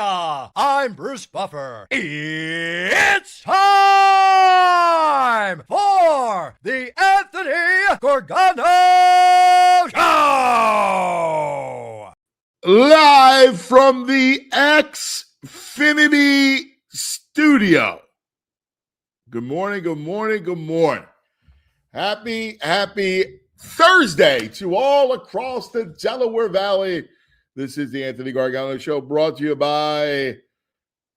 Philadelphia. I'm Bruce Buffer. It's time for the Anthony Gorgano Show. Live from the Xfinity studio. Good morning, good morning, good morning. Happy Thursday to all across the Delaware Valley. This is the Anthony Gargano Show, brought to you by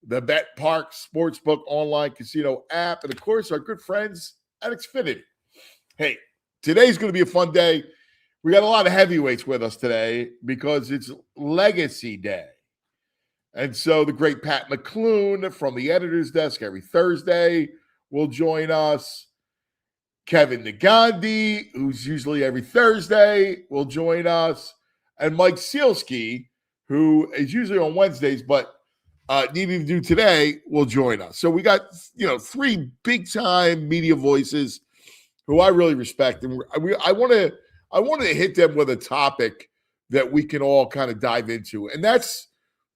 the Bet Park Sportsbook online casino app, and of course, our good friends at Xfinity. Hey, today's going to be a fun day. We got a lot of heavyweights with us today because it's Legacy Day. And so the great Pat Mcloone from the editor's desk every Thursday will join us. Kevin Negandhi, who's usually every Thursday, will join us. And Mike Sielski, who is usually on Wednesdays, but needing to do today, will join us. So we got, three big-time media voices who I really respect. And I want to hit them with a topic that we can all kind of dive into, and that's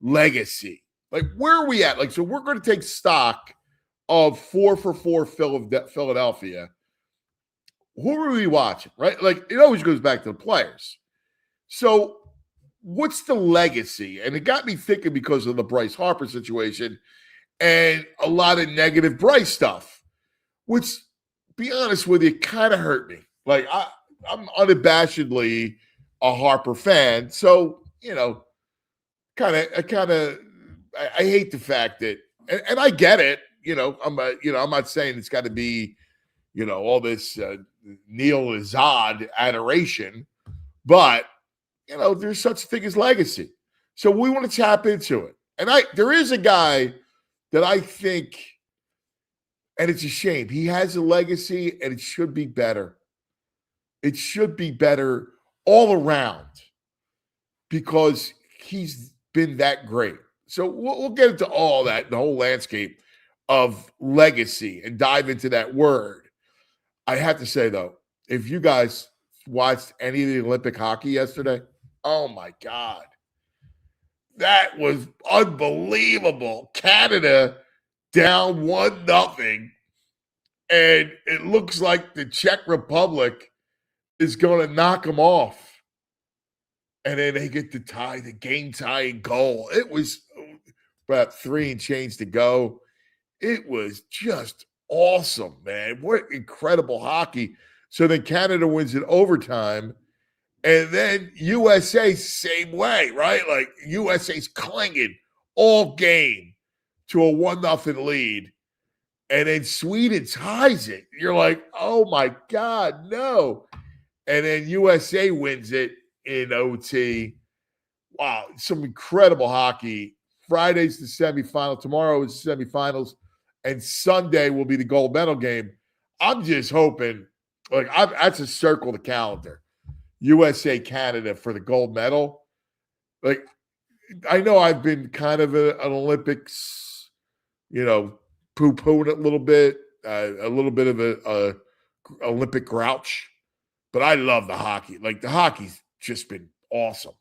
legacy. Like, where are we at? So we're going to take stock of 4 for 4 Philadelphia. Who are we watching, right? It always goes back to the players. So what's the legacy? And it got me thinking because of the Bryce Harper situation and a lot of negative Bryce stuff, which, be honest with you, kind of hurt me. I'm unabashedly a Harper fan. So, I hate the fact that, and I get it, I'm not saying it's got to be, all this Neil Azad adoration, but, there's such a thing as legacy. So we want to tap into it. And there is a guy that I think, and it's a shame, he has a legacy and it should be better. It should be better all around because he's been that great. So we'll get into all that, the whole landscape of legacy, and dive into that word. I have to say, though, if you guys watched any of the Olympic hockey yesterday, oh, my God. That was unbelievable. Canada down 1-0, and it looks like the Czech Republic is going to knock them off. And then they get the game-tying goal. It was about 3 and change to go. It was just awesome, man. What incredible hockey. So then Canada wins in overtime. And then USA, same way, right? USA's clinging all game to a 1-0 lead. And then Sweden ties it. You're like, oh, my God, no. And then USA wins it in OT. Wow, some incredible hockey. Friday's the semifinal. Tomorrow is the semifinals. And Sunday will be the gold medal game. I'm just hoping, that's a circle the calendar. USA, Canada for the gold medal. I know I've been kind of an Olympics, poo-pooing it a little bit of a Olympic grouch. But I love the hockey. The hockey's just been awesome.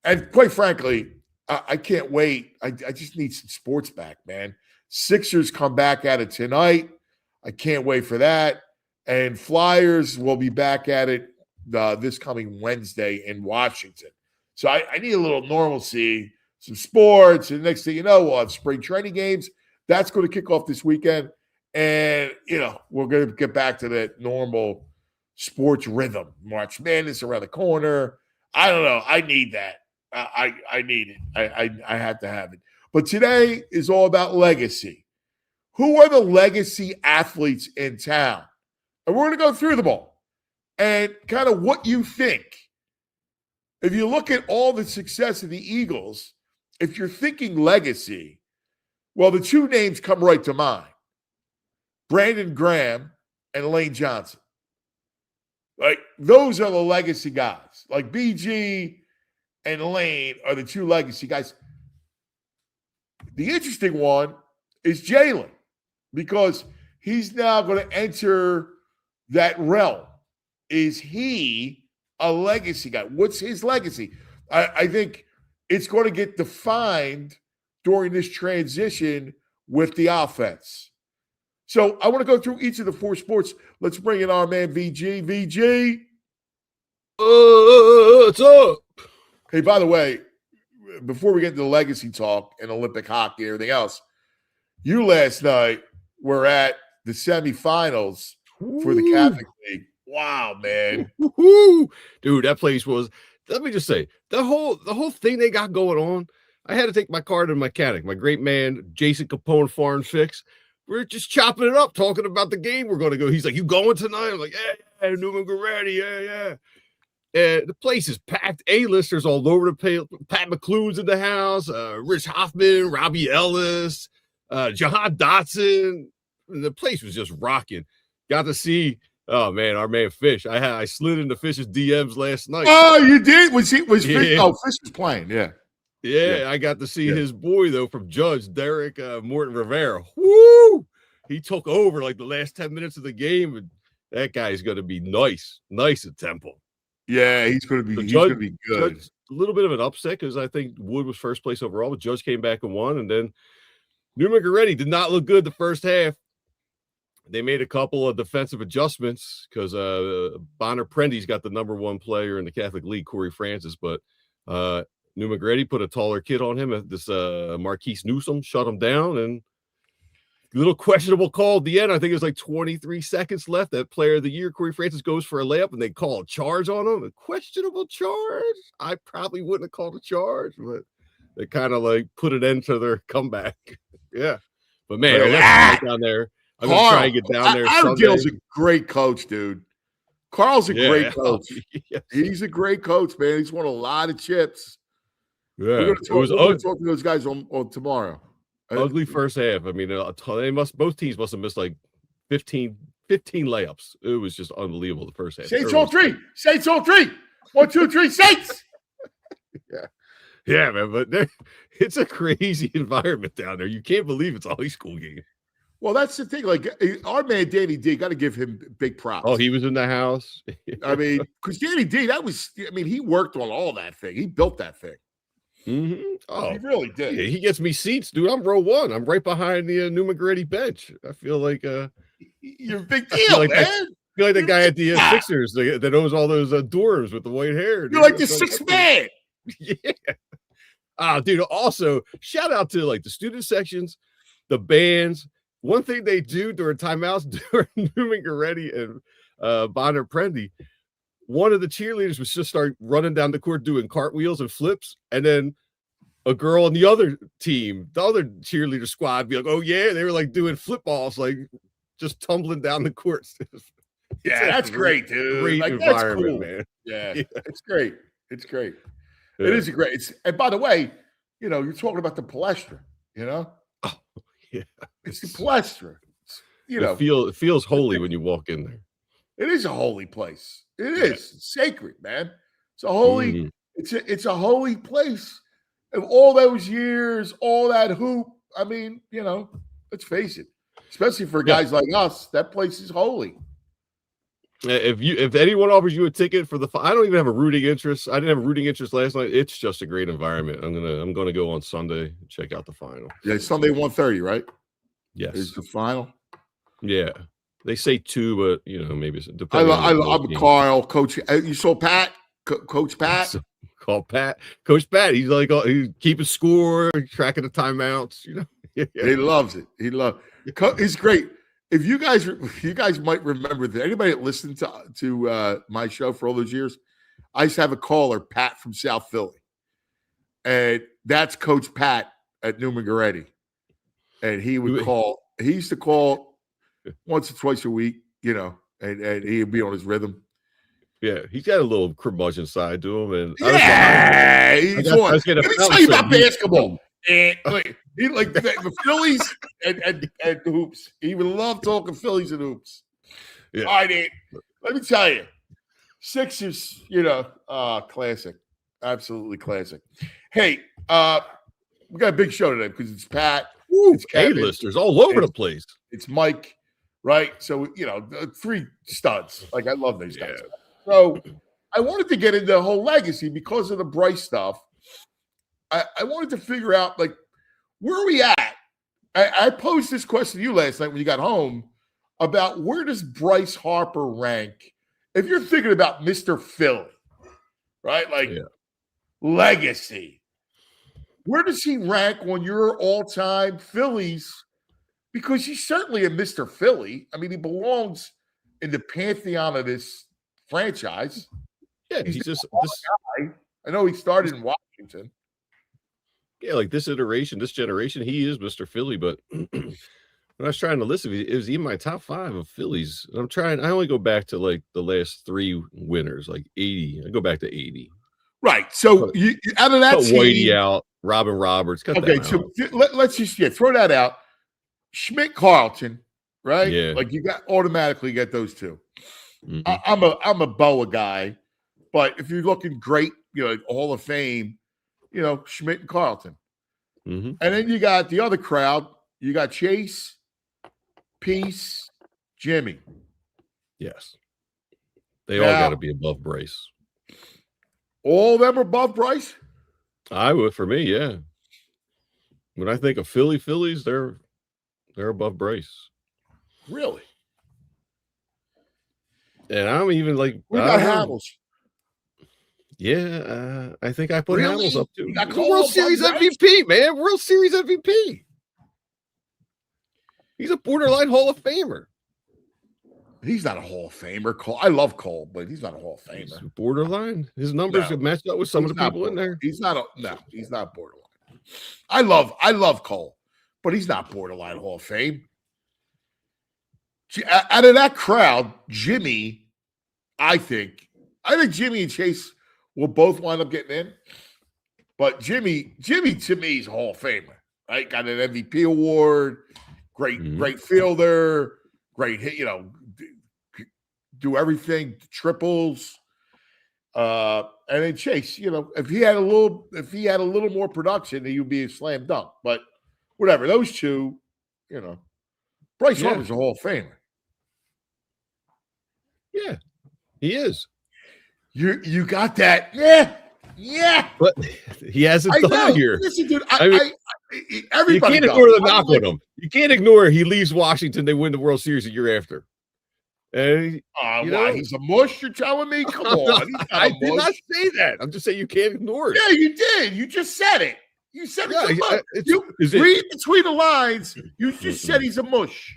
And quite frankly, I can't wait. I just need some sports back, man. Sixers come back at it tonight. I can't wait for that. And Flyers will be back at it this coming Wednesday in Washington. So I need a little normalcy, some sports. And next thing you know, we'll have spring training games. That's going to kick off this weekend. And, we're going to get back to that normal sports rhythm. March Madness around the corner. I don't know. I need that. I need it. I have to have it. But today is all about legacy. Who are the legacy athletes in town? And we're going to go through them all and kind of what you think. If you look at all the success of the Eagles, if you're thinking legacy, well, the two names come right to mind. Brandon Graham and Lane Johnson. Those are the legacy guys. BG and Lane are the two legacy guys. The interesting one is Jalen, because he's now going to enter that realm. Is he a legacy guy? What's his legacy? I think it's going to get defined during this transition with the offense. So I want to go through each of the 4 sports. Let's bring in our man VG. VG. What's up? Hey, by the way, before we get into the legacy talk and Olympic hockey and everything else, you last night were at the semifinals for the Catholic League. Wow, man. Dude, that place was, let me just say, the whole thing they got going on, I had to take my car to the mechanic, my great man, Jason Capone Farm Fix. We're just chopping it up, talking about the game we're going to go. He's like, you going tonight? I'm like, yeah, Newman, get ready. Yeah. And the place is packed. A-listers all over the place. Pat Mcloone's in the house. Rich Hoffman, Robbie Ellis, Jahan Dotson. And the place was just rocking. Got to see, oh man, our man Fish. I slid into Fish's DMs last night. Oh, you did? Was Fish? Yeah. Oh, Fish was playing. Yeah, I got to see his boy though from Judge Derek Morton Rivera. Woo! He took over like the last 10 minutes of the game, and that guy's going to be nice at Temple. Yeah, he's going to be good. Judge, a little bit of an upset because I think Wood was first place overall, but Judge came back and won. And then Newman Goretti did not look good the first half. They made a couple of defensive adjustments because Bonner Prendy's got the number 1 player in the Catholic League, Corey Francis, but Newman Goretti put a taller kid on him. This Marquise Newsom shut him down, and a little questionable call at the end. I think it was like 23 seconds left. That player of the year, Corey Francis, goes for a layup, and they call a charge on him. A questionable charge. I probably wouldn't have called a charge, but they kind of like put an end to their comeback. Yeah. But man, let's get down there. I'm going to try and get down there. Gill's a great coach, dude. Carl's a great coach. Yes. He's a great coach, man. He's won a lot of chips. Yeah. We're going to talk to those guys on tomorrow. Ugly first half. I mean, both teams must have missed like 15 layups. It was just unbelievable the first half. Saints all 3. 1, 2, 3, Saints. Yeah, man. But it's a crazy environment down there. You can't believe it's a high school game. Well, that's the thing. Like our man Danny D, got to give him big props. Oh, he was in the house. I mean, because Danny D, he worked on all that thing. He built that thing. Mm-hmm. Oh, he really did. Yeah, he gets me seats, dude. I'm row 1. I'm right behind the Newman Goretti bench. I feel like you're a big deal, man. I feel like the guy at the Sixers that owns all those dorms with the white hair. You're like the 6th man. Yeah. Dude. Also, shout out to like the student sections, the bands. One thing they do during timeouts during Newman Goretti and Bonner Prendy, one of the cheerleaders was just start running down the court doing cartwheels and flips, and then a girl on the other team, the other cheerleader squad, be like, "Oh yeah," they were like doing flip balls, like just tumbling down the court. Yeah, that's great, dude. Great like, environment, cool. man. Yeah, it's great. It's great. Yeah. It is a great. And by the way, you're talking about the palestra. Yeah, it's the palestra. It feels holy when you walk in there. It is a holy place. It is It's sacred, man. It's a holy. It's a holy place. Of all those years, all that hoop. I mean, let's face it. Especially for guys like us, that place is holy. If anyone offers you a ticket for I don't even have a rooting interest. I didn't have a rooting interest last night. It's just a great environment. I'm gonna go on Sunday and check out the final. Yeah, Sunday 1:30, right? Yes, is the final. Yeah, they say 2, but maybe it's depending. I'm Carl, Coach. You saw Pat, Coach Pat. Call Pat, Coach Pat. He's like he's keeping score, tracking the timeouts. He loves it. He's great. If you guys might remember that anybody that listened to my show for all those years, I used to have a caller, Pat from South Philly, and that's Coach Pat at Newman Goretti, and he would call. He used to call once or twice a week, and he'd be on his rhythm. Yeah, he's got a little curmudgeon side to him, and he's on. Let me tell you about basketball. And he like the Phillies and hoops. He would love talking Phillies and hoops. Yeah. All right, let me tell you, Sixers, classic, absolutely classic. Hey, we got a big show today because it's Pat. It's A-listers all over the place. It's Mike, right? So 3 studs. Like I love these guys. So I wanted to get into the whole legacy because of the Bryce stuff. I wanted to figure out, like, where are we at? I posed this question to you last night when you got home about where does Bryce Harper rank if you're thinking about Mr. Philly, right? Like legacy. Where does he rank on your all-time Phillies? Because he's certainly a Mr. Philly. I mean, he belongs in the pantheon of this franchise. Yeah, he's just guy. I know he started in Washington. Yeah, like this iteration, this generation, he is Mr. Philly. But when I was trying to listen, it was even my top 5 of Phillies. And I only go back to like the last 3 winners, like 80. I go back to 80. Right. So you out of that cut Whitey out, Robin Roberts. Okay, so let's just throw that out. Schmidt, Carlton, right? Yeah. Like you automatically get those 2. Mm-hmm. I'm a Boa guy, but if you're looking great, Hall of Fame, Schmidt and Carlton. Mm-hmm. And then you got the other crowd. You got Chase, Peace, Jimmy. Yes. They all got to be above Bryce. All of them are above Bryce? I would, for me, yeah. When I think of Phillies, they're above Bryce. Really? And I'm even like, we got Hamels. Yeah, I think I put Hamels up too. World Series MVP, man. World Series MVP. He's a borderline Hall of Famer. He's not a Hall of Famer. I love Cole, but he's not a Hall of Famer. He's borderline. His numbers have matched up with some of the people in there. He's not borderline. I love Cole, but he's not borderline Hall of Fame. Out of that crowd, Jimmy, I think Jimmy and Chase will both wind up getting in. But Jimmy to me is a Hall of Famer, right? Got an MVP award, great fielder, great hit, do everything, triples. And then Chase, if he had a little more production, he would be a slam dunk. But whatever, those 2, Bryce Harper's a Hall of Famer. Yeah, he is. You got that? Yeah. But he hasn't done here. Listen, dude, everybody. You can't ignore the knock on him. You can't ignore he leaves Washington. They win the World Series a year after. And he's a mush. You're telling me? Come on, I did not say that. I'm just saying you can't ignore it. Yeah, you did. You just said it. You said read between the lines. You just said he's a mush.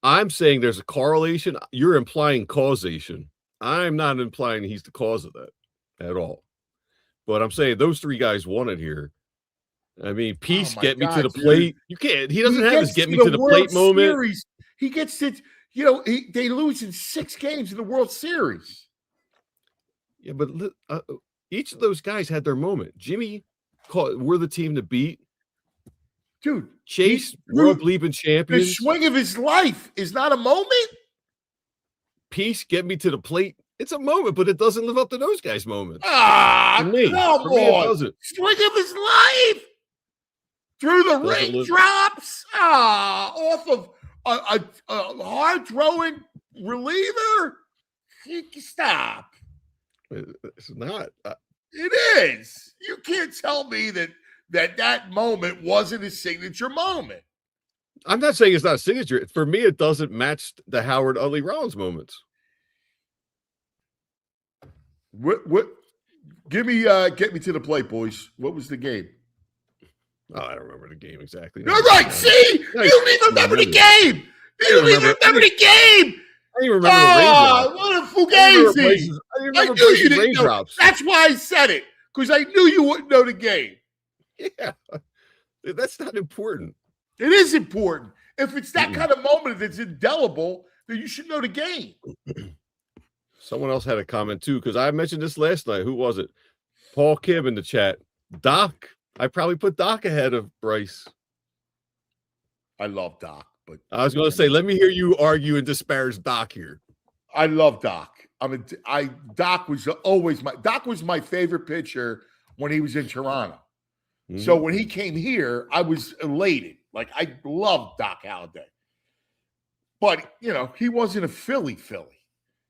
I'm saying there's a correlation. You're implying causation. I'm not implying he's the cause of that at all. But I'm saying those 3 guys won it here. I mean, Peace get me to the plate. You can't. He doesn't have his get me to the plate moment. He gets to, they lose in 6 games in the World Series. Yeah, but each of those guys had their moment. Jimmy, we're the team to beat. Dude, Chase, world bleeping champions. The swing of his life is not a moment. Peace, get me to the plate. It's a moment, but it doesn't live up to those guys' moments. Come on. It doesn't. Swing of his life. Through the raindrops. Off of a hard throwing reliever. Stop. It's not. It is. You can't tell me that moment wasn't his signature moment. I'm not saying it's not a signature. For me, it doesn't match the Howard Utley Rollins moments. What? Give me, get me to the plate, boys. What was the game? Oh, I don't remember the game exactly. You're right. See, you don't even remember the game. You don't even remember the game. I didn't remember the raindrops. What a fugazi! I knew you didn't know. That's why I said it, because I knew you wouldn't know the game. Yeah, that's not important. It is important. If it's that kind of moment that's indelible, then you should know the game. Someone else had a comment too, because I mentioned this last night. Who was it? Paul Kibb in the chat. Doc. I probably put Doc ahead of Bryce. I love Doc, but I was going to say, let me hear you argue and disparage Doc here. I love Doc. Doc was my favorite pitcher when he was in Toronto. Mm-hmm. So when he came here, I was elated. Like, I loved Doc Halladay. But, he wasn't a Philly.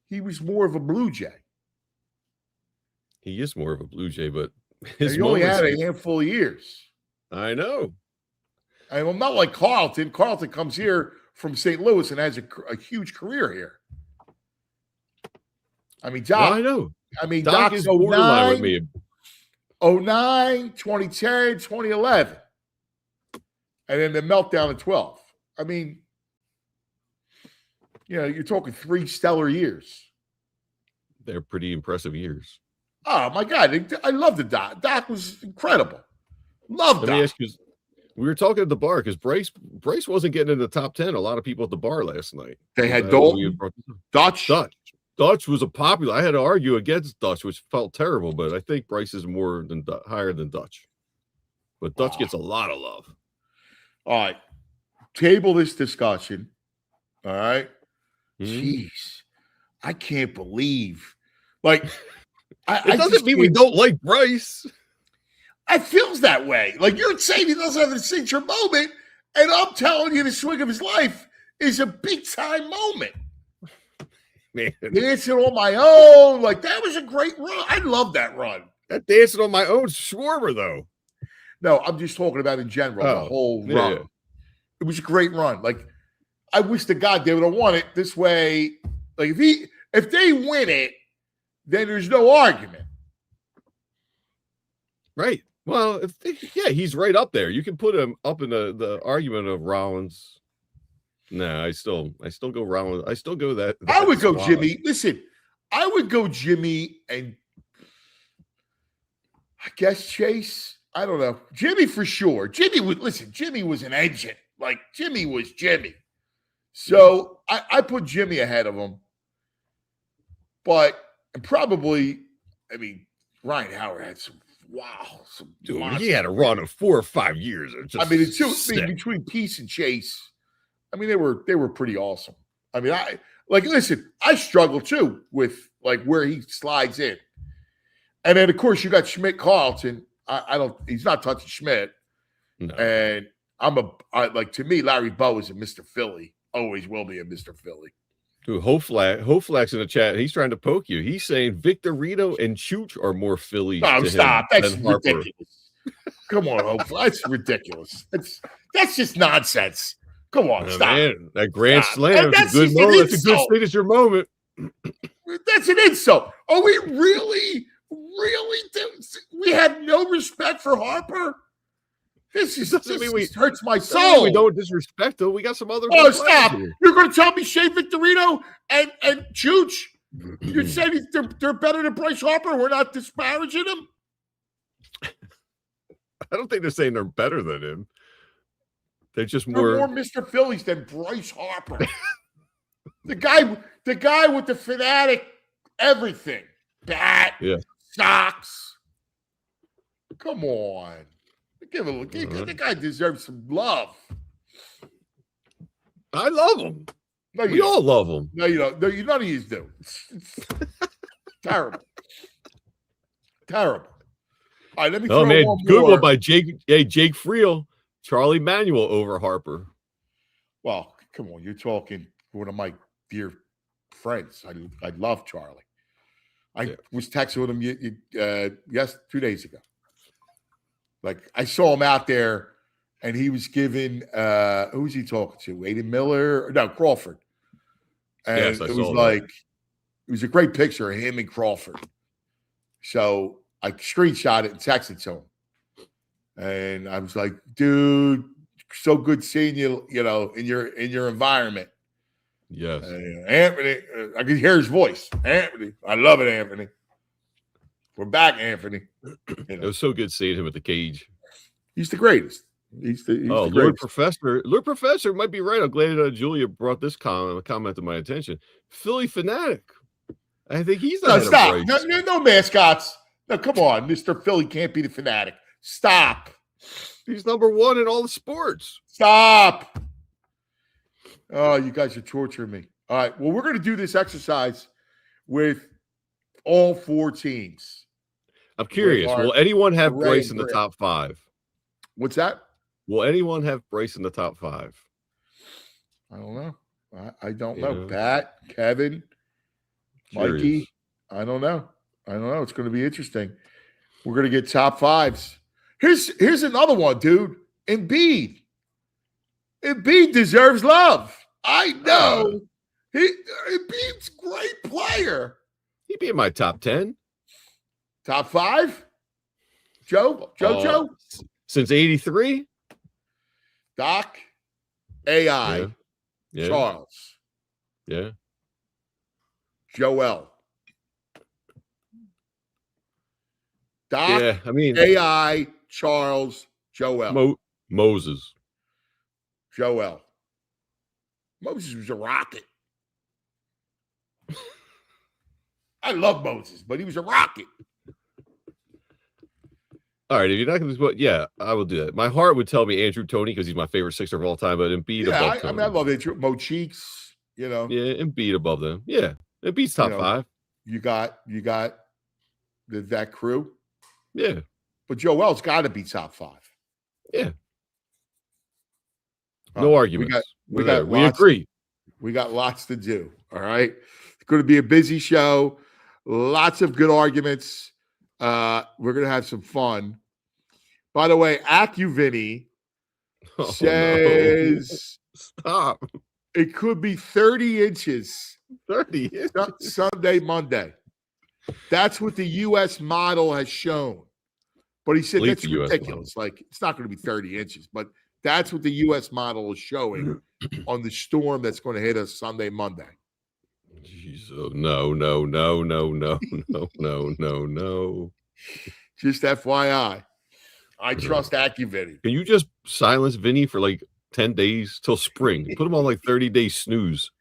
He was more of a Blue Jay. He is more of a Blue Jay, but he only had a handful of years. I know. And I'm not like Carlton. Carlton comes here from St. Louis and has a huge career here. I mean, Doc. No, I know. I mean, Doc Doc's is borderline with 09, me. 09, 2010, 2011. And then the meltdown in 12. I mean, you're talking 3 stellar years. They're pretty impressive years. Oh, my God. I love the Doc. Doc was incredible. Love Doc. Let me ask you, we were talking at the bar because Bryce wasn't getting in the top 10. A lot of people at the bar last night. They had Dalton, Dutch. Dutch was a popular. I had to argue against Dutch, which felt terrible, but I think Bryce is higher than Dutch. But Dutch gets a lot of love. All right. Table this discussion. All right. Jeez. I can't believe. Like, it doesn't mean we don't like Bryce. It feels that way. Like, you're saying he doesn't have a signature moment, and I'm telling you the swing of his life is a big-time moment. Man. Dancing on my own. Like, that was a great run. I love that run. That dancing on my own Schwarber, though. No, I'm just talking about in general, the whole run. Yeah. It was a great run. Like, I wish to God they would have won it this way. Like, if they win it, then there's no argument. Right. Well, he's right up there. You can put him up in the argument of Rollins. No, I still go Rollins. I still go that. I would go Jimmy. Listen, I would go Jimmy and I guess Chase. I don't know. Jimmy for sure. Jimmy was an engine. Like, Jimmy was Jimmy. So I put Jimmy ahead of him. But probably, I mean, Ryan Howard had some dude, he had a run of 4 or 5 years. Between Peace and Chase, I mean, they were pretty awesome. I mean, I struggle too with like where he slides in. And then of course you got Schmidt Carlton. He's not touching Schmidt. No. And to me, Larry Bowe is a Mr. Philly. Always will be a Mr. Philly. Dude, Hoflax in the chat. He's trying to poke you. He's saying Victorino and Chooch are more Phillies. No, stop. That's Harper. ridiculous. Come on, Hoflax. That's ridiculous. That's just nonsense. Come on, stop. Man, that grand slam. That's a good moment. That's a good signature moment. That's an insult. Are we really we have no respect for Harper? This hurts my soul. We don't disrespect him. We got some other. Oh, stop! Here. You're going to tell me Shea Victorino and Chooch? You're saying they're better than Bryce Harper? We're not disparaging them. I don't think they're saying they're better than him. They're just more Mr. Phillies than Bryce Harper. the guy with the fanatic everything. Bat, socks. Come on. Give a look. The guy deserves some love. I love him. No, we all love him. No, you don't. No, none of you do. It's terrible. Terrible. All right, let me throw one more. Good one by Jake. Hey, Jake Friel. Charlie Manuel over Harper. Well, come on. You're talking one of my dear friends. I love Charlie. I was texting with him 2 days ago. Like, I saw him out there, and he was giving who was he talking to? Aiden Miller? No, Crawford. And it was a great picture of him and Crawford. So I screenshot it and texted to him. And I was like, dude, so good seeing you, in your environment. Yes. Anthony, I can hear his voice. Anthony, I love it, Anthony. We're back, Anthony. It was so good seeing him at the cage. He's the greatest. He's the Lord greatest. Professor. Lord Professor might be right. I'm glad Julia brought this comment to my attention. Philly fanatic. I think he's not. Stop. No mascots. No, come on. Mr. Philly can't be the fanatic. Stop. He's number 1 in all the sports. Stop. Oh, you guys are torturing me. All right. Well, we're going to do this exercise with all 4 teams. I'm curious. Will anyone have Bryce in the top 5? What's that? Will anyone have Bryce in the top 5? I don't know. I don't know. Pat, Kevin, Mikey. I don't know. It's going to be interesting. We're going to get top 5s. Here's another one, dude. Embiid. Embiid deserves love. I know. Embiid's a great player. He'd be in my top 10. Top 5? Joe? Since 83? Doc, AI, Yeah. Charles, Yeah. Joel. Doc, Yeah, I mean, AI, Charles, Joel. Moses. Joel. Moses was a rocket. I love Moses, but he was a rocket. All right, if you're not going to, yeah, I will do that. My heart would tell me Andrew Toney because he's my favorite Sixer of all time, but Embiid above Toney. I love it. Mo Cheeks, Yeah, Embiid above them. Yeah, Embiid's top 5. You got that crew. Yeah, but Joel's got to be top 5. Yeah, no arguments. We agree. We got lots to do. All right, it's going to be a busy show. Lots of good arguments. We're going to have some fun. By the way, AccuVinny says stop. It could be 30 inches. 30 inches. Sunday, Monday. That's what the U.S. model has shown. But he said that's ridiculous. Like, it's not going to be 30 inches, but that's what the U.S. model is showing on the storm that's going to hit us Sunday, Monday. Jeez, no. Just FYI. I trust AccuVinny. Can you just silence Vinny for like 10 days till spring? Put him on like 30-day snooze.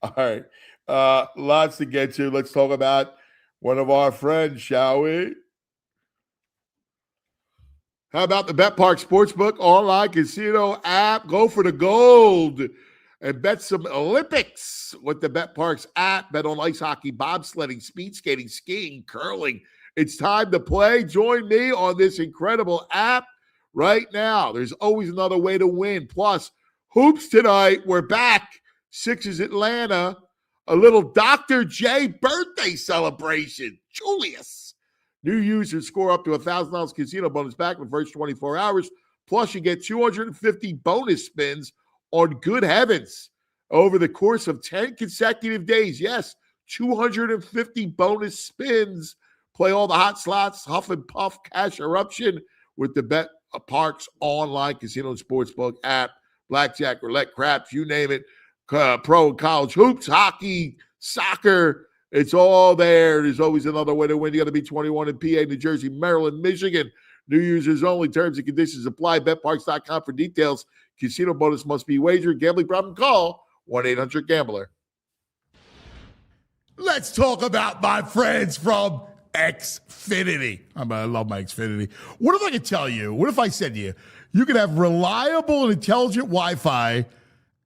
All right. Lots to get to. Let's talk about one of our friends, shall we? How about the BetPark Sportsbook online casino app? Go for the gold and bet some Olympics with the BetParks app. Bet on ice hockey, bobsledding, speed skating, skiing, curling. It's time to play. Join me on this incredible app right now. There's always another way to win. Plus, hoops tonight. We're back. Sixers Atlanta. A little Dr. J birthday celebration. Julius. New users score up to $1,000 casino bonus back in the first 24 hours. Plus, you get 250 bonus spins on Good Heavens over the course of 10 consecutive days. Yes, 250 bonus spins. Play all the hot slots, huff and puff, cash eruption with the BetParks online casino and sportsbook app. Blackjack, roulette, craps, you name it. Pro and college hoops, hockey, soccer. It's all there. There's always another way to win. You got to be 21 in PA, New Jersey, Maryland, Michigan. New users only. Terms and conditions apply. BetParks.com for details. Casino bonus must be wagered. Gambling problem? Call 1-800-GAMBLER. Let's talk about my friends from Xfinity. I love my Xfinity. What if I could tell you, what if I said to you, you could have reliable and intelligent Wi-Fi,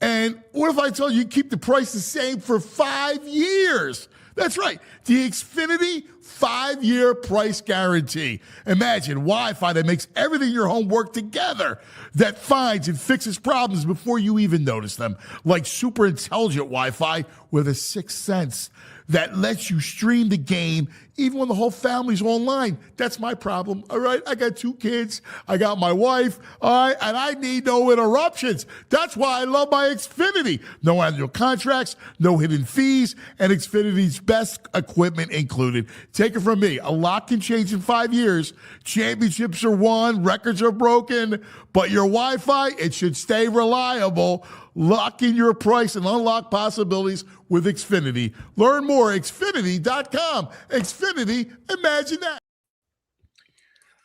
and what if I told you keep the price the same for 5 years? That's right. The Xfinity 5-year price guarantee. Imagine Wi-Fi that makes everything in your home work together, that finds and fixes problems before you even notice them, like super intelligent Wi-Fi with a sixth sense that lets you stream the game even when the whole family's online. That's my problem, all right? I got 2 kids. I got my wife, all right? And I need no interruptions. That's why I love my Xfinity. No annual contracts, no hidden fees, and Xfinity's best equipment included. Take it from me. A lot can change in 5 years. Championships are won, records are broken, but your Wi-Fi, it should stay reliable. Lock in your price and unlock possibilities with Xfinity. Learn more at Xfinity.com. Xfinity, imagine that.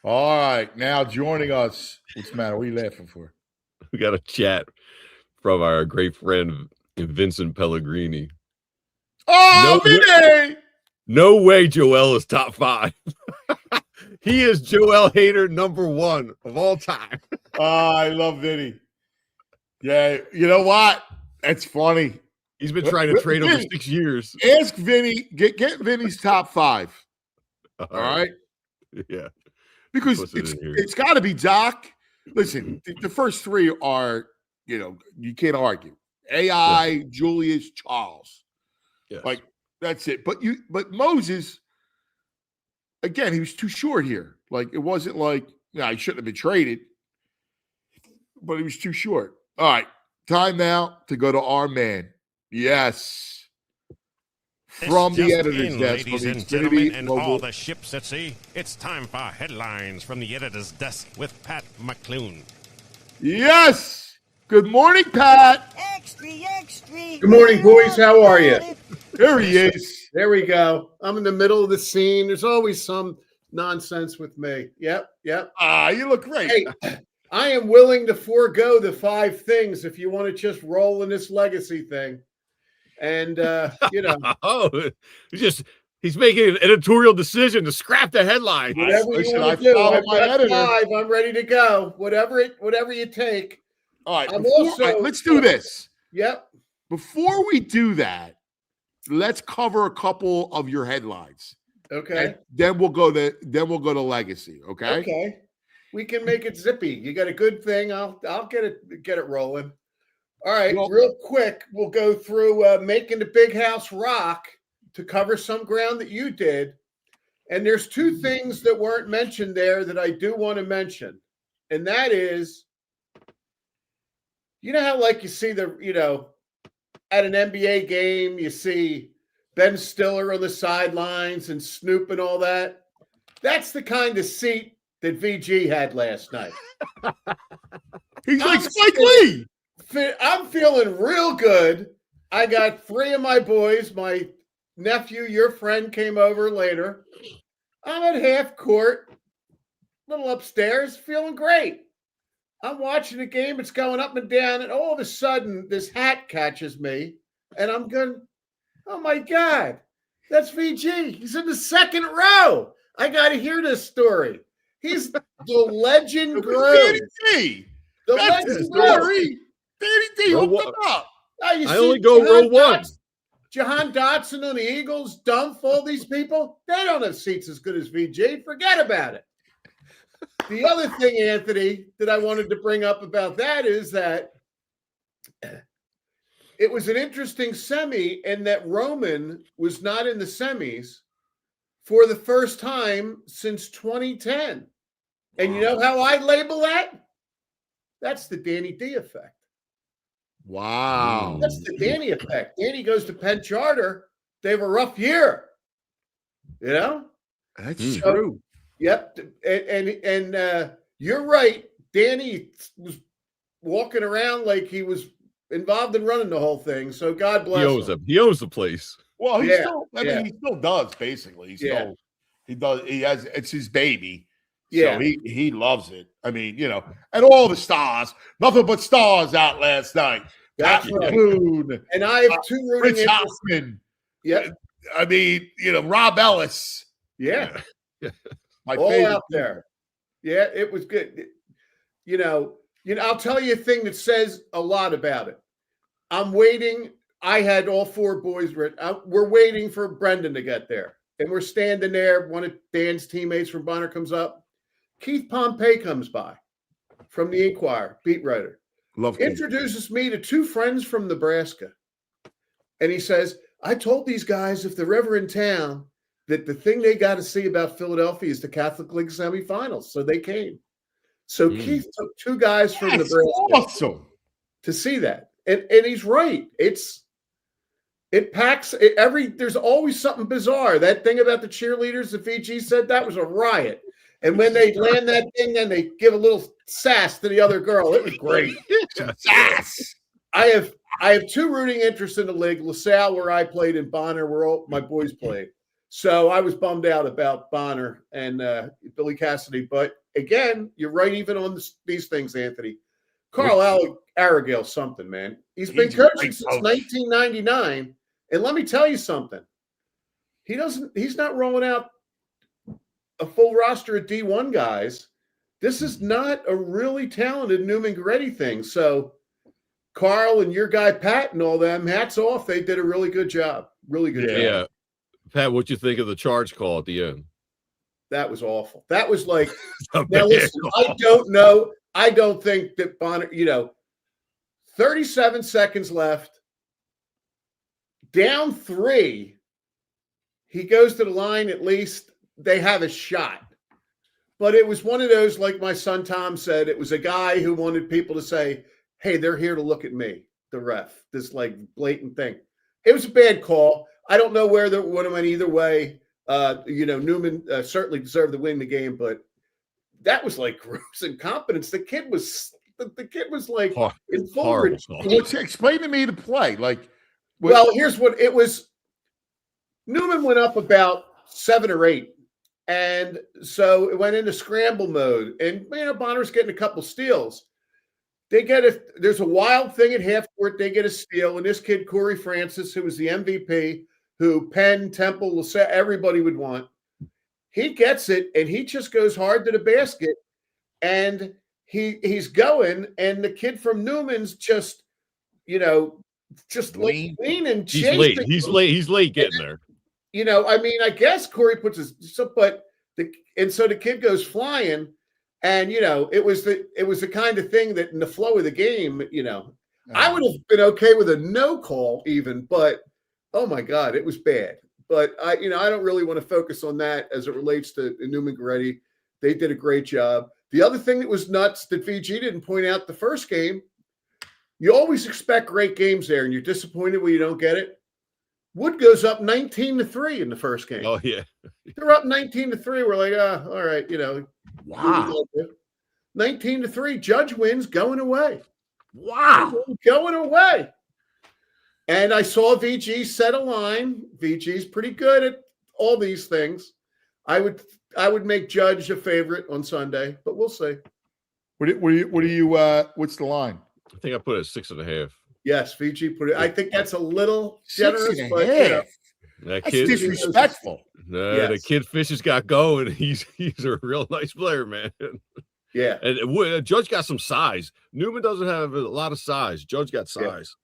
All right, now joining us. What's the matter? What are you laughing for? We got a chat from our great friend Vincent Pellegrini. Oh, Vinny! No way Joel is top 5. He is Joel Hader #1 of all time. I love Vinny. Yeah, you know what? That's funny. He's been trying to trade over 6 years. Ask Vinny, get Vinny's top 5. All right? Yeah. Because it's got to be Doc. Listen, the first 3 are, you can't argue. AI, Julius, Charles. Yes. Like, that's it. But Moses, again, he was too short here. Like, it wasn't like, he shouldn't have been traded. but he was too short. All right. Time now to go to our man. Yes. From the editor's desk. Ladies and gentlemen, and all the ships at sea, it's time for headlines from the editor's desk with Pat Mcloone. Yes. Good morning, Pat. Extra. Good morning, boys. How are you? There he is. There we go. I'm in the middle of the scene. There's always some nonsense with me. Yep. You look great. Hey, I am willing to forego the 5 things if you want to just roll in this legacy thing. And, he's making an editorial decision to scrap the headline. Whatever you want to do. I've got 5. I'm ready to go. Whatever you take. All right. All right, let's do this. Yep. Before we do that, let's cover a couple of your headlines. Okay. And then we'll go to legacy. Okay. Okay. We can make it zippy. You got a good thing. I'll get it rolling. All right, real quick, we'll go through making the big house rock to cover some ground that you did. And there's 2 things that weren't mentioned there that I do want to mention. And that is, you know how like you see at an NBA game, you see Ben Stiller on the sidelines and Snoop and all that. That's the kind of seat that VG had last night. He's like Spike Lee. I'm feeling real good. I got 3 of my boys. My nephew, your friend, came over later. I'm at half court, little upstairs, feeling great. I'm watching the game. It's going up and down, and all of a sudden, this hat catches me, and I'm going, oh, my God, that's VG. He's in the second row. I got to hear this story. He's the legend grows. The legend grows. Danny D, hooked him up. I only go row 1. Jahan Dotson on the Eagles, Dumpf, all these people, they don't have seats as good as VG. Forget about it. The other thing, Anthony, that I wanted to bring up about that is that it was an interesting semi in that Roman was not in the semis for the first time since 2010. And you know how I label that? That's the Danny D effect. Wow. That's the Danny effect. Danny goes to Penn Charter. They have a rough year. You know? That's true. Yep. And you're right. Danny was walking around like he was involved in running the whole thing. So God bless him. He owns the place. Well, he still does, basically. It's his baby. Yeah. So he loves it. I mean, and all the stars, nothing but stars out last night. That's right. Mcloone, and I have 2 rooting Rich Hoffman. Yeah. I mean, Rob Ellis. Yeah. My all favorite out there. Yeah, it was good. I'll tell you a thing that says a lot about it. I'm waiting. I had all 4 boys. We're waiting for Brendan to get there. And we're standing there. One of Dan's teammates from Bonner comes up. Keith Pompey comes by from the Inquirer, beat writer. Introduces me to 2 friends from Nebraska. And he says, I told these guys if they're ever in town that the thing they got to see about Philadelphia is the Catholic League semifinals. So they came. So Keith took 2 guys from Nebraska to see that. And he's right. It packs there's always something bizarre. That thing about the cheerleaders, the VG said, that was a riot. And when they land that thing, then they give a little sass to the other girl. It was great. Sass. I have 2 rooting interests in the league. LaSalle, where I played, in Bonner, where all my boys played. So I was bummed out about Bonner and Billy Cassidy. But again, you're right even on these things, Anthony. Carl Arragale, something, man. He's been coaching since 1999. And let me tell you something. He's not rolling out a full roster of D1 guys. This is not a really talented Newman Goretti thing. So Carl and your guy Pat and all them, hats off. They did a really good job. Really good job. Yeah. Pat, what you think of the charge call at the end? That was awful. That was like, now listen, I don't know. I don't think that Bonner, 37 seconds left, down 3. He goes to the line, at least they have a shot. But it was one of those, like my son Tom said, it was a guy who wanted people to say, hey, they're here to look at me, the ref, this like blatant thing. It was a bad call. I don't know where the one went either way. Newman certainly deserved to win the game, but that was like gross incompetence. The kid was like in full. Explain to me the play. Well, here's what it was. Newman went up about 7 or 8, and so it went into scramble mode. And Bonner's getting a couple steals. There's a wild thing at half court. They get a steal, and this kid Corey Francis, who was the MVP, who Penn, Temple, everybody would want, he gets it, and he just goes hard to the basket, and he's going, and the kid from Newman's just lean and chasing. He's late getting there. I guess Corey puts so the kid goes flying, and it was the kind of thing that in the flow of the game, I would have been okay with a no call even, but oh my God, it was bad. But I don't really want to focus on that as it relates to Newman Goretti. They did a great job. The other thing that was nuts that VG didn't point out the first game, you always expect great games there, and you're disappointed when you don't get it. Wood goes up 19-3 in the first game. Oh, yeah. They're up 19-3. We're like, all right, Wow. 19-3. Judge wins going away. Wow. Going away. And I saw VG set a line. VG's pretty good at all these things. I would make Judge a favorite on Sunday, but we'll see. What's the line? I think I put it at 6.5. Yes, VG put it. I think that's a little generous, 6.5. That That's kid, disrespectful. The kid Fish has got going. He's a real nice player, man. Yeah. And Judge got some size. Newman doesn't have a lot of size. Judge got size.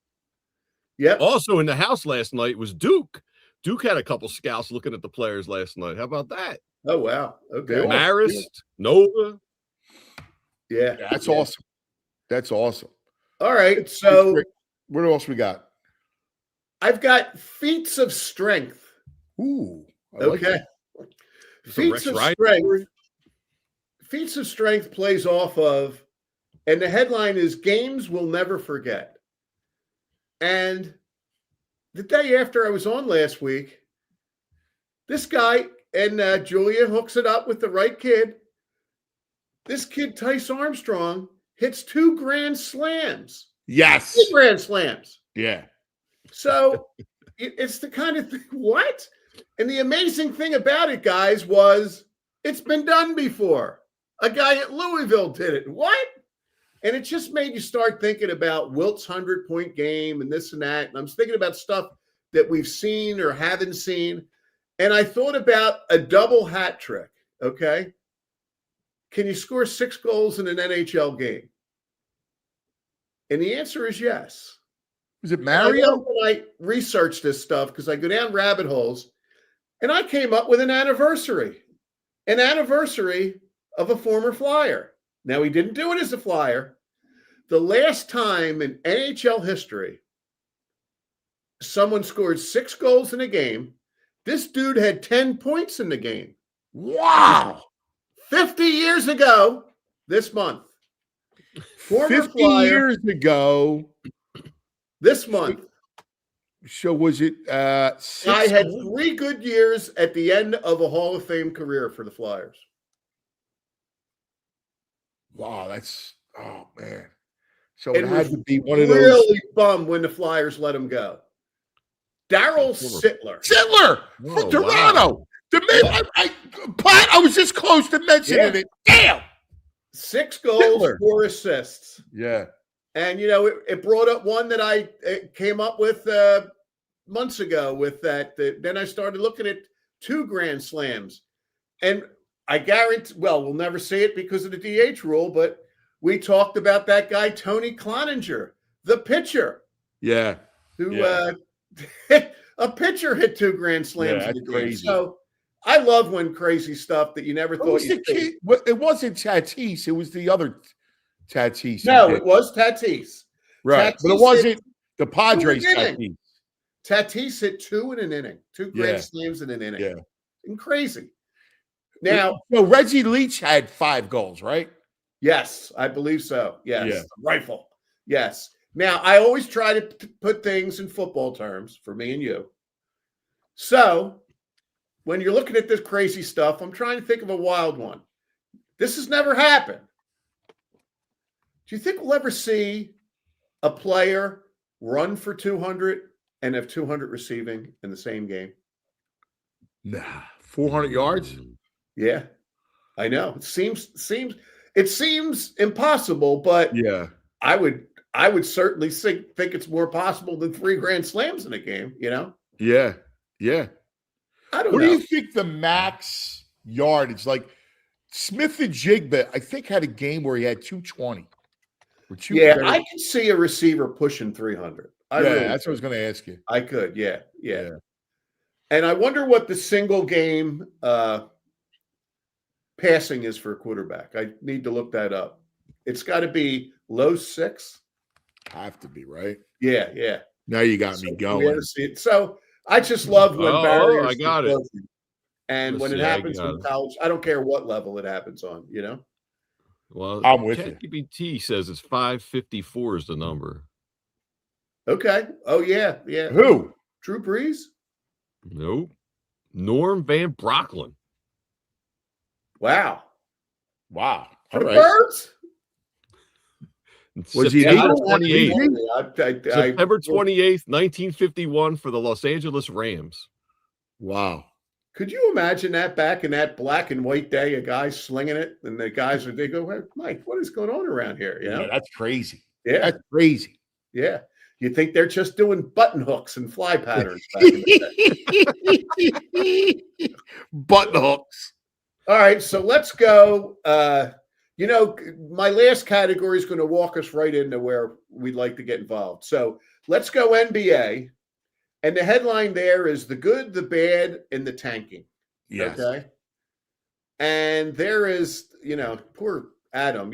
Yep. Also in the house last night was Duke. Duke had a couple scouts looking at the players last night. How about that? Oh, wow. Okay. Marist, Nova. Yeah. That's awesome. That's awesome. All right. So what else we got? I've got feats of strength. Ooh. Okay. Feats of strength. Feats of strength plays off of, and the headline is Games We'll Never Forget. And the day after I was on last week, this guy, and Julia hooks it up with the right kid. This kid, Tice Armstrong, hits 2 grand slams. Yes. 2 grand slams. Yeah. So it's the kind of thing, what? And the amazing thing about it, guys, was it's been done before. A guy at Louisville did it. What? And it just made you start thinking about Wilt's 100-point game and this and that. And I'm thinking about stuff that we've seen or haven't seen. And I thought about a double hat trick, okay? Can you score 6 goals in an NHL game? And the answer is yes. Was it Mario? When I researched this stuff, because I go down rabbit holes, and I came up with an anniversary of a former Flyer. Now, he didn't do it as a Flyer. The last time in NHL history someone scored 6 goals in a game, this dude had 10 points in the game. Wow. 50 years ago this month. Former 50 Flyer, years ago. this month. So was it I had 3 good years at the end of a Hall of Fame career for the Flyers. Wow, oh man. So it had to be one of those. Really bummed when the Flyers let him go. Darryl Sittler from Toronto. Wow. I was this close to mentioning it. Damn. 6 goals, Sittler. 4 assists. Yeah. And, it brought up one that I came up with months ago with that. Then I started looking at 2 grand slams. And I guarantee, we'll never see it because of the DH rule, but we talked about that guy, Tony Cloninger, the pitcher. Yeah. Who a pitcher hit 2 grand slams in the game. Crazy. So I love when crazy stuff that you never thought you'd see. It wasn't Tatis. It was the other Tatis. No, it was Tatis. Right. Tatis, but it wasn't the Padres Tatis. Tatis hit 2 in an inning, 2 grand slams in an inning. Yeah. And crazy. Now, So Reggie Leach had 5 goals, right? yes, I believe so. Yes, Yeah. rifle. Yes. Now, I always try to put things in football terms for me and you. So, when you're looking at this crazy stuff, I'm trying to think of a wild one. This has never happened. Do you think we'll ever see a player run for 200 and have 200 receiving in the same game? Nah, 400 yards. Yeah, I know. It seems impossible, but Yeah. I would certainly think it's more possible than 3 grand slams in a game. Yeah. I don't What know. do you think the max yardage? Like Smith and Jigba, I think had a game where he had 220. Yeah, I can see a receiver pushing 300. That's what I was going to ask you. I could. Yeah. And I wonder what the single game passing is for a quarterback. I need to look that up. It's got to be low 6. Have to be, right? Yeah. Now you got me We going. had to see it. So I just love when barriers. I got it. closing. And when it happens in got it. college, I don't care what level it happens on. Well, I'm with you. ChatGPT says it's 554 is the number. Okay. Oh yeah. Who? Drew Brees. Nope. Norm Van Brocklin. Wow. Wow. For All the right. Birds. Was he September legal? 28th. September 28th, 1951 for the Los Angeles Rams. Wow. Could you imagine that back in that black and white day, a guy slinging it, and the guys they go, hey, Mike, what is going on around here? Yeah, that's crazy. Yeah. That's crazy. Yeah. You think they're just doing button hooks and fly patterns back in the day. Button hooks. All right, so let's go. My last category is going to walk us right into where we'd like to get involved. So let's go NBA. And the headline there is the good, the bad, and the tanking. Yes. Okay. And there is, poor Adam,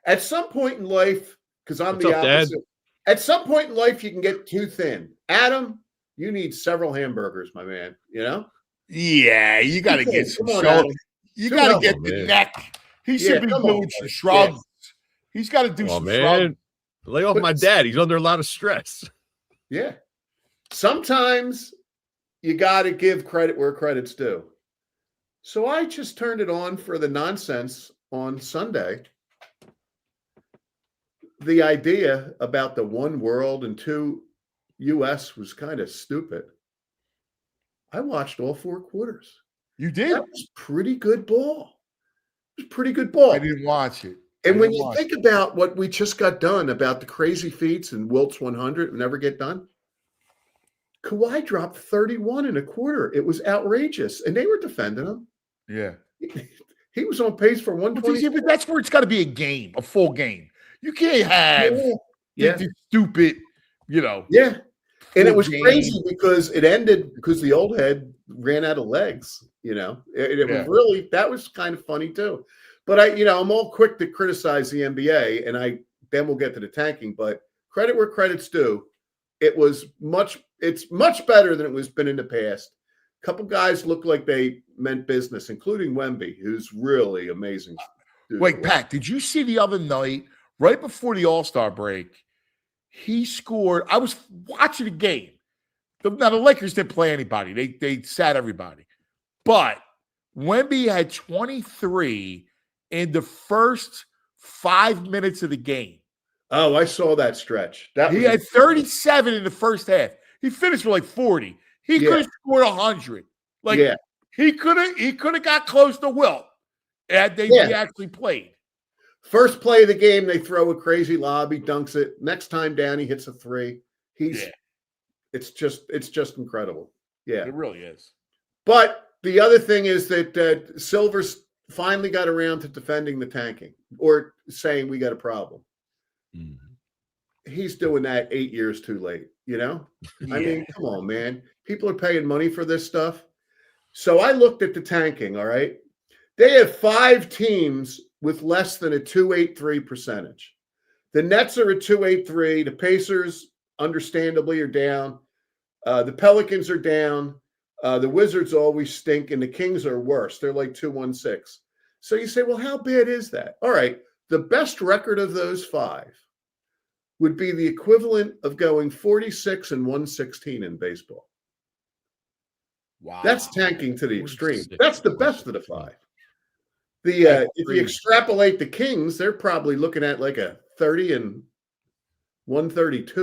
at some point in life, because I'm What's the up, Dad? opposite. At some point in life, you can get too thin. Adam, you need several hamburgers, my man. Yeah, you got to get some Come on, shoulder. Adam. You Come got to on, get the man. neck. He should be come on, doing some buddy. shrugs. He's got to do Oh, some man. shrugs. Lay off But- my dad. He's under a lot of stress. Yeah. Sometimes you got to give credit where credit's due. So I just turned it on for the nonsense on Sunday. The idea about the one world and two US was kind of stupid. I watched all 4 quarters. You did? That was pretty good ball. It was pretty good ball. I didn't watch it. And I when didn't you watch think about what we just got done about the crazy feats and Wilt's 100 never get done, Kawhi dropped 31 in a quarter. It was outrageous. And they were defending him. Yeah. He was on pace for But 120. that's where it's got to be a game, a full game. You can't have Yeah. this stupid, Yeah. And it was full crazy game. because it ended because the old head ran out of legs. It Yeah. was really, that was kind of funny too. But I'm all quick to criticize the NBA, and then we'll get to the tanking. But credit where credit's due. It's much better than it was been in the past. A couple guys look like they meant business, including Wemby, who's really amazing. dude. Wait, Pat, did you see the other night, right before the All-Star break, he scored? I was watching the game. Now, the Lakers didn't play anybody. They sat everybody. But Wemby had 23 in the first 5 minutes of the game. Oh, I saw that stretch. He had 37 in the first half. He finished with like 40. He Yeah. could have scored 100. Like Yeah. he could have got close to Wilt had they Yeah. actually played. First play of the game, they throw a crazy lob. He dunks it. Next time down, he hits a 3. It's just incredible. Yeah. It really is. But the other thing is that Silver's finally got around to defending the tanking or saying we got a problem. He's doing that 8 years too late, I mean, come on, man. People are paying money for this stuff. So I looked at the tanking, all right? They have 5 teams with less than a 283 percentage. The Nets are a 283. The Pacers, understandably, are down. The Pelicans are down. The Wizards always stink, and the Kings are worse. They're like 2-1-6. So you say, well, how bad is that? All right, the best record of those 5 would be the equivalent of going 46-116 in baseball. Wow. That's tanking to the extreme. That's the best of the 5. If you extrapolate the Kings, they're probably looking at like a 30-132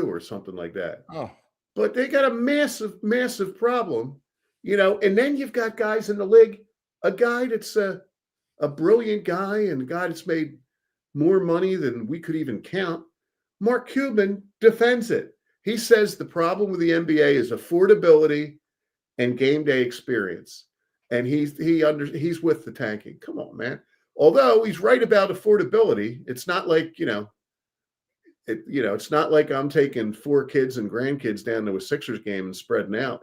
or something like that. Oh. But they got a massive, massive problem, and then you've got guys in the league, a guy that's a brilliant guy and a guy that's made more money than we could even count. Mark Cuban defends it. He says the problem with the NBA is affordability and game day experience. And he's with the tanking. Come on, man. Although he's right about affordability, it's not like, it's not like I'm taking 4 kids and grandkids down to a Sixers game and spreading out.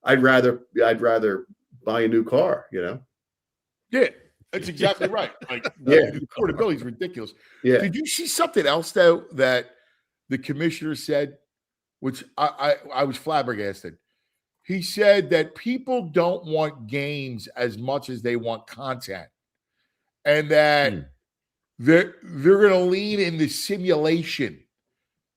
I'd rather buy a new car, Yeah, that's exactly right. Like, Yeah. the affordability is ridiculous. Yeah. Did you see something else though that the commissioner said, which I was flabbergasted? He said that people don't want games as much as they want content, and that they're going to lean into simulation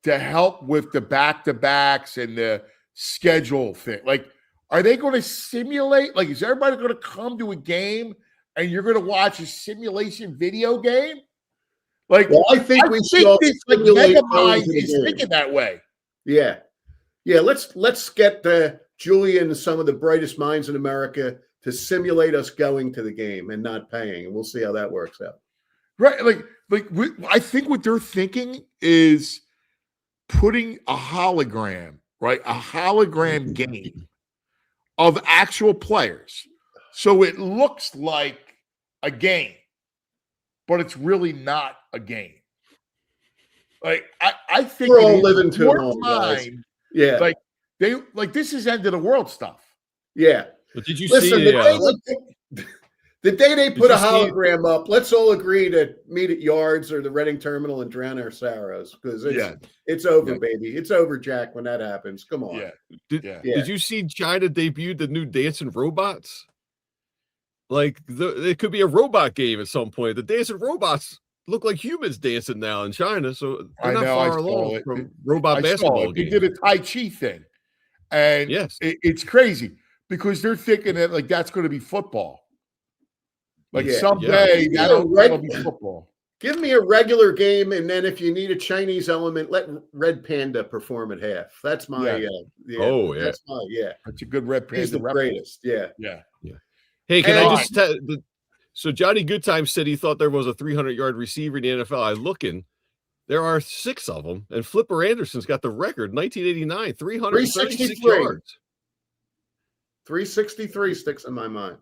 to help with the back-to-backs and the schedule thing. Like, are they going to simulate? Like, is everybody going to come to a game and you're going to watch a simulation video game? Like, well, I think this simulate Megamind is thinking that way. Yeah. Let's get Julian and some of the brightest minds in America to simulate us going to the game and not paying, and we'll see how that works out. Right. I think what they're thinking is putting a hologram, right? A hologram game of actual players. So it looks like a game, but it's really not a game. Like, I think we're all living too long, guys. Yeah. This is end of the world stuff. Yeah. But did you Listen, see the day they put a hologram up, let's all agree to meet at Yards or the Reading Terminal and drown our sorrows, because it's over, baby. It's over, Jack, when that happens. Come on. Did you see China debuted the new dancing robots? Like, it could be a robot game at some point. The dancing robots look like humans dancing now in China, so they're not far along from robot basketball games. They did a Tai Chi thing. And it's crazy because they're thinking that, like, that's going to be football. Like, someday that'll be football. Give me a regular game, and then if you need a Chinese element, let Red Panda perform at half. That's my that's a good Red Panda. He's the greatest. Yeah. Hey, can I just tell? So Johnny Goodtime said he thought there was a 300-yard receiver in the NFL. I looking. There are 6 of them, and Flipper Anderson's got the record, 1989, 366 yards. 363 sticks in my mind.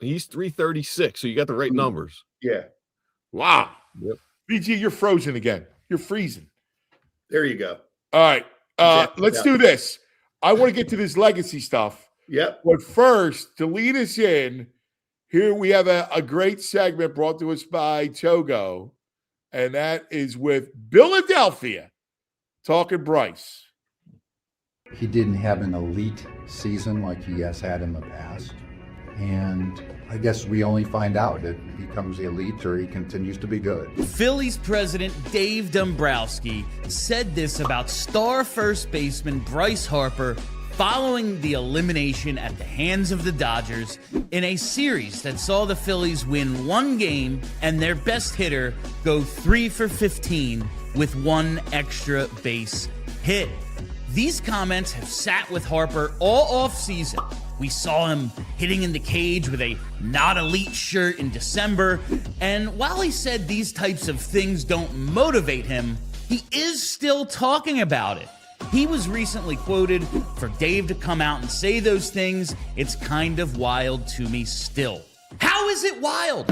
He's 336, so you got the right numbers. Yeah. Wow. Yep. BG, you're frozen again. You're freezing. There you go. All right. Let's do this. I want to get to this legacy stuff. Yep. But first, to lead us in, here we have a great segment brought to us by Togo, and that is with Billadelphia talking Bryce. He didn't have an elite season like he has had in the past. And I guess we only find out if he becomes elite or he continues to be good. Phillies president Dave Dombrowski said this about star first baseman Bryce Harper following the elimination at the hands of the Dodgers in a series that saw the Phillies win 1 game and their best hitter go 3 for 15 with 1 extra base hit. These comments have sat with Harper all offseason. We saw him hitting in the cage with a not elite shirt in December. And while he said these types of things don't motivate him, he is still talking about it. He was recently quoted, "For Dave to come out and say those things, it's kind of wild to me still." How is it wild?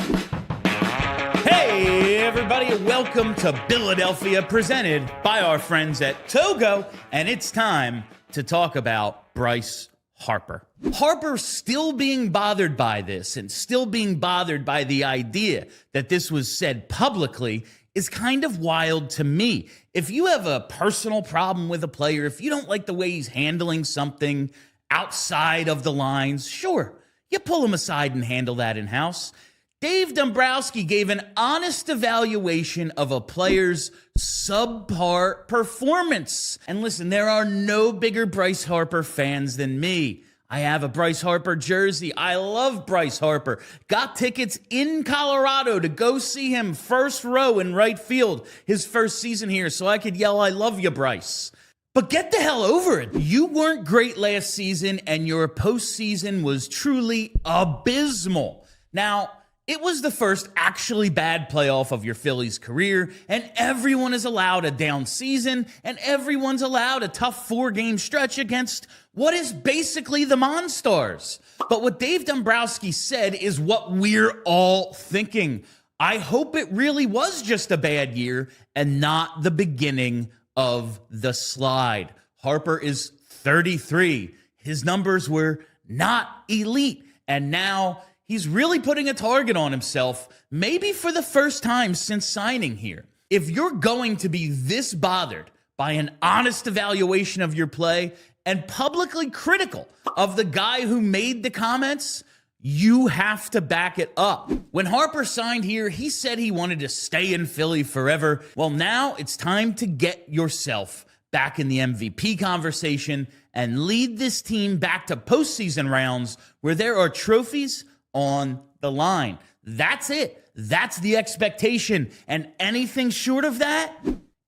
Hey everybody, welcome to Billadelphia, presented by our friends at Togo, and it's time to talk about Bryce Harper. Harper still being bothered by this and still being bothered by the idea that this was said publicly is kind of wild to me. If you have a personal problem with a player, if you don't like the way he's handling something outside of the lines, sure, you pull him aside and handle that in-house. Dave Dombrowski gave an honest evaluation of a player's subpar performance. And listen, there are no bigger Bryce Harper fans than me. I have a Bryce Harper jersey. I love Bryce Harper. Got tickets in Colorado to go see him first row in right field his first season here so I could yell, "I love you, Bryce." But get the hell over it. You weren't great last season, and your postseason was truly abysmal. Now, it was the first actually bad playoff of your Phillies career, and everyone is allowed a down season, and everyone's allowed a tough 4-game stretch against what is basically the Monstars. But what Dave Dombrowski said is what we're all thinking. I hope it really was just a bad year and not the beginning of the slide. Harper is 33. His numbers were not elite, and now he's really putting a target on himself, maybe for the first time since signing here. If you're going to be this bothered by an honest evaluation of your play and publicly critical of the guy who made the comments, you have to back it up. When Harper signed here, he said he wanted to stay in Philly forever. Well, now it's time to get yourself back in the MVP conversation and lead this team back to postseason rounds where there are trophies on the line. That's it. That's the expectation. And anything short of that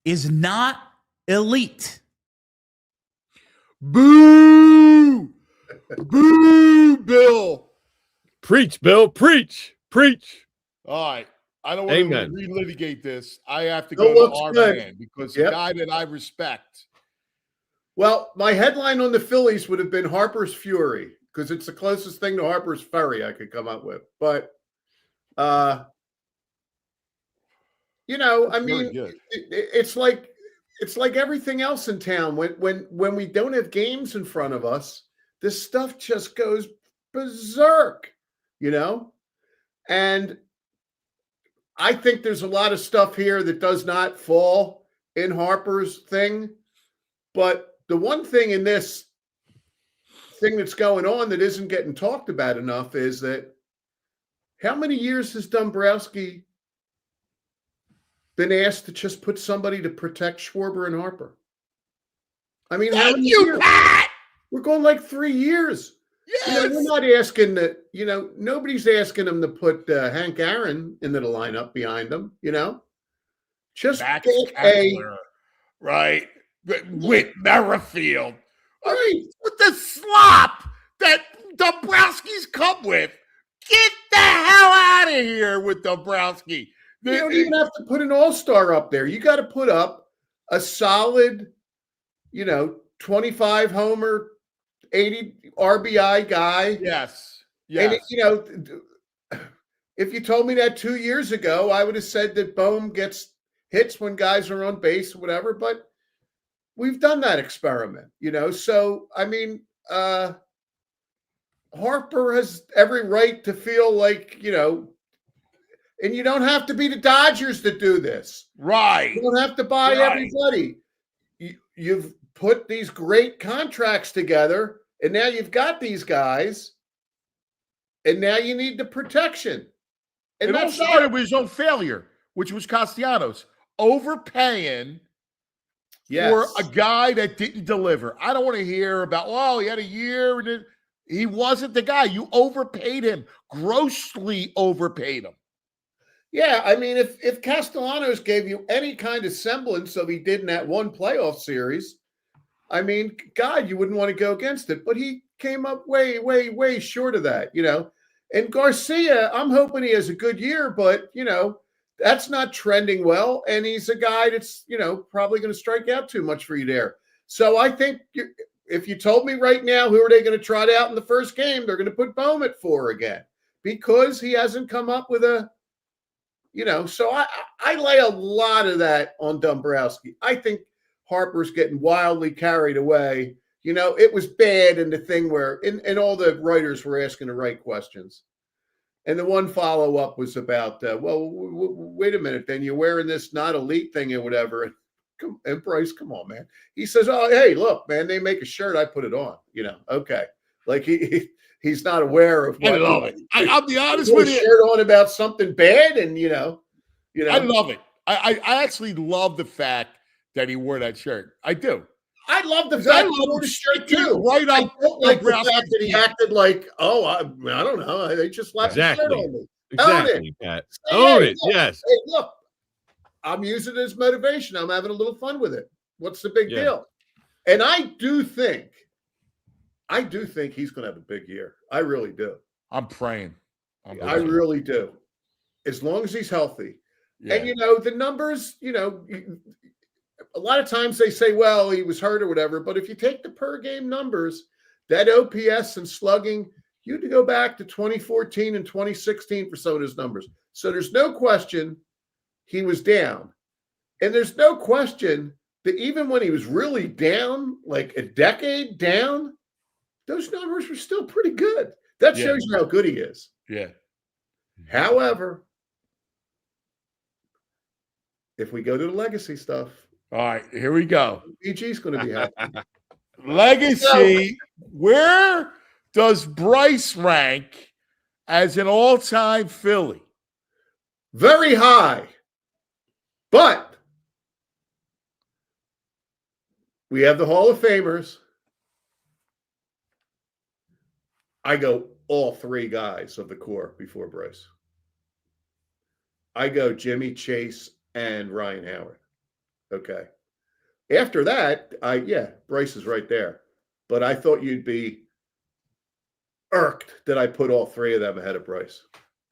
is not elite. Boo! Boo, Bill. Preach, Bill. Preach. Preach. All right. I don't want Amen. to relitigate this. I have to No, go to looks our good. man because Yep. the guy that I respect. Well, my headline on the Phillies would have been Harper's Fury because it's the closest thing to Harper's Ferry I could come up with. But, I mean, it's like everything else in town. When we don't have games in front of us, this stuff just goes berserk, And I think there's a lot of stuff here that does not fall in Harper's thing. But the one thing in this thing that's going on that isn't getting talked about enough is that how many years has Dombrowski been asked to just put somebody to protect Schwarber and Harper? I mean, how many years? Pat! We're going like 3 years. Yes! We're not asking that, nobody's asking them to put Hank Aaron into the lineup behind them, Just Max get Kepler, right? With Merrifield. I mean, with the slop that Dombrowski's come with. Get the hell out of here with Dombrowski. You don't even have to put an all-star up there. You got to put up a solid, 25 homer, 80 RBI guy. Yes. And, if you told me that 2 years ago, I would have said that Bohm gets hits when guys are on base, whatever. But we've done that experiment, So, I mean, Harper has every right to feel like, and you don't have to be the Dodgers to do this. Right. You don't have to buy everybody. You've put these great contracts together, and now you've got these guys, and now you need the protection. And it all started with his own failure, which was Castellanos overpaying for a guy that didn't deliver. I don't want to hear about, he had a year. And he wasn't the guy. You overpaid him, grossly overpaid him. Yeah, I mean, if Castellanos gave you any kind of semblance of he did in that one playoff series, I mean, God, you wouldn't want to go against it. But he came up way, way, way short of that, And Garcia, I'm hoping he has a good year, but, that's not trending well. And he's a guy that's, probably going to strike out too much for you there. So I think if you told me right now, who are they going to trot out in the first game? They're going to put Bohm at 4 again because he hasn't come up with a, so I lay a lot of that on Dombrowski. I think Harper's getting wildly carried away. It was bad in the thing where, and all the writers were asking the right questions. And the one follow-up was about, wait a minute, then you're wearing this not elite thing or whatever. Bryce, come on, man. He says, oh, hey, look, man, they make a shirt, I put it on. Okay. Like he's not aware of what. I love it. I'll be honest with with you. Shirt on about something bad, and I love it. I actually love the fact that he wore that shirt. I do. I love the fact he wore the shirt too. Right I up. don't like the fact that he acted like, oh, I don't know. They just slapped the shirt on me. Exactly, Pat. Own it. Yes. Hey, look, I'm using it as motivation. I'm having a little fun with it. What's the big deal? And I do think he's going to have a big year. I really do. I'm praying. I really do. As long as he's healthy. Yeah. And, the numbers, a lot of times they say, well, he was hurt or whatever. But if you take the per game numbers, that OPS and slugging, you had to go back to 2014 and 2016 for some of his numbers. So there's no question he was down. And there's no question that even when he was really down, like a decade down, those numbers were still pretty good. That shows you how good he is. Yeah. However, if we go to the legacy stuff. All right, here we go. PG's going to be happy. Legacy, where does Bryce rank as an all-time Philly? Very high. But we have the Hall of Famers. I go all three guys of the core before Bryce. I go Jimmy, Chase, and Ryan Howard. Okay. After that, Bryce is right there. But I thought you'd be irked that I put all three of them ahead of Bryce.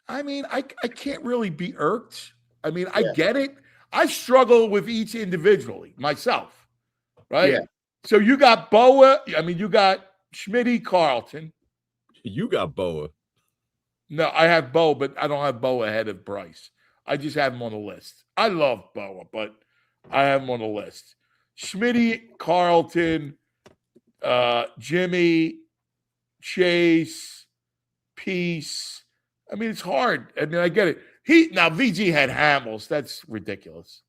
I mean, I can't really be irked. I mean, I get it. I struggle with each individually myself, right? Yeah. So you got Boa. I mean, you got Schmitty, Carlton. You got Boa. No, I have Boa, but I don't have Boa ahead of Bryce. I just have him on the list. I love Boa, but I have him on the list. Schmitty, Carlton, Jimmy, Chase, Peace. I mean, it's hard. I mean, I get it. Now VG had Hamels. That's ridiculous.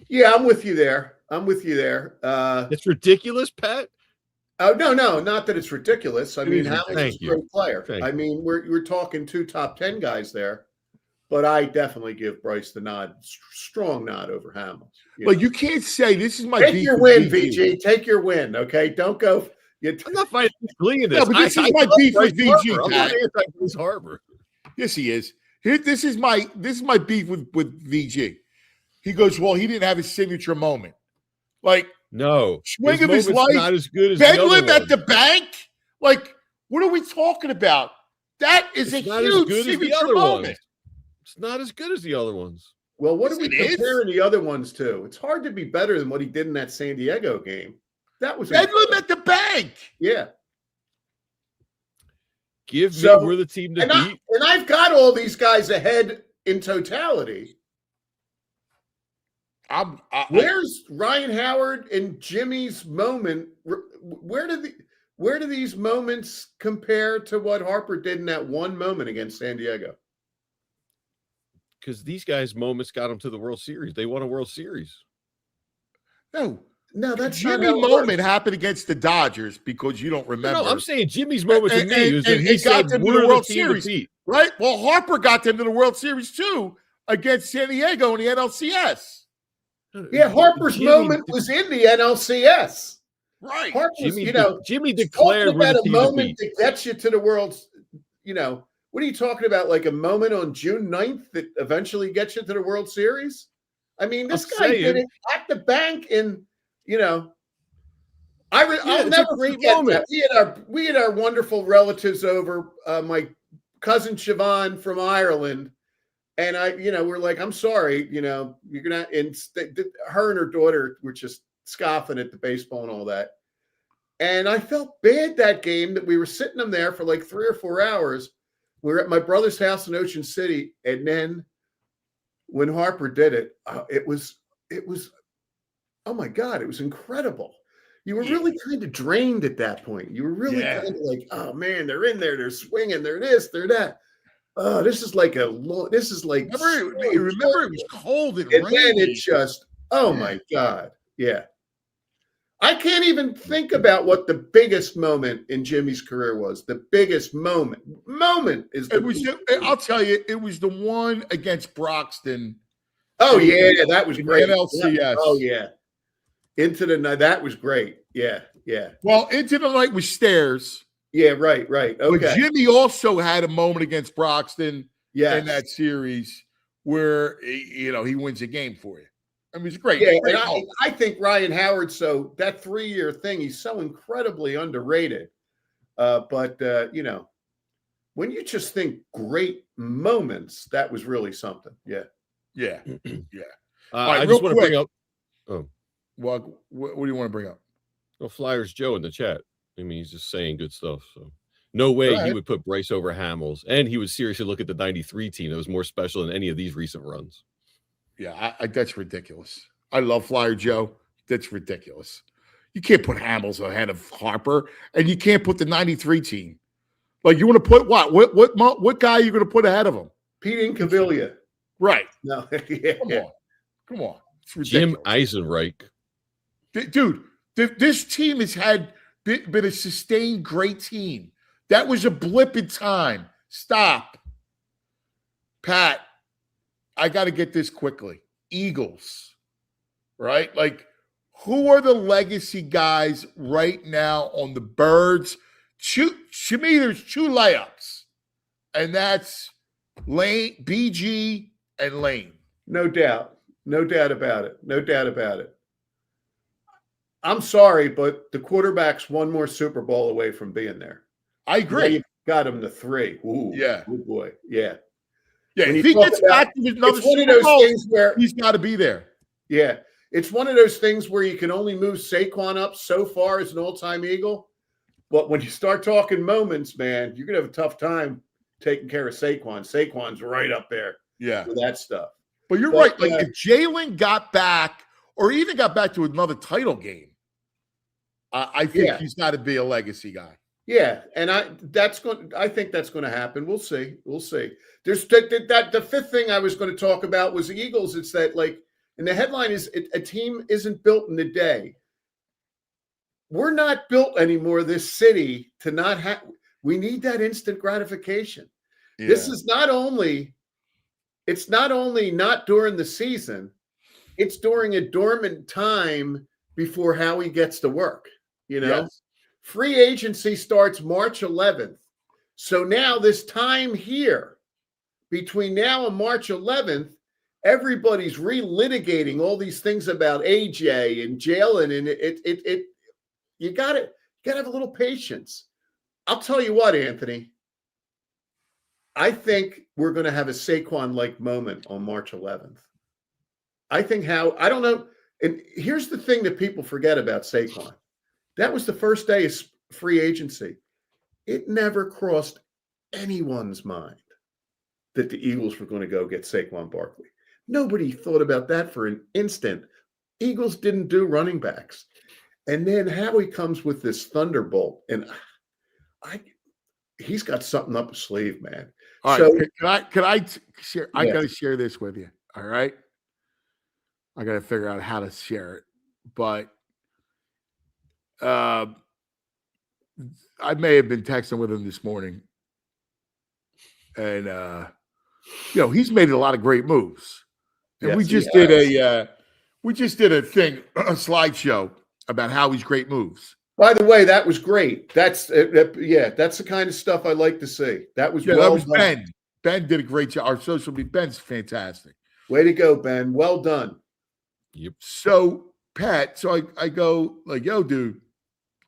Yeah, I'm with you there. It's ridiculous, Pat. Oh no, not that it's ridiculous. I mean, Hamels is a great player. I mean, we're talking two top 10 guys there, but I definitely give Bryce the nod, strong nod over Hamels. But you can't say this is my take your win, VG. Take your win, okay? Don't go. I'm not fighting Glee in this. No, but this is my beef with VG. I'm not anti-Bryce Harper. Yes, he is. This is my beef with VG. He goes, well, he didn't have his signature moment. Like, no, swing of his life, not as good as Bedlam at the bank. Like, what are we talking about? That is it's a not huge as good signature as the other moment. ones. It's not as good as the other ones. Well, what are we comparing the other ones to? It's hard to be better than what he did in that San Diego game. That was Bedlam at the bank. Yeah. Give me we're the team to beat. And I've got all these guys ahead in totality. Where's Ryan Howard and Jimmy's moment? Where do these moments compare to what Harper did in that one moment against San Diego? Because these guys' moments got them to the World Series. They won a World Series. No, that's Jimmy not moment happened against the Dodgers because you don't remember. No, I'm saying Jimmy's moment to me is that he got them to the World Series, to right? Well, Harper got them to the World Series too against San Diego in the NLCS. Yeah, Harper's moment was in the NLCS. Right. Harper's, Jimmy declared about a moment that gets you to the World. What are you talking about? Like a moment on June 9th that eventually gets you to the World Series? I mean, this guy did it at the bank in, I'll never forget that. We had our wonderful relatives over, my cousin Siobhan from Ireland. And we're like, I'm sorry, you're gonna. And her and her daughter were just scoffing at the baseball and all that. And I felt bad that game that we were sitting them there for like 3 or 4 hours. We were at my brother's house in Ocean City, and then when Harper did it, it was, oh my God, it was incredible. You were really kind of drained at that point. You were really kind of like, oh man, they're in there, they're swinging, they're this, they're that. Oh, this is like remember it was cold and rainy. Then it just, Oh my God. Yeah. I can't even think about what the biggest moment in Jimmy's career was. The biggest moment is I'll tell you, it was the one against Broxton. Oh yeah, that was great. NLCS. Oh yeah. Into the night. That was great. Yeah. Well, Into the Night was Stairs. Yeah, right. Okay. But Jimmy also had a moment against Broxton in Yes. that series where he wins a game for you. I mean, it's great. Yeah, great and I think Ryan Howard, so that 3-year thing, he's so incredibly underrated. But when you just think great moments, that was really something. Yeah. Yeah. I just want to bring up. Oh, well, what do you want to bring up? well, Flyers Joe in the chat. I mean, he's just saying good stuff. So no way he would put Bryce over Hamels, and he would seriously look at the '93 team that was more special than any of these recent runs. Yeah, that's ridiculous. I love Flyer Joe. That's ridiculous. You can't put Hamels ahead of Harper, and you can't put the '93 team. Like, you want to put what? What guy are you going to put ahead of him? Pete Incaviglia. Right. No. Yeah. Come on. It's ridiculous. Jim Eisenreich. Dude, this team has been a sustained great team. That was a blip in time. Stop. Pat, I got to get this quickly. Eagles, right? Like, who are the legacy guys right now on the Birds? To me, there's two layups, and that's Lane, BG, and Lane. No doubt about it. I'm sorry, but the quarterback's one more Super Bowl away from being there. I agree. You got him to 3. Ooh, yeah. Good boy. Yeah. Yeah. If he gets back to another it's one of those things where he's got to be there. Yeah. It's one of those things where you can only move Saquon up so far as an all-time Eagle. But when you start talking moments, man, you're going to have a tough time taking care of Saquon. Saquon's right up there. Yeah. For that stuff. But you're right. Like, if Jalen got back or even got back to another title game, I think he's got to be a legacy guy. Yeah, and I think that's going to happen. We'll see. There's the fifth thing I was going to talk about was the Eagles. It's that, like, and the headline is a team isn't built in a day. We're not built anymore, this city, to not have. We need that instant gratification. Yeah. This is not only not during the season, it's during a dormant time before Howie gets to work. Yes. Free agency starts March 11th. So now this time here, between now and March 11th, everybody's relitigating all these things about AJ and Jalen, and you gotta have a little patience. I'll tell you what, Anthony. I think we're going to have a Saquon-like moment on March 11th. I don't know. And here's the thing that people forget about Saquon. That was the first day of free agency. It never crossed anyone's mind that the Eagles were going to go get Saquon Barkley. Nobody thought about that for an instant. Eagles didn't do running backs. And then Howie comes with this thunderbolt, and he's got something up his sleeve, man. All right, can I share? I got to share this with you. All right, I got to figure out how to share it, but I may have been texting with him this morning, and he's made a lot of great moves, and we just did a slideshow about Howie's great moves. By the way, that was great. That's that's the kind of stuff I like to see. That was that was Ben. Ben did a great job. Our social media, Ben's fantastic. Way to go, Ben. Well done. Yep. So Pat, I go like, yo, dude,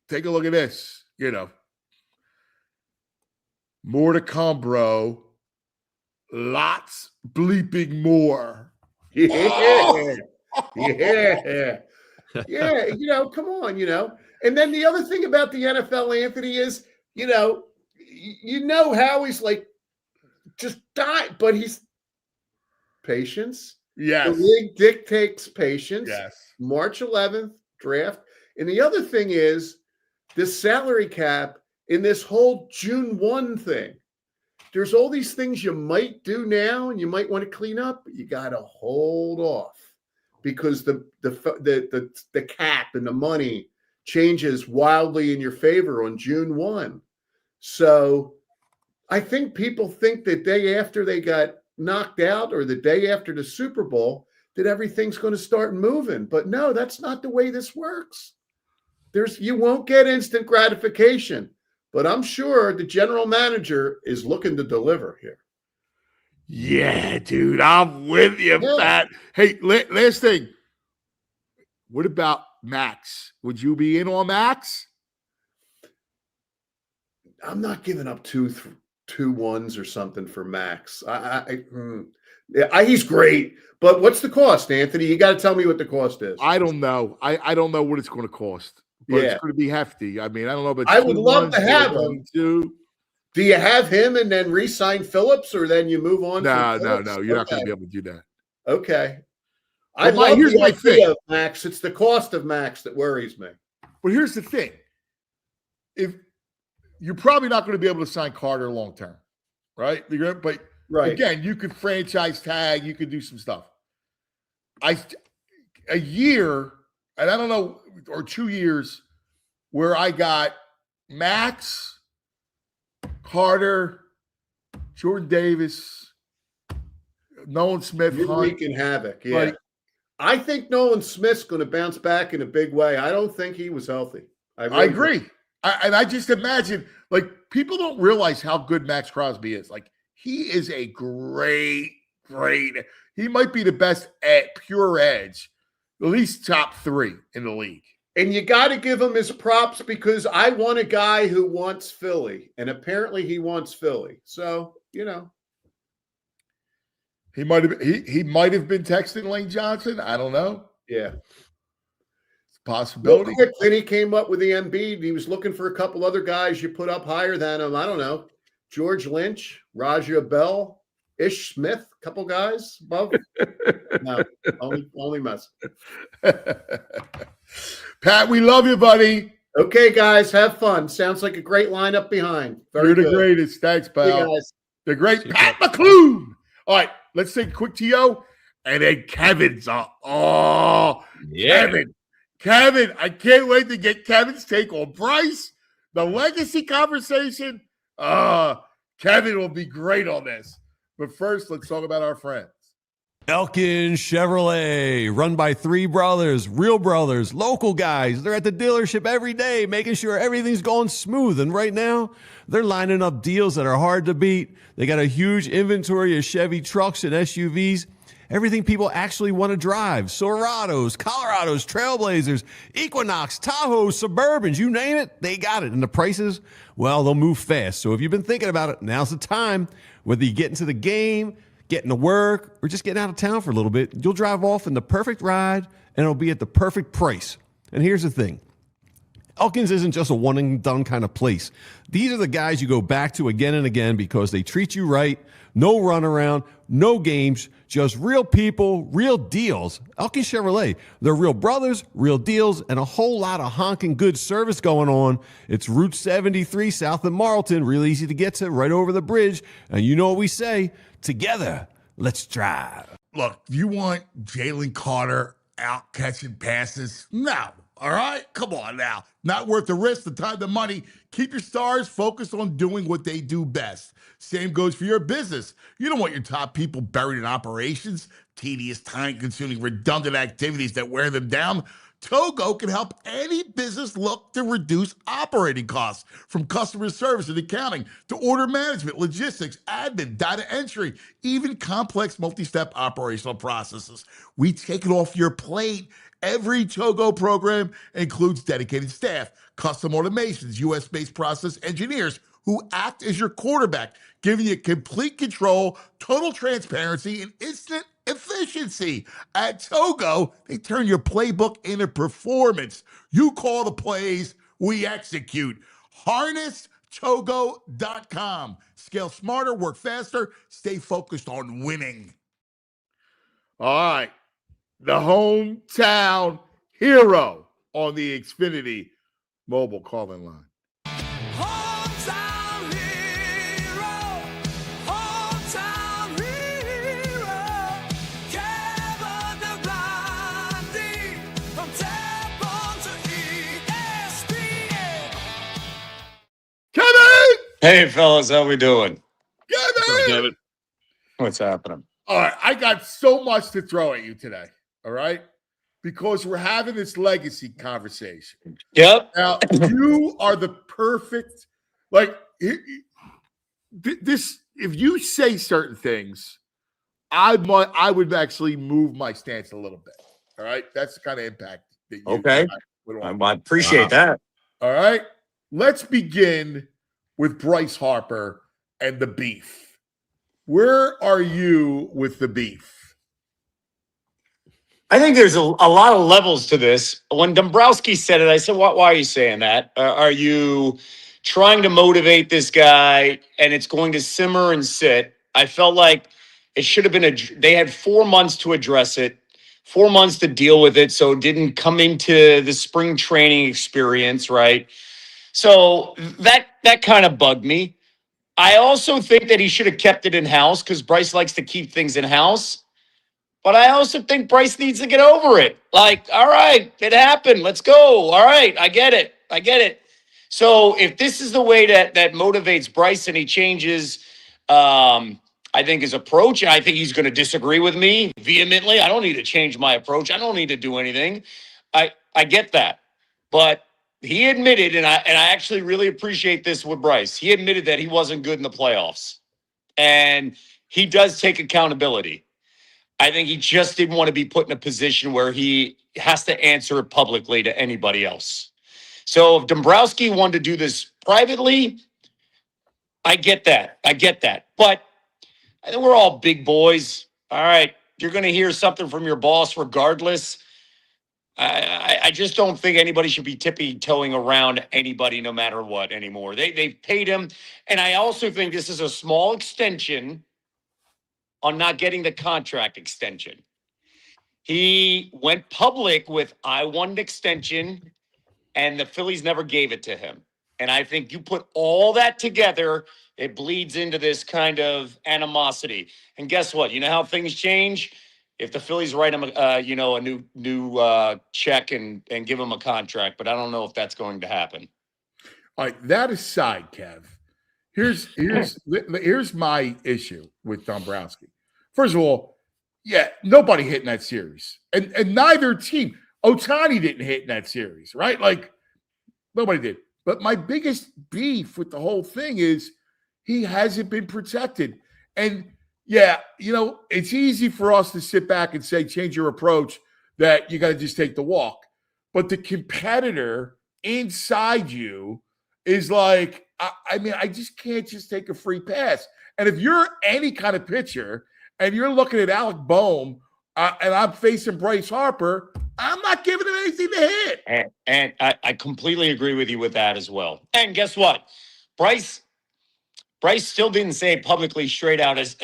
take a look at this. More to come, bro. Lots bleeping more. Yeah. Yeah. Come on, And then the other thing about the NFL, Anthony, is, how he's like, just die, but he's patience. Yes. The league dictates patience. Yes. March 11th draft. And the other thing is this salary cap in this whole June 1 thing. There's all these things you might do now and you might want to clean up, but you got to hold off. because the cap and the money changes wildly in your favor on June 1. So I think people think the day after they got knocked out or the day after the Super Bowl that everything's going to start moving. But no, that's not the way this works. You won't get instant gratification, but I'm sure the general manager is looking to deliver here. Yeah, dude, I'm with you, Pat. Hey, last thing. What about Max? Would you be in on Max? I'm not giving up two ones or something for Max. He's great, but what's the cost, Anthony? You got to tell me what the cost is. I don't know. I don't know what it's going to cost, but it's going to be hefty. I mean, I don't know, but I would love to have him. Do you have him and then re-sign Phillips, or then you move on? No. You're not going to be able to do that. Okay. Here's my thing of Max. It's the cost of Max that worries me. But here's the thing: if you're probably not going to be able to sign Carter long term, right? But again, you could franchise tag, you could do some stuff. A year, and I don't know, or 2 years, where I got Max, Carter, Jordan Davis, Nolan Smith. You're wreaking havoc. Yeah. I think Nolan Smith's going to bounce back in a big way. I don't think he was healthy. I agree. I just imagine, like, people don't realize how good Max Crosby is. Like, he is a great, he might be the best at pure edge, at least top 3 in the league. And you got to give him his props because I want a guy who wants Philly, and apparently he wants Philly. So, you know. He might have been texting Lane Johnson. I don't know. Yeah. It's a possibility. Real quick, then he came up with the Embiid. He was looking for a couple other guys you put up higher than him. I don't know. George Lynch, Raja Bell, Ish Smith, a couple guys above. No, only mess. Pat, we love you, buddy. Okay, guys, have fun. Sounds like a great lineup behind. You're the greatest. Thanks, pal. Hey, guys. The great Pat Mcloone. All right, let's take a quick TO. And then Kevin's on. Oh, yeah. Kevin, I can't wait to get Kevin's take on Bryce, the legacy conversation. Kevin will be great on this. But first, let's talk about our friends. Elkin Chevrolet, run by 3 brothers, real brothers, local guys. They're at the dealership every day, making sure everything's going smooth. And right now, they're lining up deals that are hard to beat. They got a huge inventory of Chevy trucks and SUVs, everything people actually want to drive. Silverados, Colorados, Trailblazers, Equinox, Tahoes, Suburbans, you name it, they got it. And the prices, well, they'll move fast. So if you've been thinking about it, now's the time. Whether you get into the game, getting to work, or just getting out of town for a little bit, you'll drive off in the perfect ride, and it'll be at the perfect price. And here's the thing. Elkins isn't just a one-and-done kind of place. These are the guys you go back to again and again because they treat you right, no runaround, no games, just real people, real deals. Elkins Chevrolet, they're real brothers, real deals, and a whole lot of honking good service going on. It's Route 73 south of Marlton, real easy to get to, right over the bridge. And you know what we say, together, let's drive. Look, you want Jalen Carter out catching passes? No. All right? Come on now. Not worth the risk, the time, the money. Keep your stars focused on doing what they do best. Same goes for your business. You don't want your top people buried in operations, tedious, time-consuming, redundant activities that wear them down. Togo can help any business look to reduce operating costs, from customer service and accounting to order management, logistics, admin, data entry, even complex multi-step operational processes. We take it off your plate. Every Togo program includes dedicated staff, custom automations, US-based process engineers who act as your quarterback, giving you complete control, total transparency, and instant efficiency. At Togo, they turn your playbook into performance. You call the plays, we execute. HarnessTogo.com. Scale smarter, work faster, stay focused on winning. All right. The hometown hero on the Xfinity mobile calling line. Hometown hero, hometown hero, Kevin DeBlanc. Hey, fellas, how we doing? Good, man. What's happening? All right, I got so much to throw at you today. All right, because we're having this legacy conversation. Yep. Now you are the perfect, like this. If you say certain things, I would actually move my stance a little bit. All right, that's the kind of impact that you. Okay. I appreciate that. All right, let's begin with Bryce Harper and the beef. Where are you with the beef? I think there's a lot of levels to this. When Dombrowski said it, I said, why are you saying that? Are you trying to motivate this guy and it's going to simmer and sit? I felt like it should have been they had 4 months to address it, 4 months to deal with it, so it didn't come into the spring training experience, right? So that kind of bugged me. I also think that he should have kept it in-house because Bryce likes to keep things in-house. But I also think Bryce needs to get over it. Like, all right, it happened. Let's go. All right, I get it. So if this is the way that motivates Bryce and he changes, I think his approach, and I think he's going to disagree with me vehemently. I don't need to change my approach. I don't need to do anything. I get that. But he admitted, and I actually really appreciate this with Bryce. He admitted that he wasn't good in the playoffs. And he does take accountability. I think he just didn't want to be put in a position where he has to answer it publicly to anybody else. So if Dombrowski wanted to do this privately, I get that. But I think we're all big boys. All right. You're going to hear something from your boss regardless. I just don't think anybody should be tippy-toeing around anybody no matter what anymore. They've paid him. And I also think this is a small extension on not getting the contract extension. He went public with, I want an extension, and the Phillies never gave it to him. And I think you put all that together, it bleeds into this kind of animosity. And guess what? You know how things change? If the Phillies write him, a new check and give him a contract, but I don't know if that's going to happen. All right, that aside, Kev, here's my issue with Dombrowski. First of all, yeah, nobody hit in that series, and neither team. Ohtani didn't hit in that series, right? Like nobody did. But my biggest beef with the whole thing is he hasn't been protected, and. Yeah, it's easy for us to sit back and say, change your approach, that you got to just take the walk. But the competitor inside you is like, I just can't just take a free pass. And if you're any kind of pitcher and you're looking at Alec Boehm and I'm facing Bryce Harper, I'm not giving him anything to hit. And I completely agree with you with that as well. And guess what? Bryce still didn't say it publicly straight out as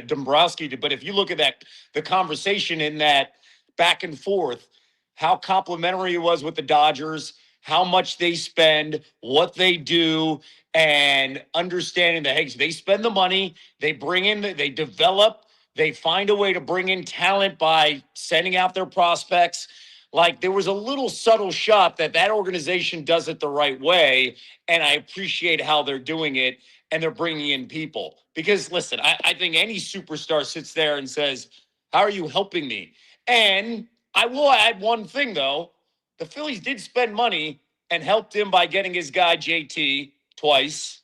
Dombrowski did. But if you look at the conversation in that back and forth, how complimentary it was with the Dodgers, how much they spend, what they do, and understanding that, hey, they spend the money, they bring in, they develop, they find a way to bring in talent by sending out their prospects. Like there was a little subtle shot that organization does it the right way. And I appreciate how they're doing it. And they're bringing in people. Because, listen, I think any superstar sits there and says, how are you helping me? And I will add one thing, though. The Phillies did spend money and helped him by getting his guy JT twice.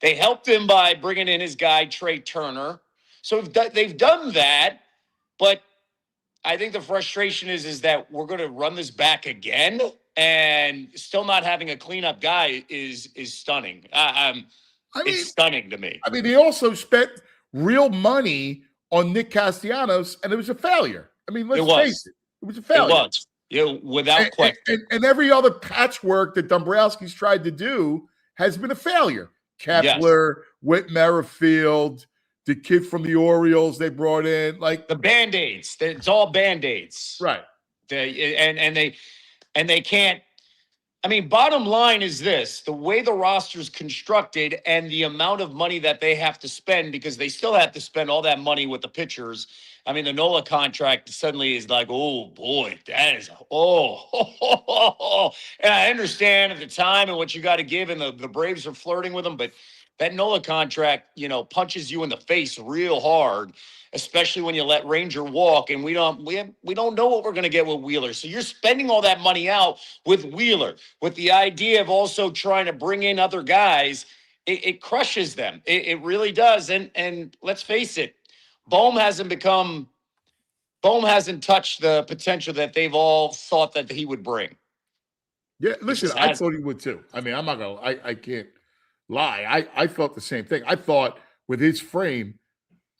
They helped him by bringing in his guy Trey Turner. So they've done that. But I think the frustration is that we're going to run this back again. And still not having a cleanup guy is stunning. It's stunning to me. They also spent real money on Nick Castellanos, and it was a failure. Let's face it. It was a failure. It was. Without question. And every other patchwork that Dombrowski's tried to do has been a failure. Kepler, Whit Merrifield, the kid from the Orioles they brought in. Like the Band-Aids. It's all Band-Aids. Right. They can't. Bottom line is this, the way the roster's constructed and the amount of money that they have to spend, because they still have to spend all that money with the pitchers I mean, the Nola contract suddenly is like, oh boy, that is and I understand at the time and what you got to give, and the Braves are flirting with him, but that Nola contract, punches you in the face real hard, especially when you let Ranger walk, and we don't know what we're going to get with Wheeler. So you're spending all that money out with Wheeler, with the idea of also trying to bring in other guys. It crushes them. It really does. And let's face it, Bohm hasn't touched the potential that they've all thought that he would bring. Yeah, listen, I thought he would too. I mean, I'm not gonna. I can't lie. I felt the same thing. I thought with his frame,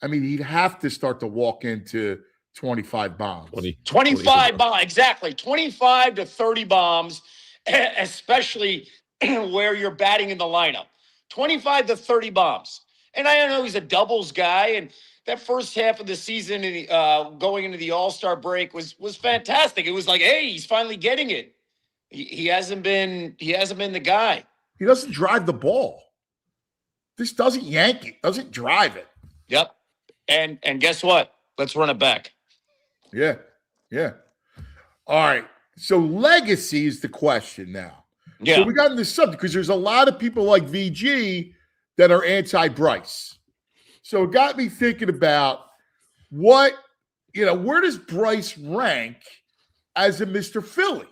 I mean, he'd have to start to walk into 25 bombs. 25 bombs, exactly. 25 to 30 bombs, especially where you're batting in the lineup. 25 to 30 bombs. And I know he's a doubles guy, and that first half of the season going into the All-Star break was fantastic. It was like, hey, he's finally getting it. He hasn't been the guy. He doesn't drive the ball. This doesn't yank it, doesn't drive it. Yep. And guess what? Let's run it back. Yeah. Yeah. All right. So legacy is the question now. Yeah. So we got in this subject because there's a lot of people like VG that are anti-Bryce. So it got me thinking about where does Bryce rank as a Mr. Philly?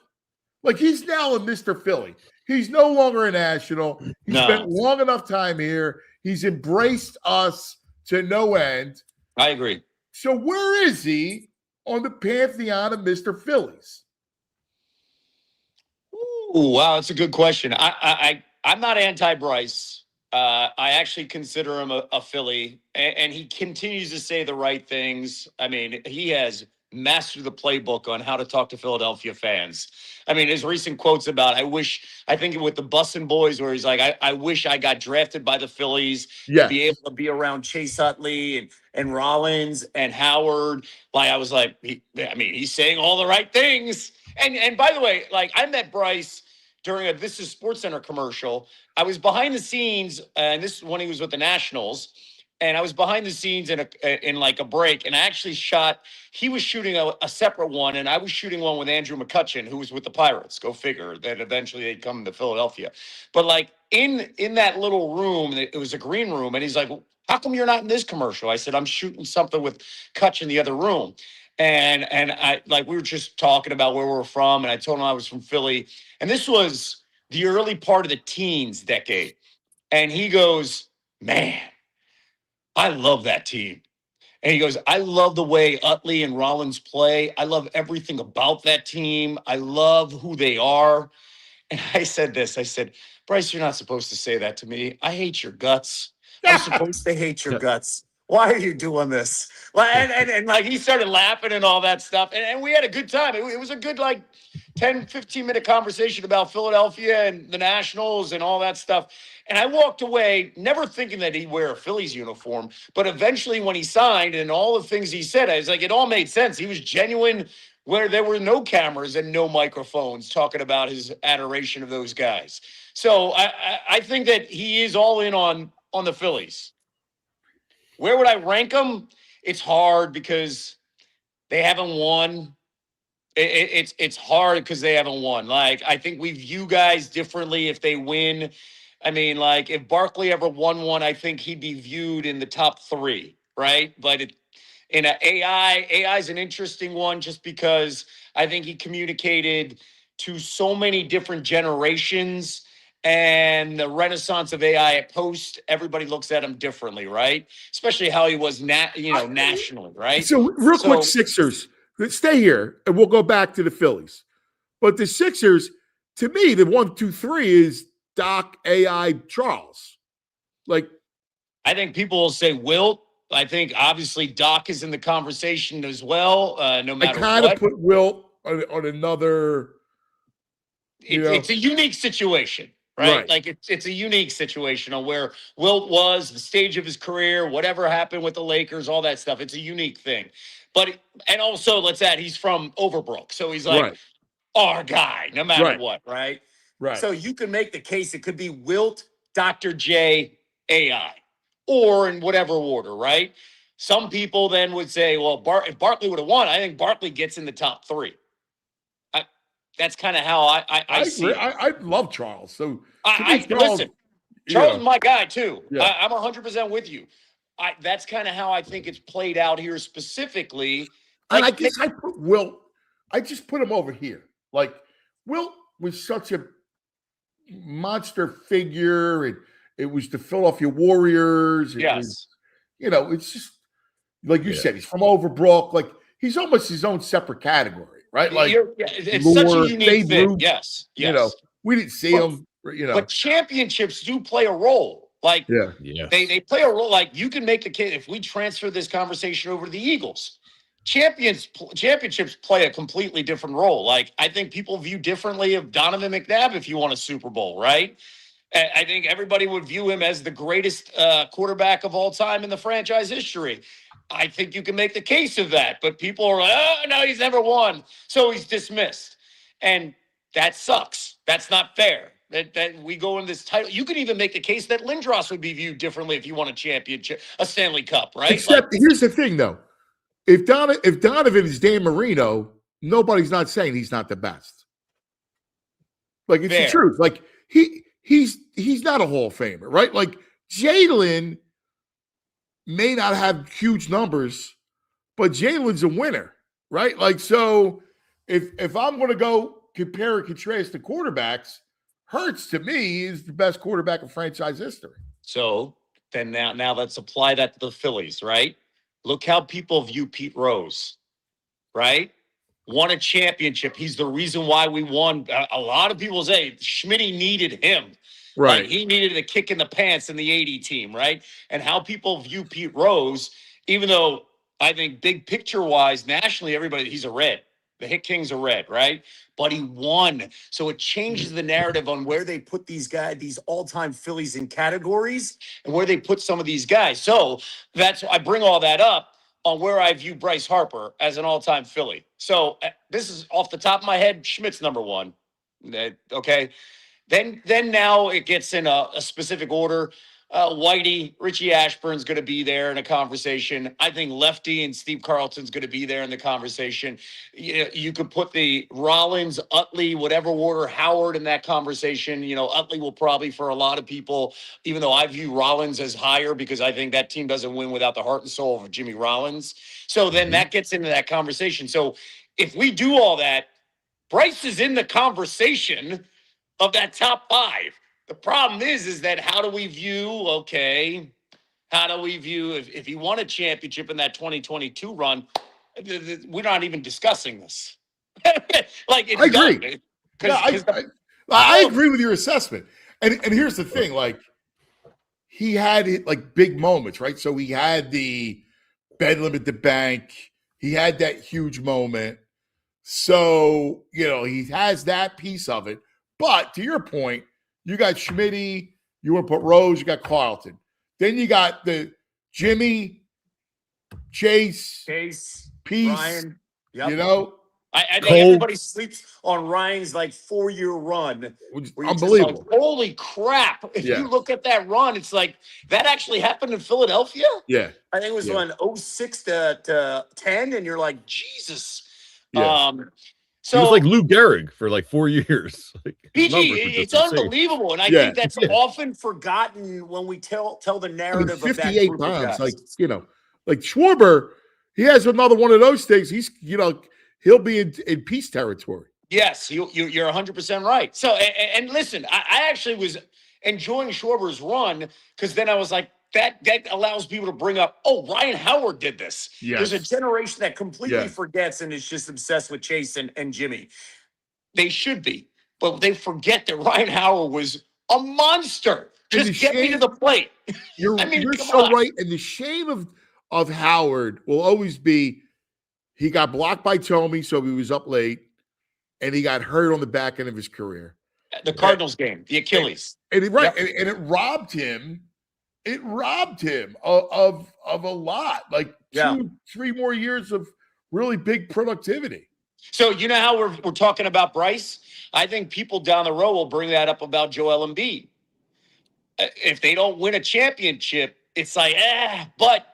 Like, he's now a Mr. Philly. He's no longer a national. He spent long enough time here. He's embraced us to no end. I agree. So where is he on the pantheon of Mr. Phillies? Ooh, wow, that's a good question. I'm not anti-Bryce. I actually consider him a Philly, and he continues to say the right things. I mean, he has mastered the playbook on how to talk to Philadelphia fans. I mean, his recent quotes about, I think with the Bussin' Boys, where he's like, I wish I got drafted by the Phillies to be able to be around Chase Utley and Rollins and Howard. Like, I was like, he's saying all the right things. And by the way, like, I met Bryce during a This Is SportsCenter commercial. I was behind the scenes, and this is when he was with the Nationals. And I was behind the scenes in like a break, and I actually he was shooting a separate one, and I was shooting one with Andrew McCutcheon, who was with the Pirates. Go figure, that eventually they'd come to Philadelphia. But like in that little room, it was a green room, and he's like, how come you're not in this commercial? I said, I'm shooting something with Kutch in the other room. And I, like, we were just talking about where we're from, and I told him I was from Philly. And this was the early part of the teens decade. And he goes, man, I love that team. And he goes, I love the way Utley and Rollins play. I love everything about that team. I love who they are. And I said this. I said, Bryce, you're not supposed to say that to me. I hate your guts. I'm supposed to hate your guts. Why are you doing this? And like, he started laughing and all that stuff. And we had a good time. It was a good, like, 10, 15-minute conversation about Philadelphia and the Nationals and all that stuff. And I walked away never thinking that he'd wear a Phillies uniform. But eventually when he signed and all the things he said, I was like, it all made sense. He was genuine where there were no cameras and no microphones talking about his adoration of those guys. So I think that he is all in on the Phillies. Where would I rank them? It's hard because they haven't won. It's hard because they haven't won. Like, I think we view guys differently if they win. I mean, like, if Barkley ever won one, I think he'd be viewed in the top 3, right? But in an AI is an interesting one just because I think he communicated to so many different generations. And the renaissance of AI at post, everybody looks at him differently, right? Especially how he was, nationally, right? So real quick, Sixers. Let's stay here, and we'll go back to the Phillies. But the Sixers, to me, the 1, 2, 3 is Doc, AI, Charles. Like, I think people will say Wilt. I think obviously Doc is in the conversation as well. No matter what, I kind of put Wilt on another. It's a unique situation. Right? Like it's a unique situation on where Wilt was, the stage of his career, whatever happened with the Lakers, all that stuff. It's a unique thing. And also, let's add, he's from Overbrook. So he's like our guy, no matter what, right? Right. So you can make the case it could be Wilt, Dr. J, AI, or in whatever order, right? Some people then would say, well, if Barkley would have won, I think Barkley gets in the top 3. That's kind of how I see agree. it. I love Charles. So listen, Charles is my guy too. Yeah. I'm 100% with you. That's kind of how I think it's played out here specifically. And I guess I put Will. I just put him over here. Like Will was such a monster figure, and it was the Philadelphia Warriors. It was, it's just like you said. He's from Overbrook. Like he's almost his own separate category, right? Like it's such a unique thing. Yes. We didn't see him. But championships do play a role. Like they play a role. Like you can make the case if we transfer this conversation over to the Eagles. Championships play a completely different role. Like I think people view differently of Donovan McNabb if you won a Super Bowl, right? I think everybody would view him as the greatest quarterback of all time in the franchise history. I think you can make the case of that, but people are like, oh, no, he's never won. So he's dismissed. And that sucks. That's not fair. That we go in this title. You could even make the case that Lindros would be viewed differently if you won a championship, a Stanley Cup, right? Except here's the thing, though. If Donovan is Dan Marino, nobody's not saying he's not the best. Like it's the truth. Like he's not a Hall of Famer, right? Like Jalen may not have huge numbers, but Jalen's a winner, right? Like so, if I'm going to go compare and contrast the quarterbacks, Hurts to me is the best quarterback in franchise history. So then now let's apply that to the Phillies, right? Look how people view Pete Rose, right? Won a championship. He's the reason why we won. A lot of people say Schmitty needed him. Right. Like he needed a kick in the pants in the 80 team, right? And how people view Pete Rose, even though I think big picture-wise, nationally, he's a Red. The Hit King's a Red, right? But he won. So it changes the narrative on where they put these guys, these all-time Phillies in categories and where they put some of these guys. So I bring all that up on where I view Bryce Harper as an all-time Philly. So this is off the top of my head, Schmidt's number 1. Okay. Then now it gets in a specific order. Whitey, Richie Ashburn's going to be there in a conversation. I think Lefty and Steve Carlton's going to be there in the conversation. You could put the Rollins, Utley, whatever order, Howard in that conversation. Utley will probably, for a lot of people, even though I view Rollins as higher because I think that team doesn't win without the heart and soul of Jimmy Rollins. So then that gets into that conversation. So if we do all that, Bryce is in the conversation of that top 5. The problem is that how do we view, if he won a championship in that 2022 run, we're not even discussing this. Like it's I agree. Done. I agree with your assessment. And here's the thing, like he had like big moments, right? So he had the Bedlam at the bank. He had that huge moment. So, he has that piece of it. But to your point, you got Schmitty, you want to put Rose, you got Carlton. Then you got the Jimmy, Chase, Peace, Ryan. Yep. I think everybody sleeps on Ryan's 4-year run. Unbelievable. Holy crap. If you look at that run, it's like that actually happened in Philadelphia. Yeah. I think it was on 06 to 10, and you're like, Jesus. Yeah. So he was like Lou Gehrig for 4 years. PG, it's unbelievable, and I think that's often forgotten when we tell the narrative of that 58 group pounds, of guys. like Schwarber, he has another one of those things. He's, he'll be in peace territory. Yes, you're 100% right. So, and listen, I actually was enjoying Schwarber's run because then I was like, that allows people to bring up, Ryan Howard did this. Yes. There's a generation that completely forgets and is just obsessed with Chase and Jimmy. They should be, but they forget that Ryan Howard was a monster. Just get me to the plate. You're so right. And the shame of Howard will always be he got blocked by Tomey, so he was up late, and he got hurt on the back end of his career. The Cardinals game, the Achilles. And it robbed him. It robbed him of a lot, 2-3 more years of really big productivity. So you know how we're talking about Bryce? I think people down the road will bring that up about Joel Embiid. If they don't win a championship, it's like, but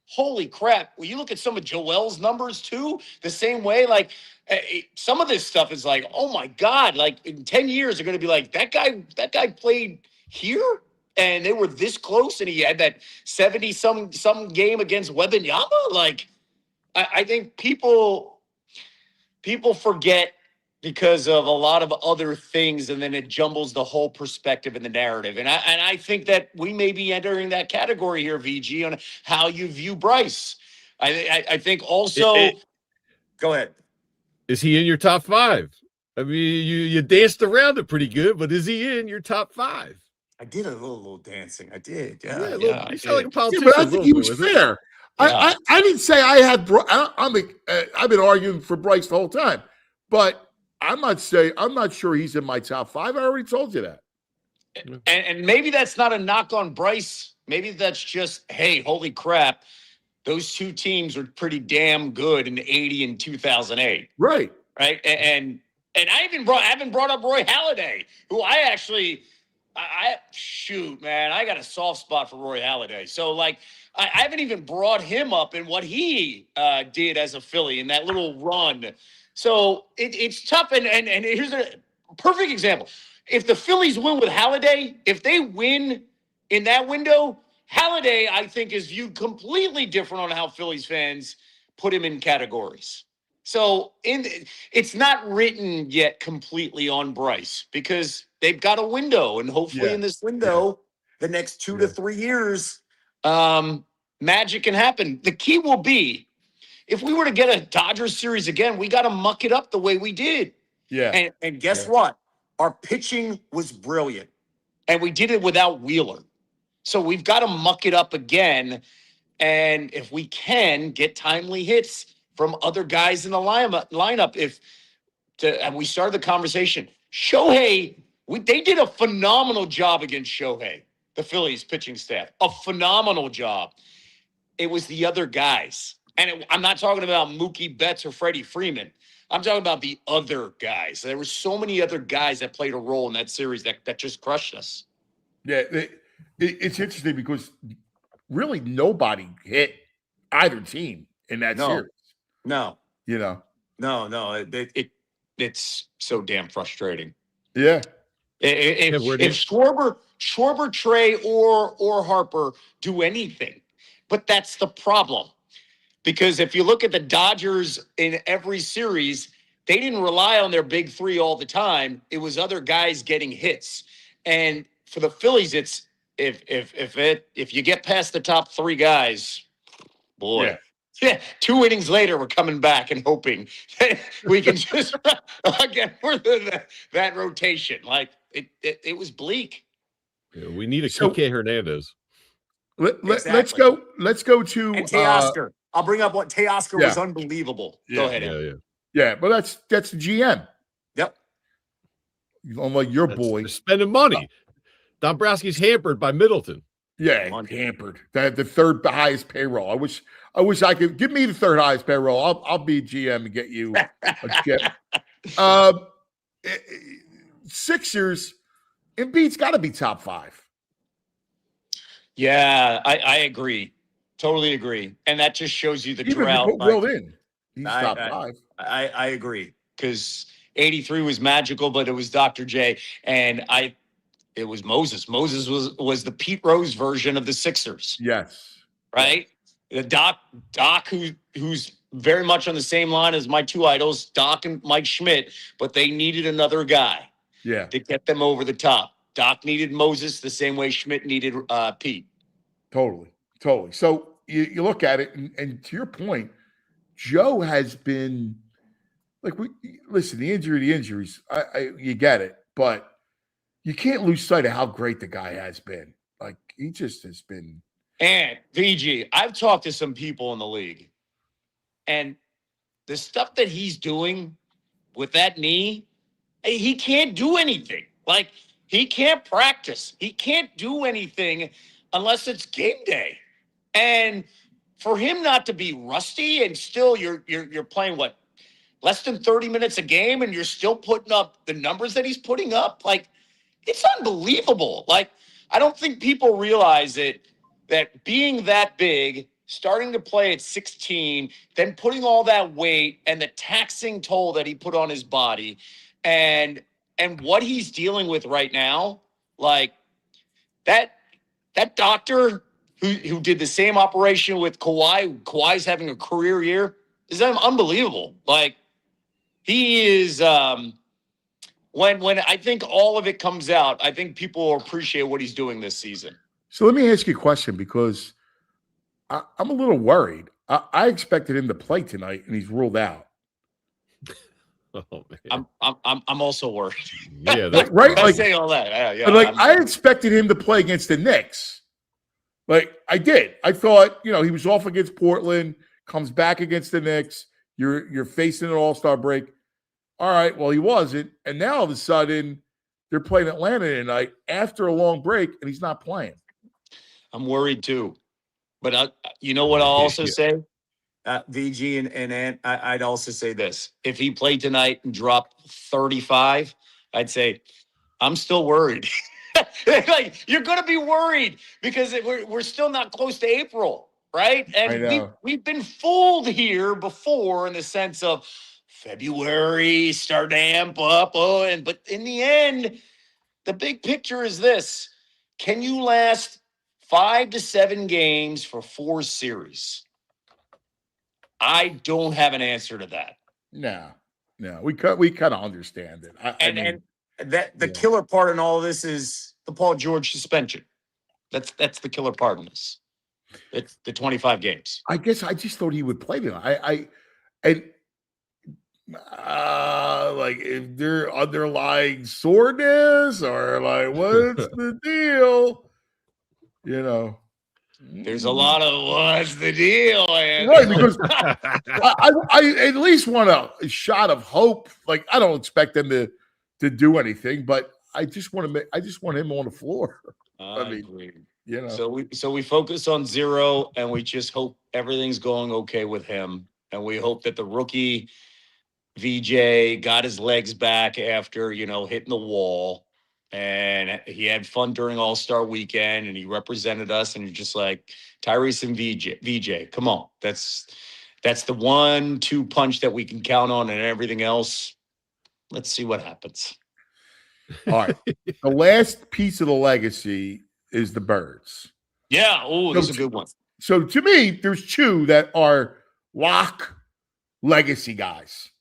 holy crap. When you look at some of Joel's numbers too, the same way, like some of this stuff is like, oh my God, like in 10 years, they're going to be like, that guy played here and they were this close and he had that 70 some game against Wembanyama. Like, I think people forget because of a lot of other things, and then it jumbles the whole perspective and the narrative. And I think that we may be entering that category here, VG, on how you view Bryce. I think also. Go ahead. Is he in your top 5? I mean, you danced around it pretty good, but is he in your top 5? I did a little dancing. I did. Yeah, you sound like a politician. Yeah, but I think he was fair. Yeah. I didn't say I had. I've been arguing for Bryce the whole time, but I'm not sure he's in my top 5. I already told you that. And maybe that's not a knock on Bryce. Maybe that's just, hey, holy crap, those two teams were pretty damn good in '80 and 2008. Right. And I haven't brought up Roy Halladay, who I shoot, man, I got a soft spot for Roy Halladay. So like, I haven't even brought him up in what he did as a Philly in that little run. So it's tough. And here's a perfect example. If the Phillies win with Halladay, if they win in that window, Halladay, I think, is viewed completely different on how Phillies fans put him in categories. So it's not written yet completely on Bryce because they've got a window, and hopefully in this window, the next 2 to 3 years, magic can happen. The key will be, if we were to get a Dodgers series again, we got to muck it up the way we did. Yeah. And guess what? Our pitching was brilliant, and we did it without Wheeler. So we've got to muck it up again. And if we can get timely hits from other guys in the lineup, and we started the conversation, Shohei, they did a phenomenal job against Shohei, the Phillies pitching staff, a phenomenal job. It was the other guys. And I'm not talking about Mookie Betts or Freddie Freeman. I'm talking about the other guys. There were so many other guys that played a role in that series that just crushed us. Yeah, it's interesting because really nobody hit either team in that series. No. You know? No. It's so damn frustrating. Yeah. If Schwarber, Trey, or Harper do anything, but that's the problem. Because if you look at the Dodgers in every series, they didn't rely on their big three all the time. It was other guys getting hits. And for the Phillies, it's if you get past the top three guys, boy. Yeah, 2 innings later, we're coming back and hoping that we can just get further that rotation. Like it was bleak. Yeah, we need a Kike Hernandez. Let's go to Teoscar. I'll bring up what Teoscar was unbelievable. Yeah, Go ahead. Yeah, but that's the GM. Yep. Unlike your boy. They're spending money. Dombrowski's hampered by Middleton. Yeah, hampered. The third highest payroll. I wish I could give me the third highest payroll. I'll be GM and get you a chip. Sixers, Embiid's got to be top 5. Yeah, I agree. Totally agree. And that just shows you the Even drought. If you put Will in, he's top 5. I agree. Because 83 was magical, but it was Dr. J. And it was Moses. Moses was the Pete Rose version of the Sixers. Yes. Right? The Doc who's very much on the same line as my two idols, Doc and Mike Schmidt, but they needed another guy to get them over the top. Doc needed Moses the same way Schmidt needed Pete. Totally. So you look at it, and to your point, Joe has been like, the injuries, you get it, but you can't lose sight of how great the guy has been. Like, he just has been. And VG, I've talked to some people in the league, and the stuff that he's doing with that knee, he can't do anything. Like, he can't practice. He can't do anything unless it's game day. And for him not to be rusty and still you're playing less than 30 minutes a game and you're still putting up the numbers that he's putting up, like, it's unbelievable. Like, I don't think people realize that being that big starting to play at 16, then putting all that weight and the taxing toll that he put on his body and what he's dealing with right now, like that doctor who did the same operation with Kawhi's having a career year, is unbelievable. Like he is when I think all of it comes out, I think people will appreciate what he's doing this season. So let me ask you a question, because I'm a little worried. I expected him to play tonight, and he's ruled out. Oh man, I'm also worried. Yeah, right. I Like, say all that. Yeah, but like I expected him to play against the Knicks. Like I did. I thought, he was off against Portland, comes back against the Knicks. You're facing an All-Star break. All right. Well, he wasn't, and now all of a sudden they're playing Atlanta tonight after a long break, and he's not playing. I'm worried too. But you know what I'll also say? VG and I'd also say this. If he played tonight and dropped 35, I'd say, I'm still worried. Like, you're going to be worried because we're still not close to April, right? And we've been fooled here before in the sense of February, start to amp up. But in the end, the big picture is this. Can you last 5 to 7 games for 4 series? I don't have an answer to that. No, we kind of understand it. And the killer part in all of this is the Paul George suspension. That's the killer part in this. It's the 25 games. I guess I just thought he would play tonight. Like if they're underlying soreness or like what's the deal? There's a lot of what's the deal, man. Right, because I at least want a shot of hope. Like I don't expect them to do anything, but I just want him on the floor. I agree. So we focus on 0, and we just hope everything's going okay with him, and we hope that the rookie VJ got his legs back after hitting the wall. And he had fun during All-Star weekend, and he represented us. And you're just like, Tyrese and VJ, come on. That's the 1-2 punch that we can count on, and everything else, let's see what happens. All right. The last piece of the legacy is the Birds. Yeah. Oh, that's a good one. So to me, there's 2 that are lock legacy guys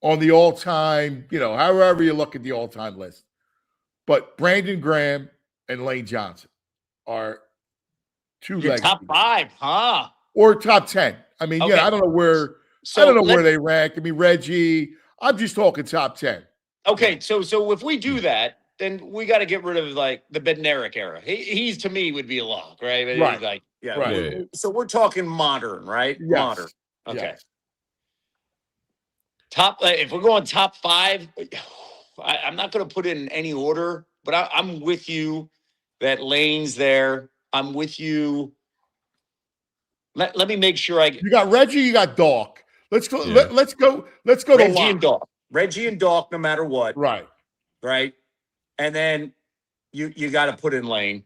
on the all-time, however you look at the all-time list. But Brandon Graham and Lane Johnson are 2 Your top 5, huh? Or top 10. I mean, Okay. I don't know where where they rank. I mean, Reggie, I'm just talking top 10. Okay, so if we do that, then we got to get rid of like the Bednarik era. He's to me would be a lock, right? Right. Like, yeah. Right. Yeah. So we're talking modern, right? Yes. Modern. Okay. Yes. Top. If we're going top 5, I'm not going to put it in any order, but I'm with you that Lane's there. I'm with you. Let me make sure You got Reggie, you got Doc. Let's go. Yeah. Let's go Reggie to lock. and Doc. Reggie and Doc, no matter what. Right. Right. And then you got to put in Lane.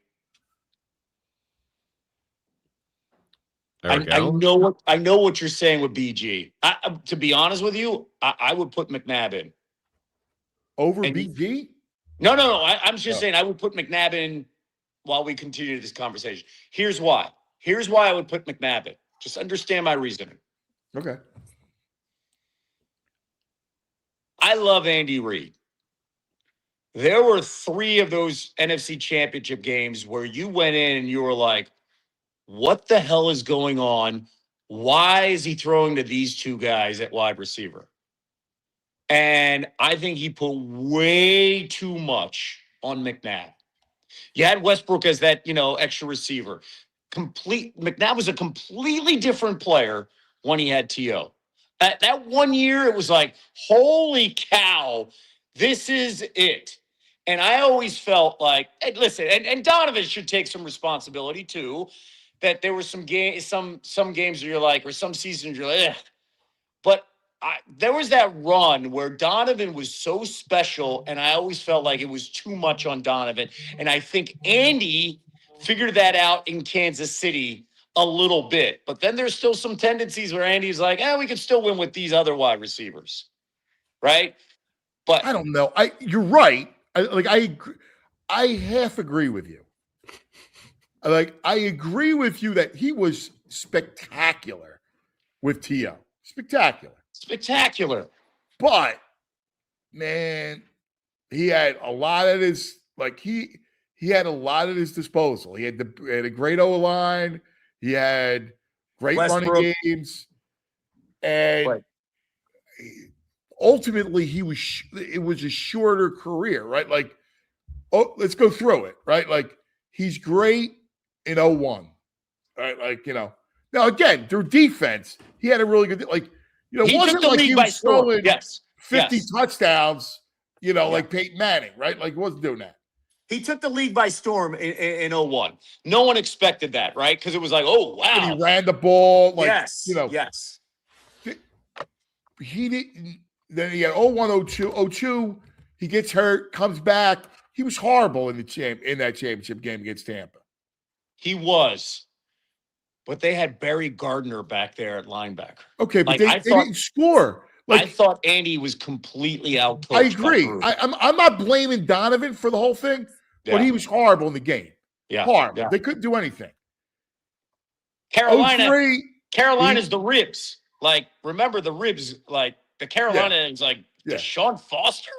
I know what you're saying with BG. To be honest with you, I would put McNabb in. Over BG? No. I'm just saying I would put McNabb in while we continue this conversation. Here's why. I would put McNabb in. Just understand my reasoning. Okay. I love Andy Reid. There were 3 of those NFC Championship games where you went in and you were like, what the hell is going on? Why is he throwing to these 2 guys at wide receiver? And I think he put way too much on McNabb. You had Westbrook as that, extra receiver. McNabb was a completely different player when he had T.O. That 1 year, it was like, holy cow, this is it. And I always felt like, hey, listen, and Donovan should take some responsibility too, that there were some games where you're like, or some seasons you're like, ugh. But there was that run where Donovan was so special, and I always felt like it was too much on Donovan. And I think Andy figured that out in Kansas City a little bit. But then there's still some tendencies where Andy's like, we could still win with these other wide receivers, right? But I don't know. You're right. I half agree with you. I agree with you that he was spectacular with T.O. Spectacular. But man, he had a lot at his he had a lot at his disposal. He had a great O-line. He had great running games, and ultimately it was a shorter career, right? Let's go through it, right? He's great in 01, right? Now again, through defense, he had a really good, he wasn't took the like league he by was storm. throwing Yes. 50 touchdowns, like Peyton Manning, right? He wasn't doing that. He took the league by storm in 01. No one expected that, right? Because it was like, oh, wow. And he ran the ball. Yes. He didn't. Then he had 01, 02. He gets hurt, comes back. He was horrible in that championship game against Tampa. He was. But they had Barry Gardner back there at linebacker. Okay, but they didn't score. I thought Andy was completely out. I agree. I'm not blaming Donovan for the whole thing, but he was horrible in the game. Yeah, horrible. Yeah. They couldn't do anything. Carolina's the ribs. Remember the ribs? The Carolina is Deshaun Foster,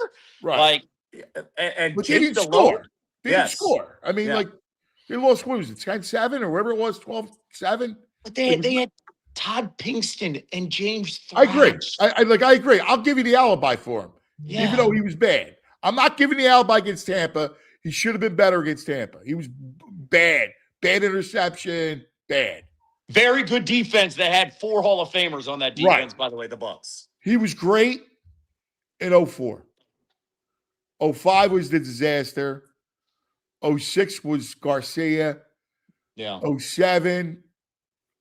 right? And but they didn't score. They didn't score. I mean, they lost. What was it? 10-7 or whatever it was. 12-7. But they had Todd Pinkston and James Thrash. I agree. I agree. I'll give you the alibi for him, even though he was bad. I'm not giving the alibi against Tampa. He should have been better against Tampa. He was bad. Bad interception. Bad. Very good defense that had 4 Hall of Famers on that defense, by the way, the Bucs. He was great in 04. 05 was the disaster. 06 was Garcia. Yeah. 07.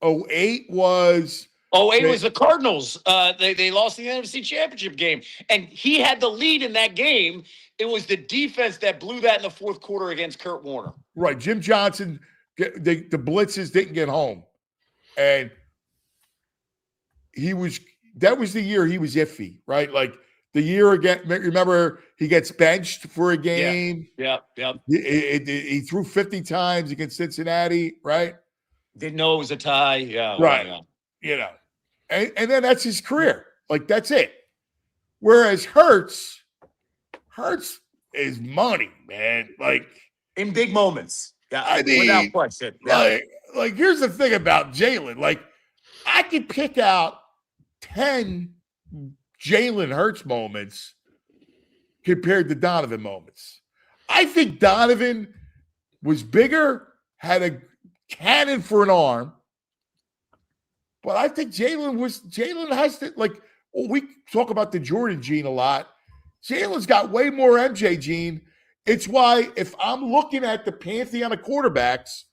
08 was 08 was the Cardinals. They lost the NFC Championship game, and he had the lead in that game. It was the defense that blew that in the fourth quarter against Kurt Warner. Right. Jim Johnson, the blitzes didn't get home, and that was the year he was iffy, right? The year again. Remember, he gets benched for a game. Yeah. He threw 50 times against Cincinnati, right? Didn't know it was a tie. Yeah. Right. Yeah. And then that's his career. That's it. Whereas Hurts is money, man. In big moments. Yeah. I mean, without question. Yeah. Here's the thing about Jalen. I could pick out 10 Jalen Hurts moments compared to Donovan moments. I think Donovan was bigger, had a cannon for an arm, but I think Jalen has to, we talk about the Jordan gene a lot. Jalen's got way more MJ gene. It's why if I'm looking at the pantheon of quarterbacks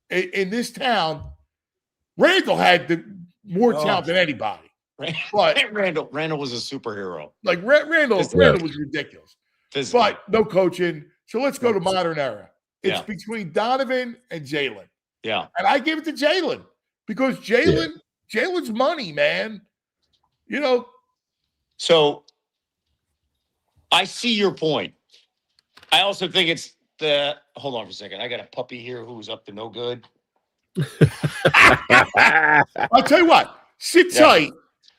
in this town, Randall had more talent than anybody. But Randall was a superhero. Randall was ridiculous. Physically. But no coaching. So let's go to modern era. It's between Donovan and Jalen. Yeah. And I give it to Jalen because Jalen's money, man. So I see your point. I also think it's hold on for a second. I got a puppy here who's up to no good. I'll tell you what. Sit tight.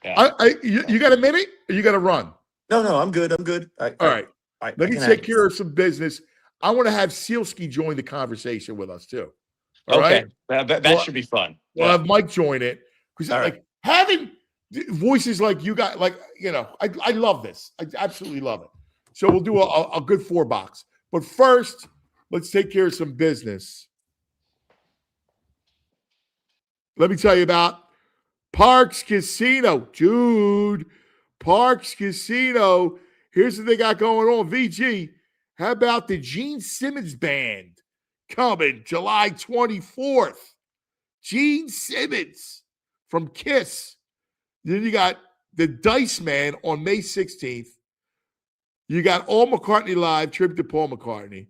Yeah. You got a minute or you got to run? No, I'm good. All right. Let me take care of some business. I want to have Sielski join the conversation with us too. All right? That should be fun. We'll have Mike join it because having voices like you got, I love this. I absolutely love it. So we'll do a good 4-box. But first, let's take care of some business. Let me tell you about Parks Casino. Dude, Parks Casino. Here's what they got going on. VG, how about the Gene Simmons Band coming July 24th? Gene Simmons from Kiss. Then you got the Dice Man on May 16th. You got All McCartney Live, tribute to Paul McCartney.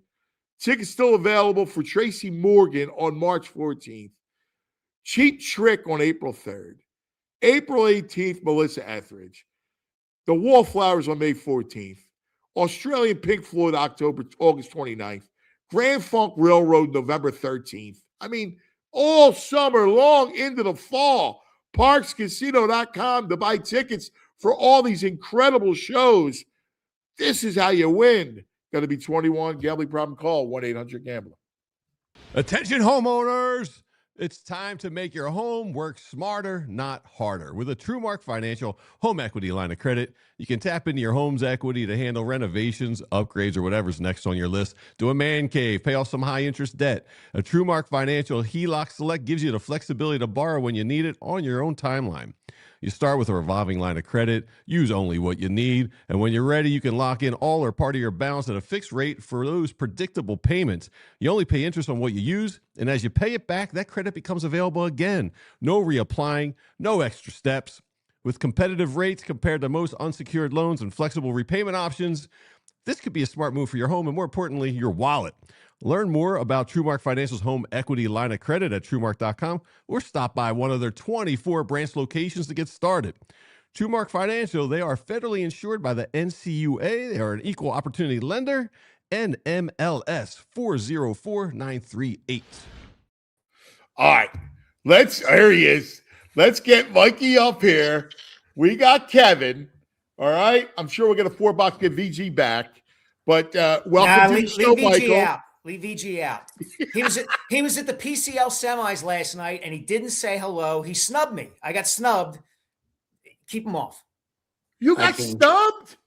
Tickets still available for Tracy Morgan on March 14th. Cheap Trick on April 3rd. April 18th, Melissa Etheridge. The Wallflowers on May 14th. Australian Pink Floyd, August 29th. Grand Funk Railroad, November 13th. I mean, all summer long into the fall. ParksCasino.com to buy tickets for all these incredible shows. This is how you win. Got to be 21. Gambling problem? Call 1-800-GAMBLER. Attention homeowners. It's time to make your home work smarter, not harder. With a TrueMark Financial home equity line of credit, you can tap into your home's equity to handle renovations, upgrades, or whatever's next on your list. Do a man cave, pay off some high-interest debt. A TrueMark Financial HELOC Select gives you the flexibility to borrow when you need it on your own timeline. You start with a revolving line of credit, use only what you need, and when you're ready, you can lock in all or part of your balance at a fixed rate for those predictable payments. You only pay interest on what you use, and as you pay it back, that credit becomes available again. No reapplying, no extra steps. With competitive rates compared to most unsecured loans and flexible repayment options, this could be a smart move for your home and, more importantly, your wallet. Learn more about TrueMark Financial's home equity line of credit at TrueMark.com or stop by one of their 24 branch locations to get started. TrueMark Financial, they are federally insured by the NCUA. They are an equal opportunity lender. NMLS 404938. All right. Here he is. Let's get Mikey up here. We got Kevin. All right. I'm sure we'll get a $4 get VG back. But welcome to the show, Michael. Out. Leave VG out. He was at the PCL semis last night, and he didn't say hello. He snubbed me. I got snubbed. Keep him off. You got snubbed?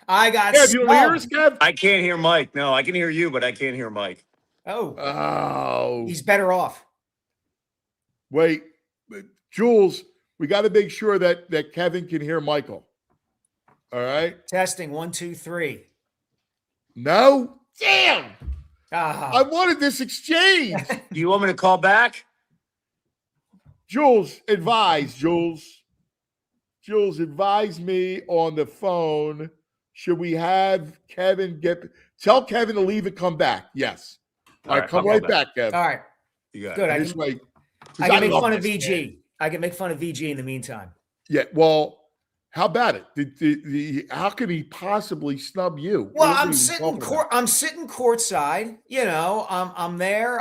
I got Kev, snubbed. you hear us, Kev? I can't hear Mike. No, I can hear you, but I can't hear Mike. Oh. He's better off. Wait. Jules, we got to make sure that Kevin can hear Michael. All right? Testing 1, 2, 3. No? Damn! I wanted this exchange. Do you want me to call back? Jules, advise me on the phone. Should we have Kevin tell Kevin to leave and come back? Yes. All right, come right back, Kevin. All right. You got Good. it. I can make fun of VG. Man. I can make fun of VG in the meantime. Yeah, well, how about it? How could he possibly snub you? Well, I'm sitting courtside. You know, I'm there.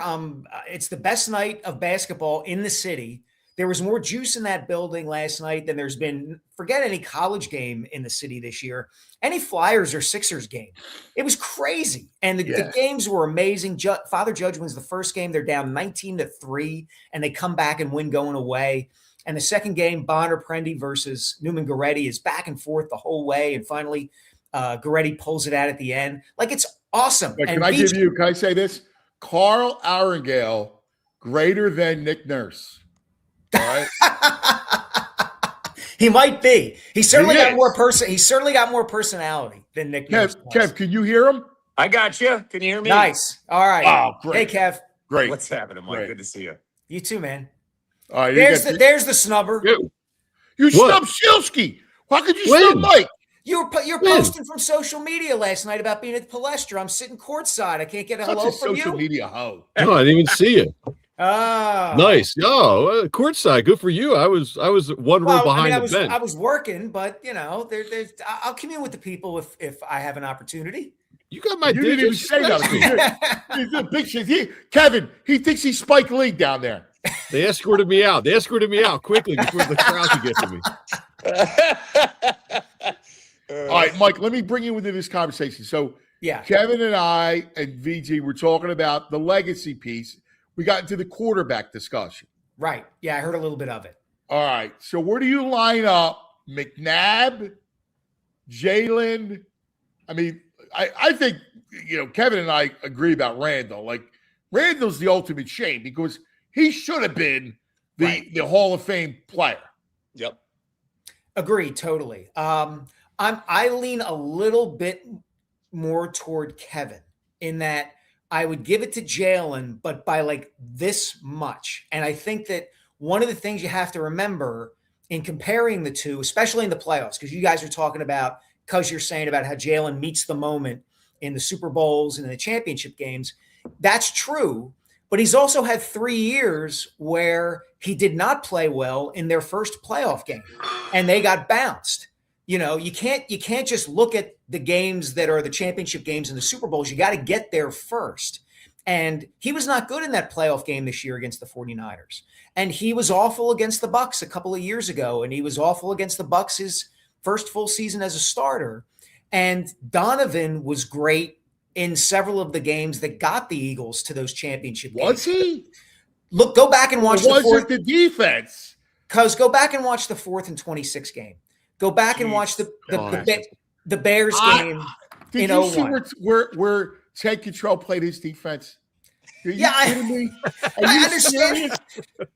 It's the best night of basketball in the city. There was more juice in that building last night than there's been. Forget any college game in the city this year. Any Flyers or Sixers game. It was crazy, and the games were amazing. Father Judge wins the first game. They're down 19-3, and they come back and win going away. And the second game, Bonner Prendy versus Newman Goretti, is back and forth the whole way. And finally, Goretti pulls it out at the end. Like, it's awesome. Wait, can I say this? Carl Arengale, greater than Nick Nurse. All right. He might be. He certainly got more personality than Nick Nurse. Kev, can you hear him? I got you. Can you hear me? Nice. All right. Oh, great. Hey, Kev. Great. What's happening, Mike? Great. Good to see you. You too, man. All right, there's the snubber. You snubbed Sielski. Why could you snub Mike? You're posting from social media last night about being at the Palestra. I'm sitting courtside. I can't get a hello from you. Social media hoe. No, I didn't even see you. Nice. Oh, courtside. Good for you. I was one row behind the bench. I was working, but you know, I'll commune with the people if I have an opportunity. You got my You didn't even say that. Big shit. Kevin, he thinks he's Spike Lee down there. They escorted me out. Quickly before the crowd could get to me. All right, Mike, let me bring you into this conversation. So, Kevin and I and VG were talking about the legacy piece. We got into the quarterback discussion. Right. Yeah, I heard a little bit of it. All right. So, where do you line up McNabb, Jalen? I mean, I think, Kevin and I agree about Randall. Like, Randall's the ultimate shame because he should have been the Hall of Fame player. Yep. Agreed, totally. I lean a little bit more toward Kevin in that I would give it to Jalen, but by like this much. And I think that one of the things you have to remember in comparing the two, especially in the playoffs, because you guys are talking about, because you're saying about how Jalen meets the moment in the Super Bowls and in the championship games, that's true. But he's also had 3 years where he did not play well in their first playoff game, and they got bounced. You know, you can't just look at the games that are the championship games and the Super Bowls. You got to get there first. And he was not good in that playoff game this year against the 49ers. And he was awful against the Bucs a couple of years ago. And he was awful against the Bucs his first full season as a starter. And Donovan was great in several of the games that got the Eagles to those championship games. Was he? Look, go back and watch the fourth. The defense? Because go back and watch the 4th and 26 game. Go back and watch the Bears game. Did you see where Ted Control played his defense? Are you kidding me? I understand.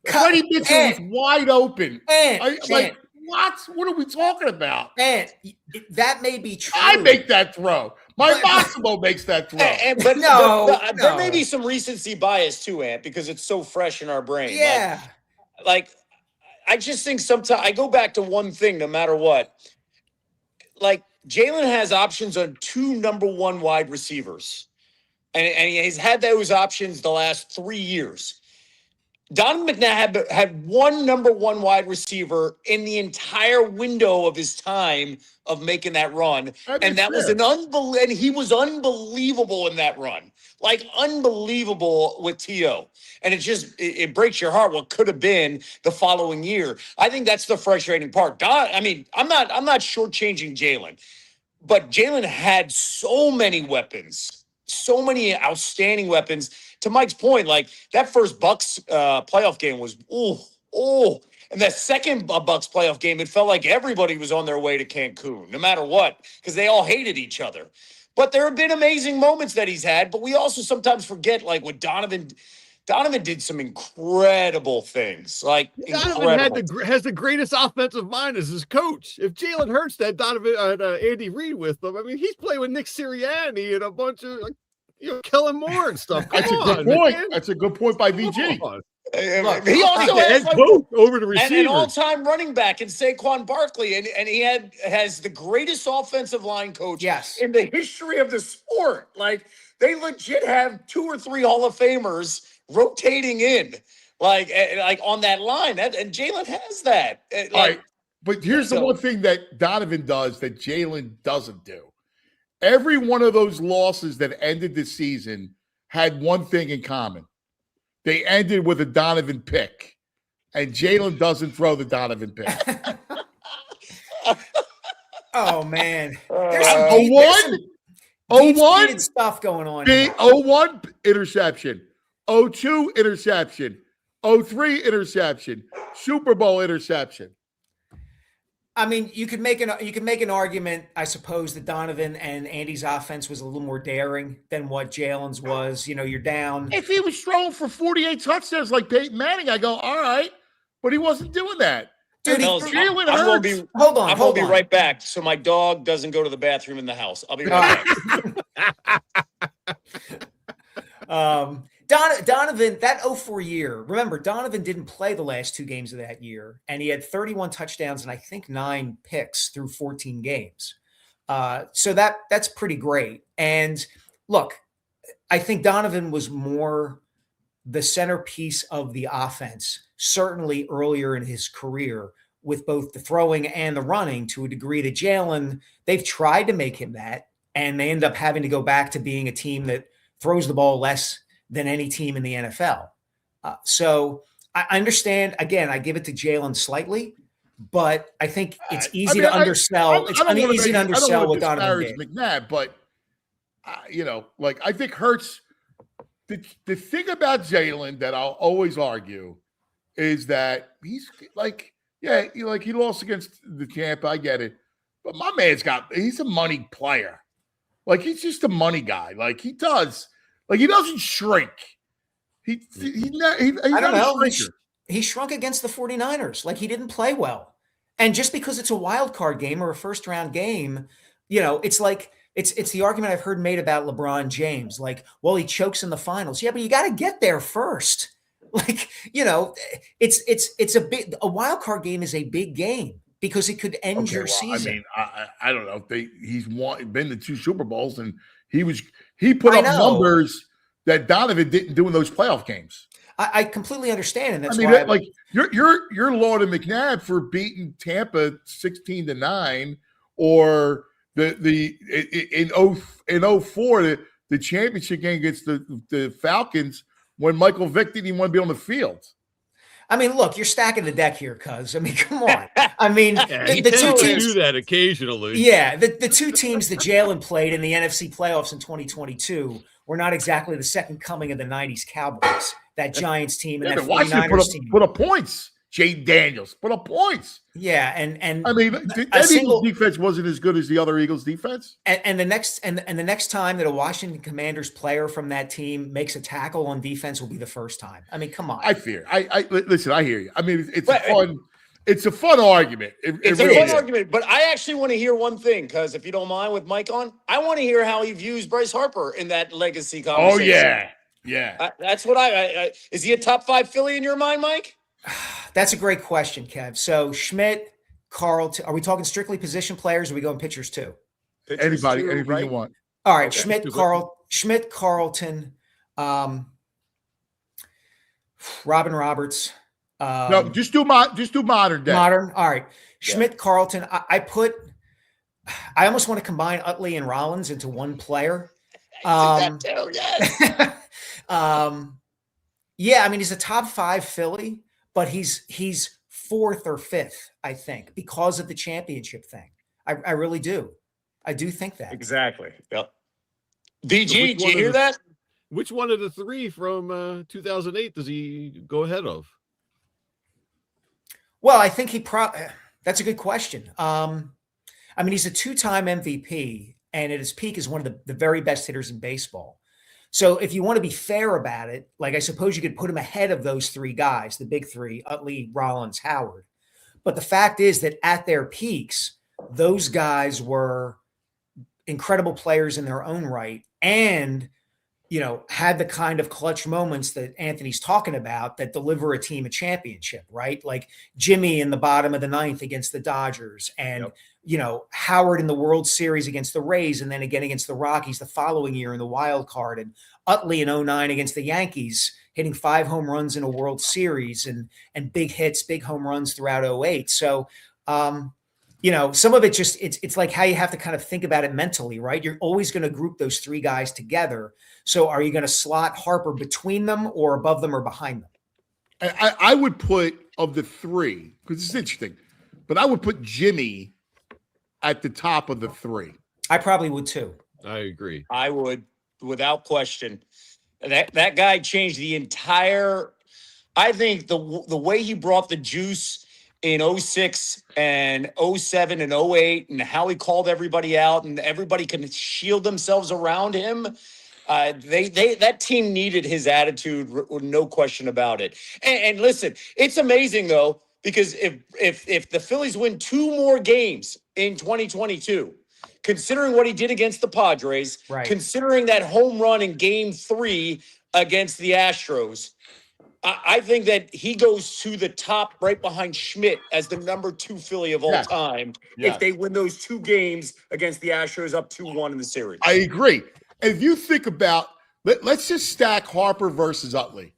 Freddie Mitchell was wide open. And what are we talking about? And that may be true. I make that throw. Massimo makes that throw. But no, there may be some recency bias too, Ant, because it's so fresh in our brain. Yeah. Like I just think sometimes I go back to one thing, no matter what. Like Jalen has options on 2 number 1 wide receivers. And he's had those options the last 3 years. Donovan McNabb had 1 number 1 wide receiver in the entire window of his time of making that run. And that was and he was unbelievable in that run. Like unbelievable with T.O. And it breaks your heart what could have been the following year. I think that's the frustrating part. I'm not shortchanging Jalen, but Jalen had so many weapons. So many outstanding weapons. To Mike's point, like that first Bucks playoff game was and that second Bucks playoff game, it felt like everybody was on their way to Cancun, no matter what, because they all hated each other. But there have been amazing moments that he's had, but we also sometimes forget, like with Donovan did some incredible things. Like Donovan has the greatest offensive mind as his coach. If Jalen Hurts that Donovan Andy Reid with them, I mean, he's playing with Nick Sirianni and a bunch of Kellen Moore and stuff. That's a good point. That's a good point by VG. He also has over the receiver, an all-time running back in Saquon Barkley, and he has the greatest offensive line coach in the history of the sport. Like they legit have 2 or 3 Hall of Famers rotating in, like on that line. And Jalen has that. All right, but here's the one thing that Donovan does that Jalen doesn't do. Every one of those losses that ended the season had one thing in common. They ended with a Donovan pick, and Jalen doesn't throw the Donovan pick. Oh man, there's some deep stuff going on. The 0-1 interception, 0-2 interception, 0-3 interception, Super Bowl interception. I mean, you could make an argument, I suppose, that Donovan and Andy's offense was a little more daring than what Jalen's was. You know, you're down. If he was throwing for 48 touchdowns like Peyton Manning, I go, all right, but he wasn't doing that. Dude, Jalen I'm Hurts. I'm gonna be right back, so my dog doesn't go to the bathroom in the house. I'll be right back. Donovan, that 04 year, remember, Donovan didn't play the last 2 games of that year, and he had 31 touchdowns and I think 9 picks through 14 games. So that's pretty great. And look, I think Donovan was more the centerpiece of the offense, certainly earlier in his career, with both the throwing and the running, to a degree that Jalen, they've tried to make him that, and they end up having to go back to being a team that throws the ball less than any team in the NFL. So I understand. Again, I give it to Jalen slightly, but I think it's easy to undersell. It's uneasy to undersell what Donovan did. McNabb, but like I think Hurts. The thing about Jalen that I'll always argue is that he's like, he lost against the Tampa. I get it, but my man's he's a money player. Like he's just a money guy. Like he doesn't shrink. I don't know. He shrunk against the 49ers. Like he didn't play well. And just because it's a wild card game or a first round game, it's like it's the argument I've heard made about LeBron James. Like, well, he chokes in the finals. Yeah, but you got to get there first. Like, it's a wild card game is a big game because it could end your season. I mean, I don't know. He's been to 2 Super Bowls and he put up numbers that Donovan didn't do in those playoff games. I completely understand, and that's I mean, why like you're lauding McNabb for beating Tampa 16-9, or in 04 the championship game against the Falcons when Michael Vick didn't even want to be on the field. I mean, look, you're stacking the deck here, cuz. I mean, come on. I mean, the two teams do that occasionally. Yeah, the two teams that Jalen played in the NFC playoffs in 2022 were not exactly the second coming of the 90s Cowboys. That Giants team and that 49ers team. Put up points. Jay Daniels put up points. Yeah, and I mean, that Eagles defense wasn't as good as the other Eagles defense. And the next time that a Washington Commanders player from that team makes a tackle on defense will be the first time. I mean, come on. I listen. I hear you. I mean, it's a fun argument. It's a fun argument, but I actually want to hear one thing, because if you don't mind, with Mike on, I want to hear how he views Bryce Harper in that legacy conversation. Oh yeah. That's what I is he a top 5 Philly in your mind, Mike? That's a great question, Kev. So Schmidt, Carlton, are we talking strictly position players, or are we going pitchers too? Anything you want. All right, okay. Schmidt, Carlton, Robin Roberts. No, just do modern day. Modern. All right. Schmidt, Carlton. I almost want to combine Utley and Rollins into one player. Yeah, I mean, he's a top 5 Philly, but he's 4th or 5th, I think, because of the championship thing. I really do. I do think that. Exactly. Yep. DG, do you hear that? Which one of the 3 from 2008 does he go ahead of? Well, I think that's a good question. I mean, he's a 2-time MVP, and at his peak is one of the very best hitters in baseball. So if you want to be fair about it, like I suppose you could put him ahead of those 3 guys, the big 3, Utley, Rollins, Howard. But the fact is that at their peaks, those guys were incredible players in their own right, and had the kind of clutch moments that Anthony's talking about that deliver a team a championship, right? Like Jimmy in the bottom of the 9th against the Dodgers, and Howard in the World Series against the Rays, and then again against the Rockies the following year in the wild card, and Utley in 09 against the Yankees, hitting 5 home runs in a World Series, and big hits, big home runs throughout 08. So, some of it just, it's like how you have to kind of think about it mentally, right? You're always going to group those 3 guys together. So are you going to slot Harper between them, or above them, or behind them? I would put, of the 3, because it's interesting, but I would put Jimmy at the top of the 3. I probably would too. I agree. I would, without question. That guy changed the entire. I think the way he brought the juice in 06 and 07 and 08, and how he called everybody out, and everybody can shield themselves around him. That team needed his attitude, no question about it. And listen, it's amazing though, because if the Phillies win 2 more games in 2022, considering what he did against the Padres, right, considering that home run in Game 3 against the Astros, I think that he goes to the top right behind Schmidt as the number 2 Philly of all time if they win those 2 games against the Astros up 2-1 in the series. I agree. And if you think about, let's just stack Harper versus Utley.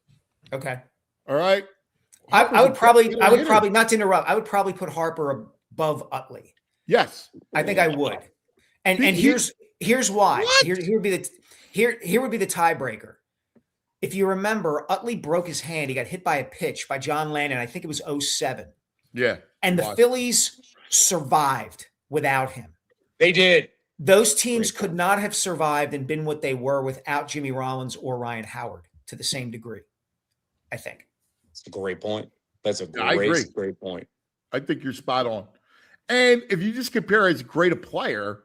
Okay. All right. I would probably not to interrupt. I would probably put Harper above Utley. Yes. I think I would. And here's why. Here would be the tiebreaker. If you remember, Utley broke his hand. He got hit by a pitch by John Landon. I think it was 07. Yeah. And the Phillies survived without him. They did. Those teams could not have survived and been what they were without Jimmy Rollins or Ryan Howard to the same degree, I think. That's a great point. That's a great point. I think you're spot on. And if you just compare as great a player,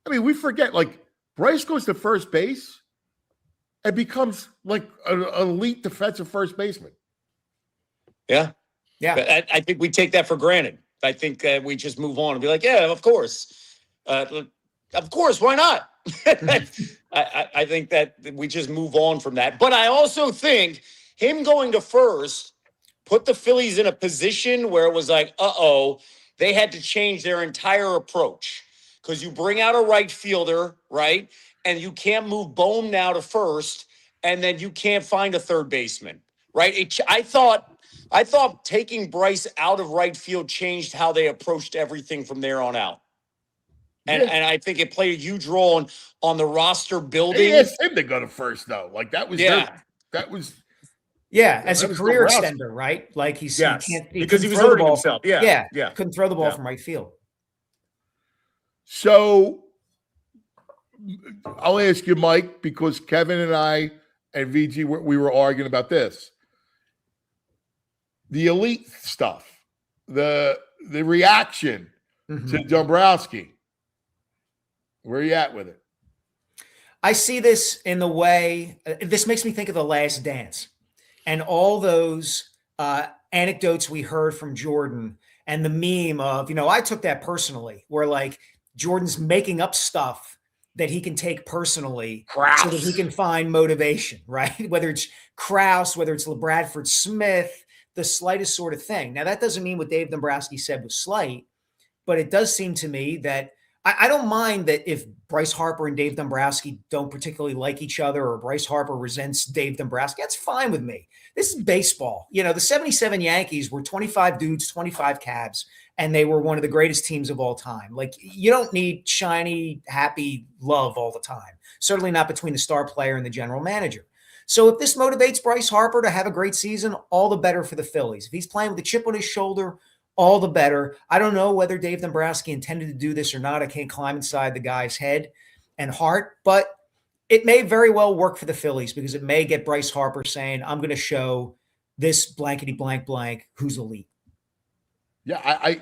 I mean, we forget, like, Bryce goes to first base and becomes like an elite defensive first baseman. Yeah. Yeah. I think we take that for granted. I think we just move on and be like, yeah, of course. Of course, why not? I think that we just move on from that. But I also think him going to first put the Phillies in a position where it was like, they had to change their entire approach. Because you bring out a right fielder, right? And you can't move Bohm now to first. and then you can't find a third baseman, right? I thought taking Bryce out of right field changed how they approached everything from there on out. And I think it played a huge role on the roster building. They asked him to go to first, though. Like that was as a was career Dombrowski. extender, right? Like he because he was throw the hurting ball himself. Yeah, couldn't throw the ball from right field. So I'll ask you, Mike, because Kevin and I and VG we were arguing about this. The elite stuff, the reaction to Dombrowski. Where are you at with it? I see this in the way this makes me think of The Last Dance and all those anecdotes we heard from Jordan and the meme of, I took that personally, where like Jordan's making up stuff that he can take personally so that he can find motivation, right? Whether it's Krause, whether it's LeBradford Smith, the slightest sort of thing. Now, that doesn't mean what Dave Dombrowski said was slight, but it does seem to me that I don't mind that if Bryce Harper and Dave Dombrowski don't particularly like each other or Bryce Harper resents Dave Dombrowski. That's fine with me. This is baseball. The 77 Yankees were 25 dudes, 25 cabs, and they were one of the greatest teams of all time. Like, you don't need shiny, happy love all the time. Certainly not between the star player and the general manager. So if this motivates Bryce Harper to have a great season, all the better for the Phillies. If he's playing with a chip on his shoulder, all the better. I don't know whether Dave Dombrowski intended to do this or not. I can't climb inside the guy's head and heart, but it may very well work for the Phillies because it may get Bryce Harper saying, I'm going to show this blankety blank blank who's elite. Yeah,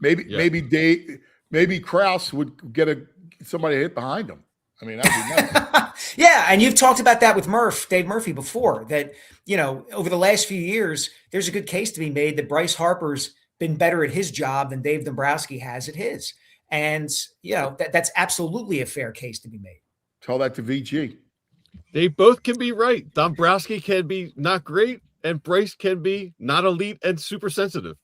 maybe Krause would get somebody hit behind him. I mean, that'd be nice. Yeah, and you've talked about that with Dave Murphy before, that, over the last few years, there's a good case to be made that Bryce Harper's been better at his job than Dave Dombrowski has at his. And, that's absolutely a fair case to be made. Tell that to VG. They both can be right. Dombrowski can be not great, and Bryce can be not elite and super sensitive.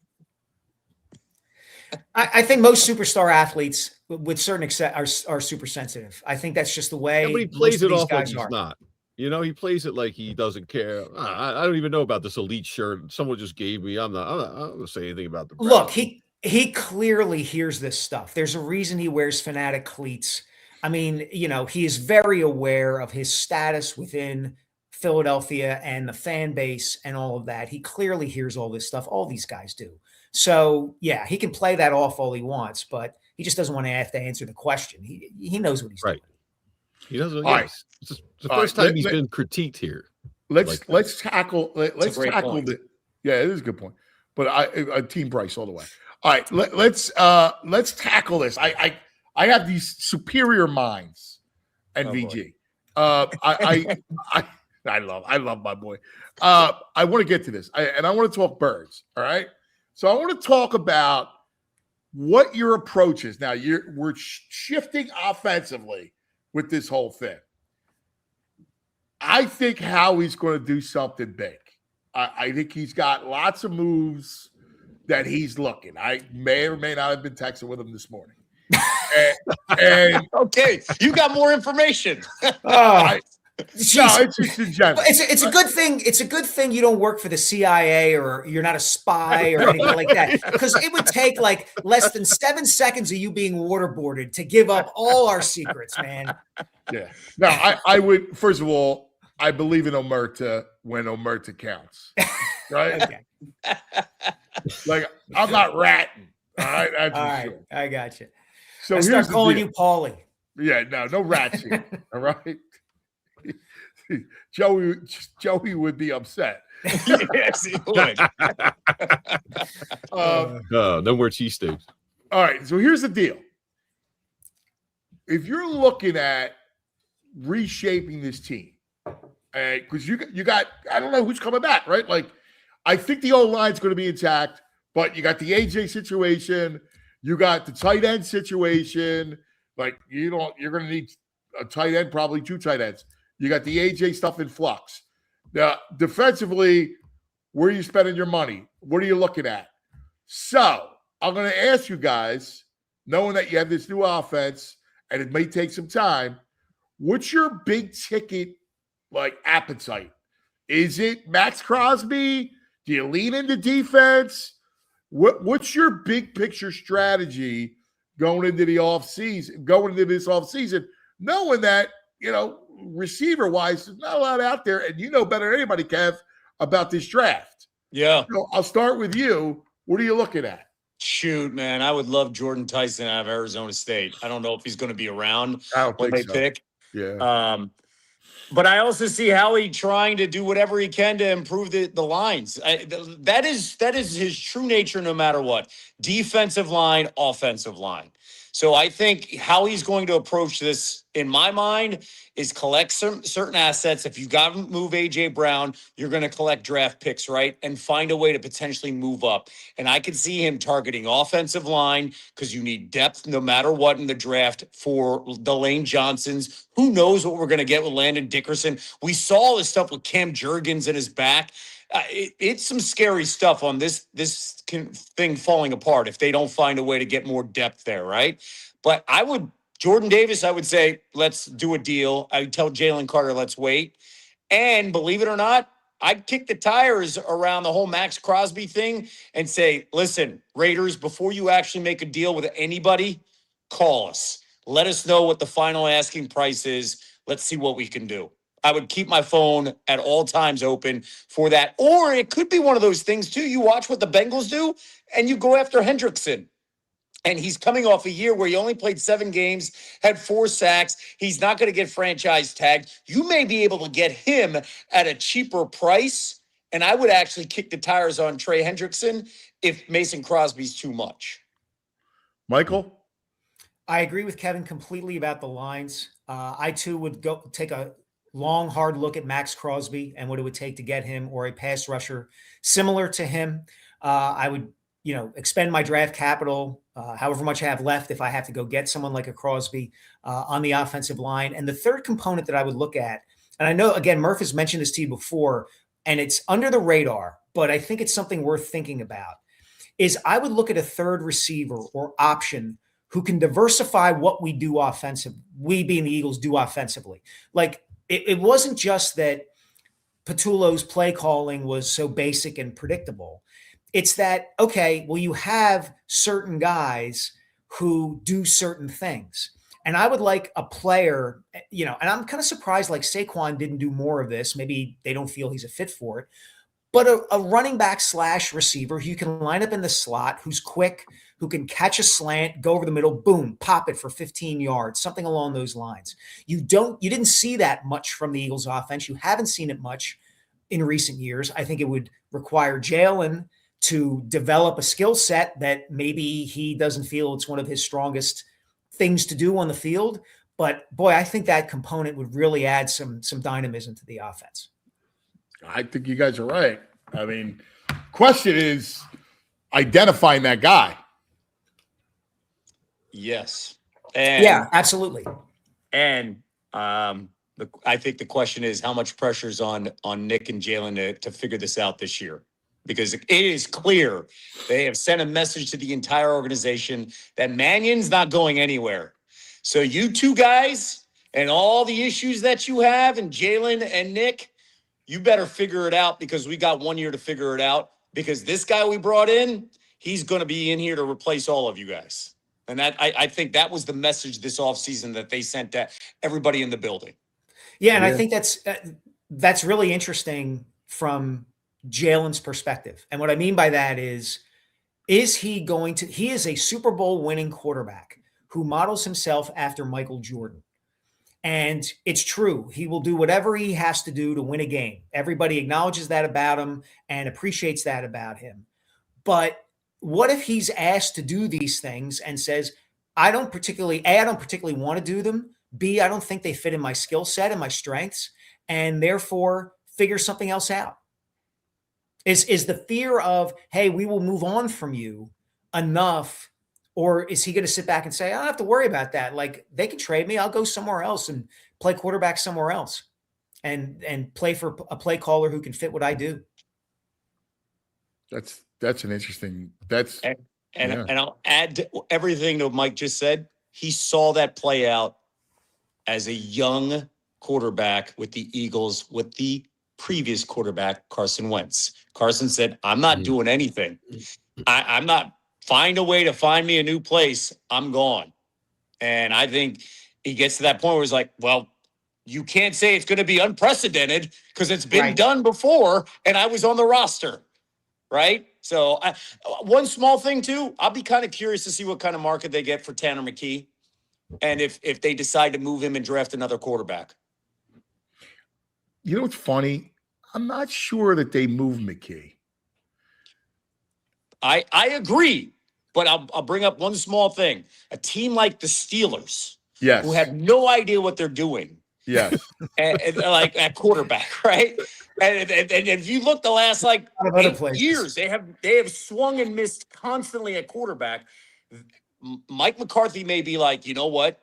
I think most superstar athletes, with certain extent, are super sensitive. I think that's just the way. But he plays it off like he's not. He plays it like he doesn't care. I don't even know about this elite shirt. Someone just gave me. I'm not going to say anything about the brand. Look, he clearly hears this stuff. There's a reason he wears Fanatic cleats. I mean, he is very aware of his status within Philadelphia and the fan base and all of that. He clearly hears all this stuff. All these guys do. So, yeah, he can play that off all he wants, but he just doesn't want to have to answer the question. He knows what he's doing. He doesn't. All right. It's the first time he's been critiqued here. Let's tackle the. Yeah, it is a good point. But I team Bryce all the way. All right, let's tackle this. I have these superior minds and VG. I love my boy. I want to get to this, and I want to talk birds. All right, so I want to talk about what your approach is. Now we're shifting offensively with this whole thing. I think Howie's going to do something big. I think he's got lots of moves that he's looking. I may or may not have been texting with him this morning. And okay, you got more information. No, it's just in general. It's a good thing. It's a good thing you don't work for the CIA or you're not a spy or anything like that, because it would take like less than 7 seconds of you being waterboarded to give up all our secrets, man. Yeah. No, I would. First of all, I believe in Omerta when Omerta counts. Right. Okay. Like I'm not ratting. All right. That's all right. sure. I got you. So I start calling you Paulie. Yeah. No rats here. All right. Joey would be upset. Yes, he would. No more cheesesteaks. All right. So here's the deal. If you're looking at reshaping this team, because you got, I don't know who's coming back, right? Like, I think the old line's going to be intact, but you got the AJ situation, you got the tight end situation. Like, you're going to need a tight end, probably two tight ends. You got the AJ stuff in flux. Now, defensively, where are you spending your money? What are you looking at? So, I'm going to ask you guys, knowing that you have this new offense and it may take some time, what's your big ticket like appetite? Is it Max Crosby? Do you lean into defense? What's your big picture strategy going into the offseason, going into this offseason, knowing that, receiver wise, there's not a lot out there, and you know better than anybody, Kev, about this draft. Yeah. So I'll start with you. What are you looking at? Shoot, man, I would love Jordan Tyson out of Arizona State. I don't know if he's going to be around I don't when think they so. pick. Yeah. But I also see Howie trying to do whatever he can to improve the lines. That is his true nature no matter what. Defensive line, offensive line. So I think how he's going to approach this, in my mind, is collect some certain assets. If you got to move A.J. Brown, you're going to collect draft picks, right? And find a way to potentially move up. And I could see him targeting offensive line because you need depth no matter what in the draft for the Lane Johnsons. Who knows what we're going to get with Landon Dickerson? We saw all this stuff with Cam Jurgens in his back. It's some scary stuff on this thing falling apart if they don't find a way to get more depth there, right? But Jordan Davis, I would say, let's do a deal. I would tell Jalen Carter, let's wait. And believe it or not, I'd kick the tires around the whole Max Crosby thing and say, listen, Raiders, before you actually make a deal with anybody, call us. Let us know what the final asking price is. Let's see what we can do. I would keep my phone at all times open for that. Or it could be one of those things, too. You watch what the Bengals do, and you go after Hendrickson. And he's coming off a year where he only played 7 games, had 4 sacks. He's not going to get franchise tagged. You may be able to get him at a cheaper price. And I would actually kick the tires on Trey Hendrickson if Mason Crosby's too much. Michael? I agree with Kevin completely about the lines. I, too, would go take a long, hard look at Max Crosby and what it would take to get him or a pass rusher similar to him. I would, expend my draft capital, however much I have left, if I have to go get someone like a Crosby on the offensive line. And the third component that I would look at, and I know, again, Murph has mentioned this to you before, and it's under the radar, but I think it's something worth thinking about, is I would look at a third receiver or option who can diversify what we do offensively, we being the Eagles do offensively. Like, it wasn't just that Patullo's play calling was so basic and predictable. It's that, okay, well, you have certain guys who do certain things. And I would like a player, and I'm kind of surprised like Saquon didn't do more of this. Maybe they don't feel he's a fit for it. But a running back / receiver who you can line up in the slot, who's quick, who can catch a slant, go over the middle, boom, pop it for 15 yards, something along those lines. You didn't see that much from the Eagles offense. You haven't seen it much in recent years. I think it would require Jalen to develop a skill set that maybe he doesn't feel it's one of his strongest things to do on the field. But boy, I think that component would really add some dynamism to the offense. I think you guys are right. I mean, question is identifying that guy. Yes. And, yeah, absolutely. And I think the question is how much pressure is on Nick and Jalen to figure this out this year. Because it is clear they have sent a message to the entire organization that Mannion's not going anywhere. So you two guys and all the issues that you have and Jalen and Nick, you better figure it out because we got 1 year to figure it out because this guy we brought in, he's going to be in here to replace all of you guys. And that I think that was the message this offseason that they sent to everybody in the building. Yeah, and I think that's really interesting from Jalen's perspective. And what I mean by that is he is a Super Bowl winning quarterback who models himself after Michael Jordan. And it's true. He will do whatever he has to do to win a game. Everybody acknowledges that about him and appreciates that about him. But what if he's asked to do these things and says, I don't particularly want to do them. B, I don't think they fit in my skill set and my strengths, and therefore figure something else out. Is the fear of, hey, we will move on from you enough? Or is he going to sit back and say, I don't have to worry about that. Like, they can trade me. I'll go somewhere else and play quarterback somewhere else and play for a play caller who can fit what I do. That's an interesting, and I'll add to everything that Mike just said. He saw that play out as a young quarterback with the Eagles with the previous quarterback, Carson Wentz. Carson said, I'm not doing anything. I'm not. Find a way to find me a new place. I'm gone. And I think he gets to that point where he's like, well, you can't say it's going to be unprecedented because it's been done before and I was on the roster. Right? So one small thing, too, I'll be kind of curious to see what kind of market they get for Tanner McKee and if they decide to move him and draft another quarterback. You know what's funny? I'm not sure that they move McKee. I agree, but I'll bring up one small thing. A team like the Steelers, yes, who have no idea what they're doing, yes, and like at quarterback, right? And if you look the last like 8 years, they have swung and missed constantly at quarterback. Mike McCarthy may be like, you know what?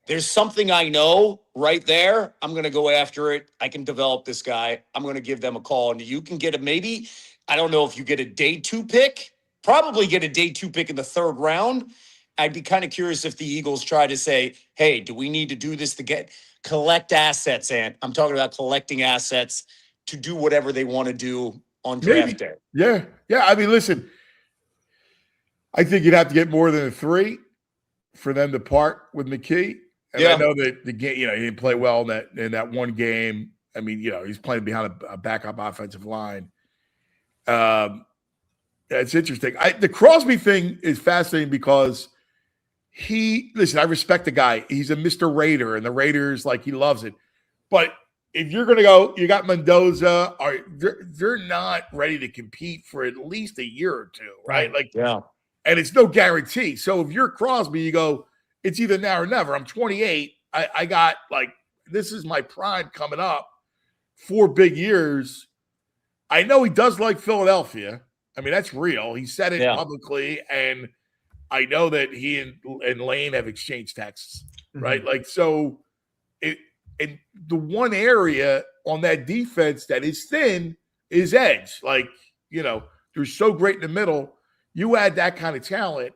There's something I know right there. I'm going to go after it. I can develop this guy. I'm going to give them a call, and you can get a maybe. I don't know if you get a day 2 pick, probably get a day 2 pick in the 3rd round. I'd be kind of curious if the Eagles try to say, hey, do we need to do this to collect assets? And I'm talking about collecting assets to do whatever they want to do on draft day. Yeah. Yeah. I mean, listen, I think you'd have to get more than a 3 for them to part with McKee. And I know that the game, he didn't play well in that one game. I mean, he's playing behind a backup offensive line. It's interesting. The Crosby thing is fascinating because I respect the guy. He's a Mr. Raider, and the Raiders, he loves it. But if you're going to go, you got Mendoza, they're not ready to compete for at least a year or 2, right? And it's no guarantee. So if you're Crosby, you go, it's either now or never. I'm 28. I got this is my prime coming up. 4 big years. I know he does like Philadelphia. I mean, that's real. He said it publicly, and I know that he and Lane have exchanged texts, right? So and the one area on that defense that is thin is edge. They're so great in the middle. You add that kind of talent,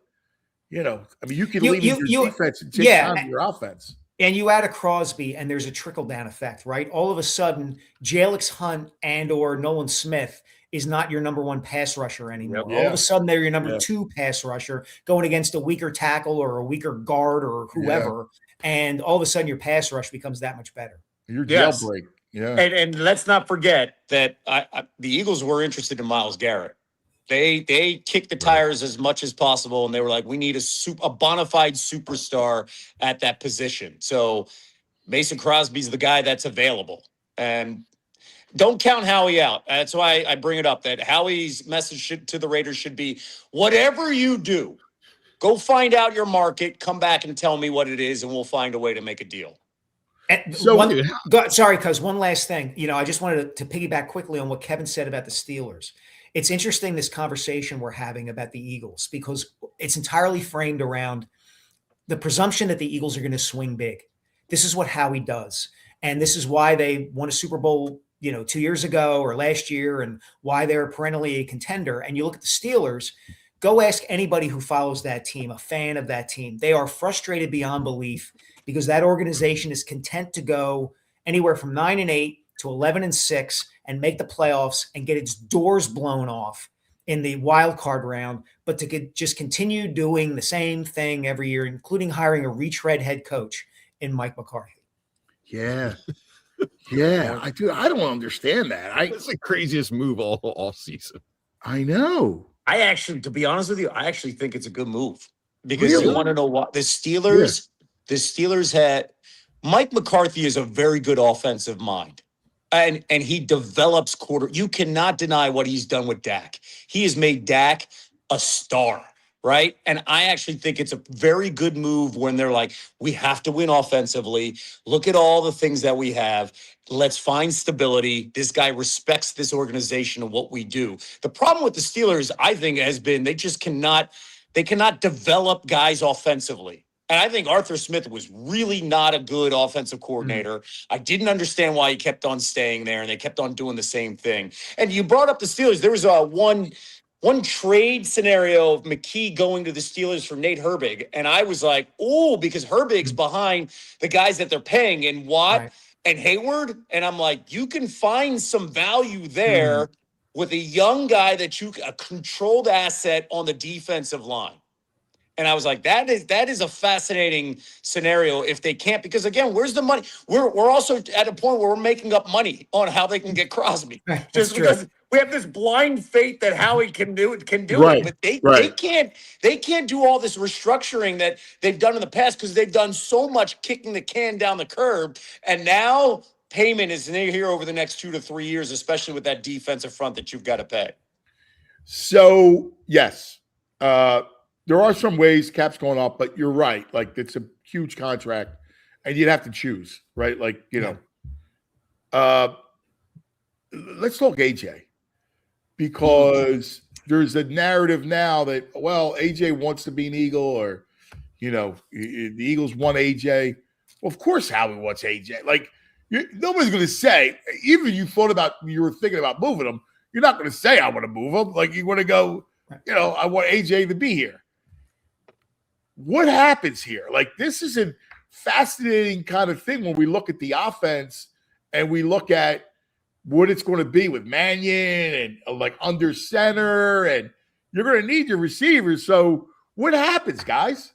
I mean, you can lead your defense and take down your offense. And you add a Crosby, and there's a trickle-down effect, right? All of a sudden, Jalix Hunt and or Nolan Smith is not your number 1 pass rusher anymore. All of a sudden, they're your number 2 pass rusher going against a weaker tackle or a weaker guard or whoever. And all of a sudden, your pass rush becomes that much better. Your jailbreak. Yeah. And let's not forget that the Eagles were interested in Myles Garrett. They kicked the tires as much as possible, and they were like, we need a bona fide superstar at that position. So Mason Crosby's the guy that's available. And don't count Howie out. That's why I bring it up, that Howie's message to the Raiders should be, whatever you do, go find out your market, come back and tell me what it is, and we'll find a way to make a deal. Sorry, cuz one last thing. I just wanted to piggyback quickly on what Kevin said about the Steelers. It's interesting, this conversation we're having about the Eagles, because it's entirely framed around the presumption that the Eagles are going to swing big. This is what Howie does. And this is why they won a Super Bowl, 2 years ago or last year, and why they're perennially a contender. And you look at the Steelers, go ask anybody who follows that team, a fan of that team. They are frustrated beyond belief because that organization is content to go anywhere from 9-8 to 11-6 and make the playoffs and get its doors blown off in the wild card round, but to just continue doing the same thing every year, including hiring a retread head coach in Mike McCarthy. Yeah. Yeah. I don't understand that. That's the craziest move all season. I know. To be honest with you, I actually think it's a good move because you want to know what the Steelers had. Mike McCarthy is a very good offensive mind. And he develops You cannot deny what he's done with Dak. He has made Dak a star, right? And I actually think it's a very good move when they're like, we have to win offensively. Look at all the things that we have. Let's find stability. This guy respects this organization and what we do. The problem with the Steelers, I think, has been they cannot develop guys offensively. And I think Arthur Smith was really not a good offensive coordinator. I didn't understand why he kept on staying there, and they kept on doing the same thing. And you brought up the Steelers. There was one trade scenario of McKee going to the Steelers for Nate Herbig. And I was like, oh, because Herbig's behind the guys that they're paying. And Watt and Hayward. And I'm like, you can find some value there with a young guy a controlled asset on the defensive line. And I was like, that is a fascinating scenario if they can't, because again, where's the money? We're also at a point where we're making up money on how they can get Crosby. Just because we have this blind faith that Howie can do it, but they can't do all this restructuring that they've done in the past because they've done so much kicking the can down the curb. And now payment is near here over the next 2 to 3 years, especially with that defensive front that you've got to pay. So yes, there are some ways Cap's going up, but you're right. Like, it's a huge contract, and you'd have to choose, right? Like, let's talk AJ, because there's a narrative now that, well, AJ wants to be an Eagle, or, the Eagles want AJ. Well, of course Howie wants AJ. Like, nobody's going to say, even if you were thinking about moving him, you're not going to say, I want to move him. Like, you want to go, I want AJ to be here. What happens here? Like, this is a fascinating kind of thing when we look at the offense and we look at what it's going to be with Mannion and like under center, and you're going to need your receivers. So what happens, guys?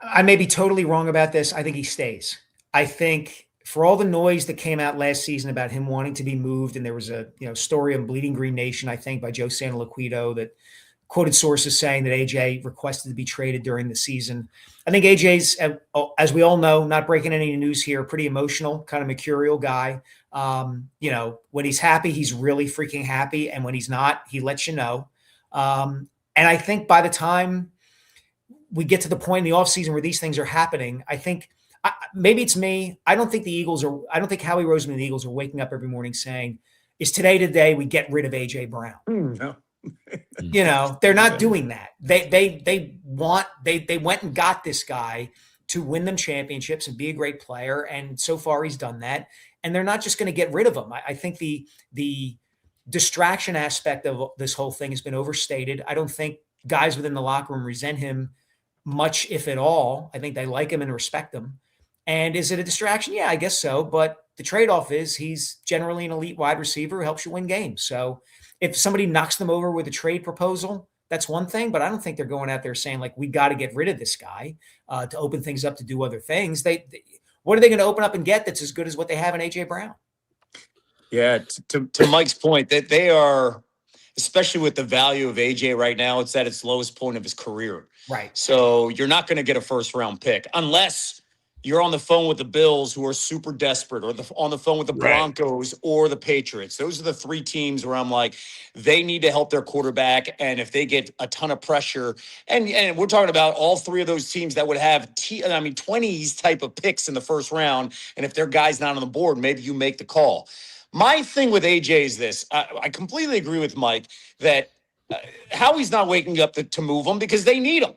I may be totally wrong about this. I think he stays. I think for all the noise that came out last season about him wanting to be moved, and there was a story on Bleeding Green Nation, I think, by Joe Santaliquido that quoted sources saying that AJ requested to be traded during the season. I think AJ's, as we all know, not breaking any news here, pretty emotional, kind of mercurial guy. When he's happy, he's really freaking happy. And when he's not, he lets you know. And I think by the time we get to the point in the offseason where these things are happening, I think maybe it's me. I don't think I don't think Howie Roseman and the Eagles are waking up every morning saying, is today the day we get rid of AJ Brown? No. They're not doing that. They went and got this guy to win them championships and be a great player. And so far he's done that. And they're not just going to get rid of him. I think the distraction aspect of this whole thing has been overstated. I don't think guys within the locker room resent him much, if at all. I think they like him and respect him. And is it a distraction? Yeah, I guess so. But the trade-off is he's generally an elite wide receiver who helps you win games. So if somebody knocks them over with a trade proposal, that's one thing, but I don't think they're going out there saying, like, we got to get rid of this guy to open things up to do other things. What are they going to open up and get that's as good as what they have in AJ Brown? Yeah, to Mike's point, that they are, especially with the value of AJ right now, it's at its lowest point of his career. Right. So you're not going to get a first-round pick unless you're on the phone with the Bills, who are super desperate, or on the phone with the Broncos or the Patriots. Those are the three teams where I'm like, they need to help their quarterback. And if they get a ton of pressure, and we're talking about all three of those teams that would have 20s type of picks in the first round. And if their guy's not on the board, maybe you make the call. My thing with AJ is this. I completely agree with Mike that Howie's not waking up to move him because they need him.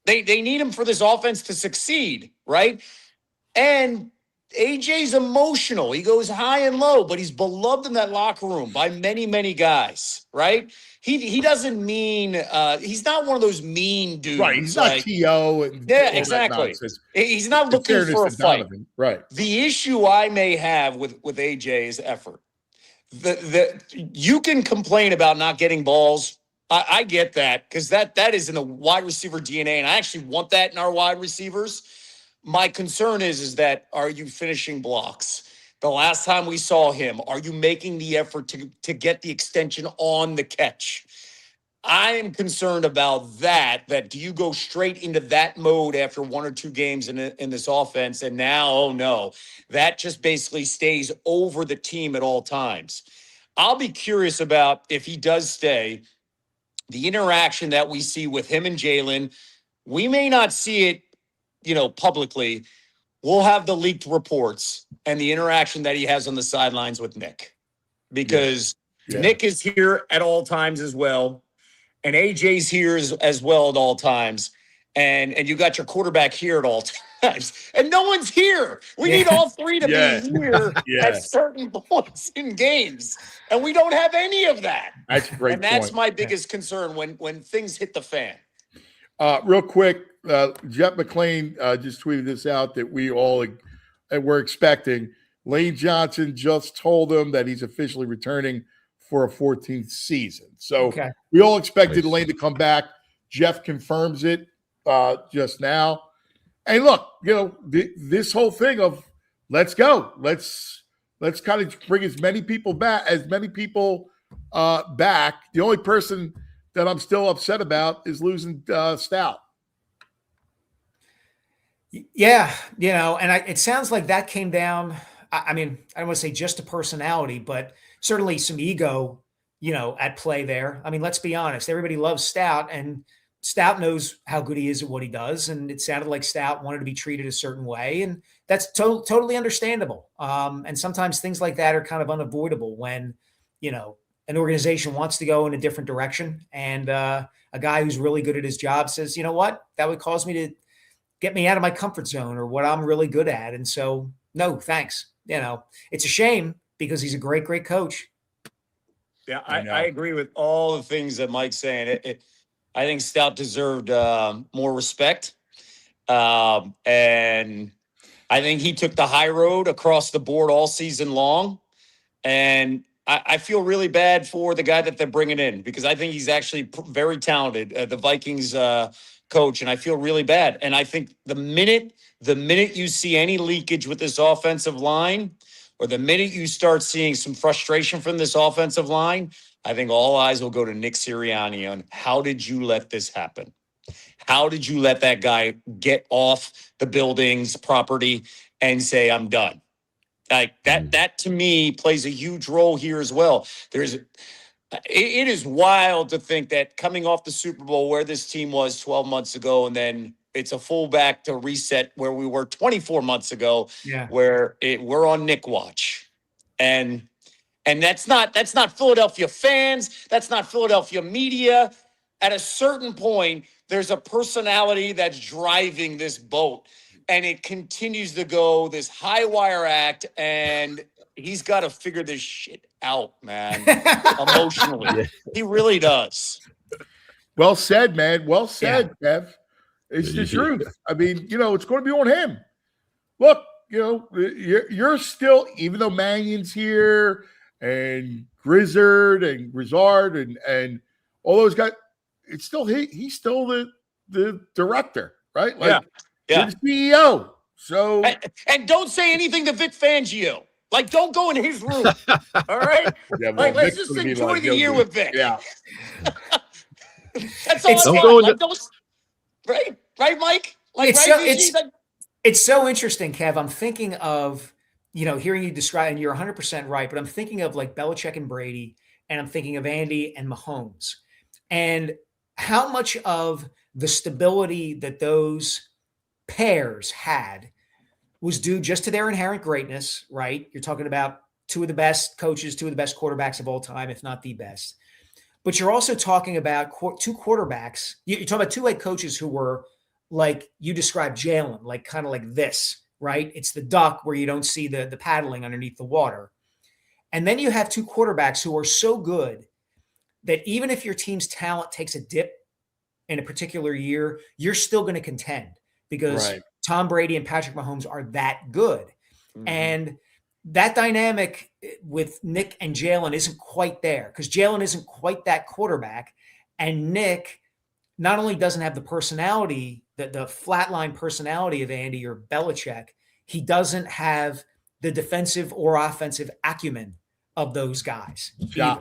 They need him for this offense to succeed, right? And AJ's emotional. He goes high and low, but he's beloved in that locker room by many, many guys, right? He doesn't mean he's not one of those mean dudes. Right. He's not T.O. Yeah, exactly. He's not looking for a fight. Donovan. Right. The issue I may have with AJ is effort. You can complain about not getting balls. I get that, because that is in the wide receiver DNA, and I actually want that in our wide receivers. My concern is that, are you finishing blocks? The last time we saw him, are you making the effort to get the extension on the catch? I am concerned about that do you go straight into that mode after one or two games in this offense, and now, oh no, that just basically stays over the team at all times. I'll be curious about, if he does stay, the interaction that we see with him and Jalen. We may not see it, publicly. We'll have the leaked reports and the interaction that he has on the sidelines with Nick, because Nick is here at all times as well. And AJ's here as well at all times. And you got your quarterback here at all times. And no one's here. We need all three to be here at certain points in games. And we don't have any of that. That's a great And that's point. my biggest concern when things hit the fan. Real quick, Jeff McLean just tweeted this out that we all and we're expecting. Lane Johnson just told him that he's officially returning for a 14th season. So we all expected Lane to come back. Jeff confirms it just now. And look, this whole thing of let's go. Let's kind of bring as many people back. Back. The only person that I'm still upset about is losing Stout. Yeah, and it sounds like that came down. I mean, I don't want to say just a personality, but certainly some ego, at play there. I mean, let's be honest. Everybody loves Stout, and Stout knows how good he is at what he does. And it sounded like Stout wanted to be treated a certain way. And that's totally understandable. And sometimes things like that are kind of unavoidable when, an organization wants to go in a different direction. And a guy who's really good at his job says, you know what, that would cause me to get me out of my comfort zone or what I'm really good at. And so, no, thanks. It's a shame because he's a great, great coach. Yeah, I agree with all the things that Mike's saying. I think Stout deserved more respect. And I think he took the high road across the board all season long. And I feel really bad for the guy that they're bringing in because I think he's actually very talented, the Vikings coach, and I feel really bad. And I think the minute you see any leakage with this offensive line, or the minute you start seeing some frustration from this offensive line, I think all eyes will go to Nick Sirianni on how did you let this happen? How did you let that guy get off the building's property and say, I'm done? Like that to me plays a huge role here as well. It is wild to think that coming off the Super Bowl where this team was 12 months ago, and then it's a full back to reset where we were 24 months ago, where we're on Nick watch. And that's not Philadelphia fans. That's not Philadelphia media. At a certain point, there's a personality that's driving this boat, and it continues to go this high wire act, and he's got to figure this shit out, man, emotionally. He really does. Well said, man. Well said, Kev. It's the truth. I mean, it's going to be on him. Look, you're still, even though Mannion's here and Grizzard and Grizzard and all those guys, it's still he's still the director, right? Like, you're the CEO. So and don't say anything to Vic Fangio. Like, don't go in his room. All right? Let's just enjoy the year with Vic. Yeah. That's all I want. Right, Mike? It's so interesting, Kev. I'm thinking of, hearing you describe, and you're 100% right, but I'm thinking of like Belichick and Brady, and I'm thinking of Andy and Mahomes, and how much of the stability that those pairs had was due just to their inherent greatness, right? You're talking about two of the best coaches, two of the best quarterbacks of all time, if not the best. But you're also talking about two quarterbacks. You're talking about two head coaches who were like you described Jalen, like kind of like this, right? It's the duck where you don't see the paddling underneath the water. And then you have two quarterbacks who are so good that even if your team's talent takes a dip in a particular year, you're still going to contend because Tom Brady and Patrick Mahomes are that good. Mm-hmm. And that dynamic with Nick and Jalen isn't quite there because Jalen isn't quite that quarterback. And Nick not only doesn't have the personality, the flatline personality of Andy or Belichick, he doesn't have the defensive or offensive acumen of those guys. Yeah.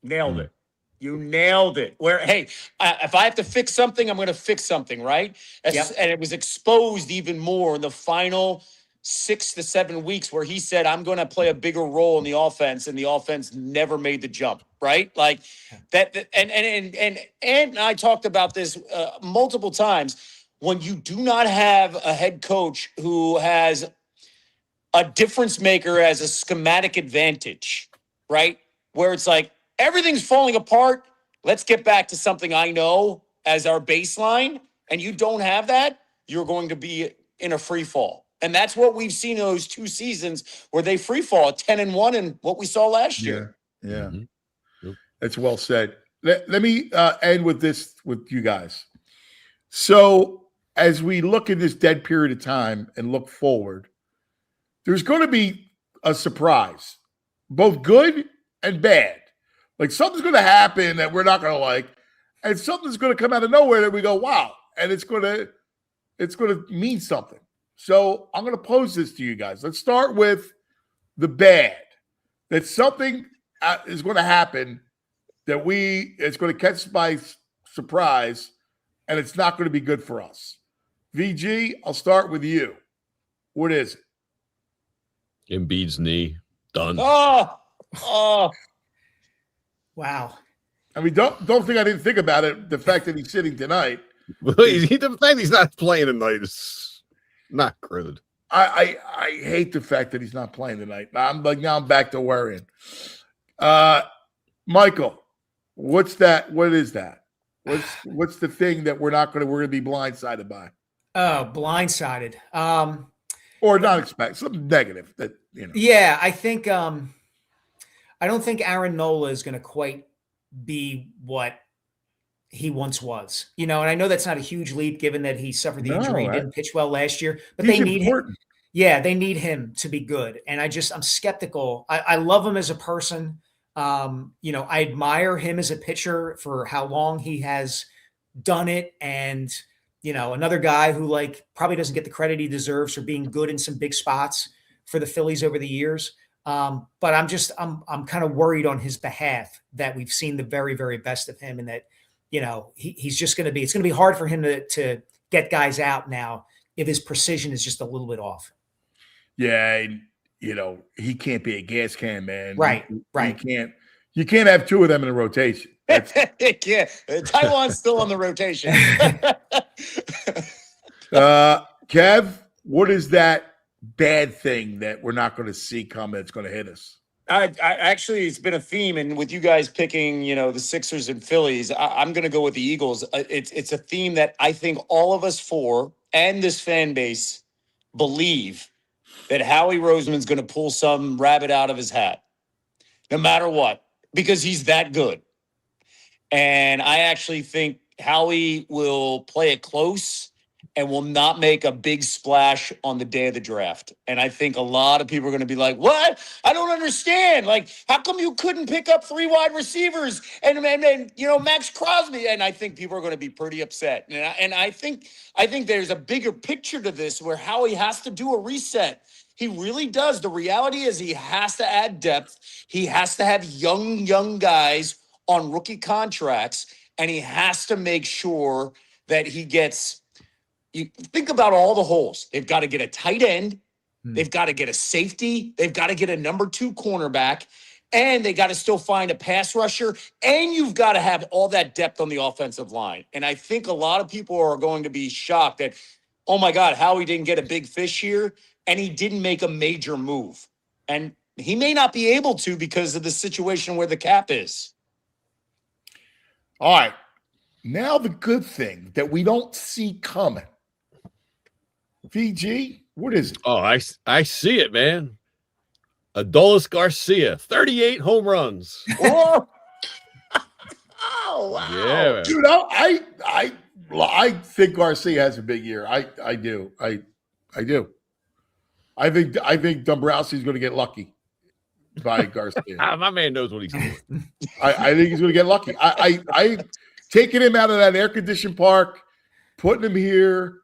Nailed it. You nailed it. If I have to fix something, I'm going to fix something, right? And it was exposed even more in the final 6 to 7 weeks where he said, I'm going to play a bigger role in the offense, and the offense never made the jump, right? Like that. And I talked about this multiple times. When you do not have a head coach who has a difference maker as a schematic advantage, right? Where it's like, everything's falling apart. Let's get back to something I know as our baseline. And you don't have that, you're going to be in a free fall. And that's what we've seen in those 2 seasons where they free fall 10-1 and what we saw last year. Yeah. Mm-hmm. That's well said. Let me end with this with you guys. So as we look in this dead period of time and look forward, there's going to be a surprise, both good and bad. Like something's going to happen that we're not going to like, and something's going to come out of nowhere that we go, wow, and it's going to mean something. So I'm going to pose this to you guys. Let's start with the bad. That something is going to happen that it's going to catch us by surprise, and it's not going to be good for us. VG, I'll start with you. What is it? Embiid's knee. Done. Oh. Wow. I mean, don't think I didn't think about it. The fact that he's sitting tonight. The fact he's not playing tonight is not good. I hate the fact that he's not playing tonight. Now I'm back to worrying. Michael, what's that? What is that? What's the thing that we're going to be blindsided by? Oh, blindsided. Or not expect something negative that, you know. Yeah, I think I don't think Aaron Nola is going to quite be what he once was. You know, and I know that's not a huge leap given that he suffered the injury and didn't pitch well last year, but they need him. Yeah, they need him to be good. And I'm skeptical. I love him as a person. You know, I admire him as a pitcher for how long he has done it. And, you know, another guy who like probably doesn't get the credit he deserves for being good in some big spots for the Phillies over the years. But I'm kind of worried on his behalf that we've seen the very, very best of him and that, you know, it's going to be hard for him to get guys out now if his precision is just a little bit off. Yeah. You know, he can't be a gas can, man. Right. You can't have two of them in a rotation. Yeah. Taiwan's still on the rotation. Kev, what is that bad thing that we're not going to see come that's going to hit us? I actually, it's been a theme, and with you guys picking, you know, the Sixers and Phillies, I'm going to go with the Eagles. It's a theme that I think all of us and this fan base believe that Howie Roseman's going to pull some rabbit out of his hat, no matter what, because he's that good. And I actually think Howie will play it close and will not make a big splash on the day of the draft. And I think a lot of people are going to be like, what? I don't understand. Like, how come you couldn't pick up 3 wide receivers and you know, Max Crosby? And I think people are going to be pretty upset. And I think there's a bigger picture to this where Howie has to do a reset. He really does. The reality is he has to add depth. He has to have young guys on rookie contracts, and he has to make sure that he gets – you think about all the holes. They've got to get a tight end. They've got to get a safety. They've got to get a number 2 cornerback, and they got to still find a pass rusher, and you've got to have all that depth on the offensive line. And I think a lot of people are going to be shocked that, oh, my God, Howie didn't get a big fish here, and he didn't make a major move. And he may not be able to because of the situation where the cap is. All right. Now the good thing that we don't see coming. VG, what is it? Oh, I see it, man. Adolis Garcia, 38 home runs. Oh, wow. Yeah. Dude, I think Garcia has a big year. I do. I do. I think Dombrowski's going to get lucky by Garcia. My man knows what he's doing. I think he's going to get lucky. I taking him out of that air-conditioned park, putting him here,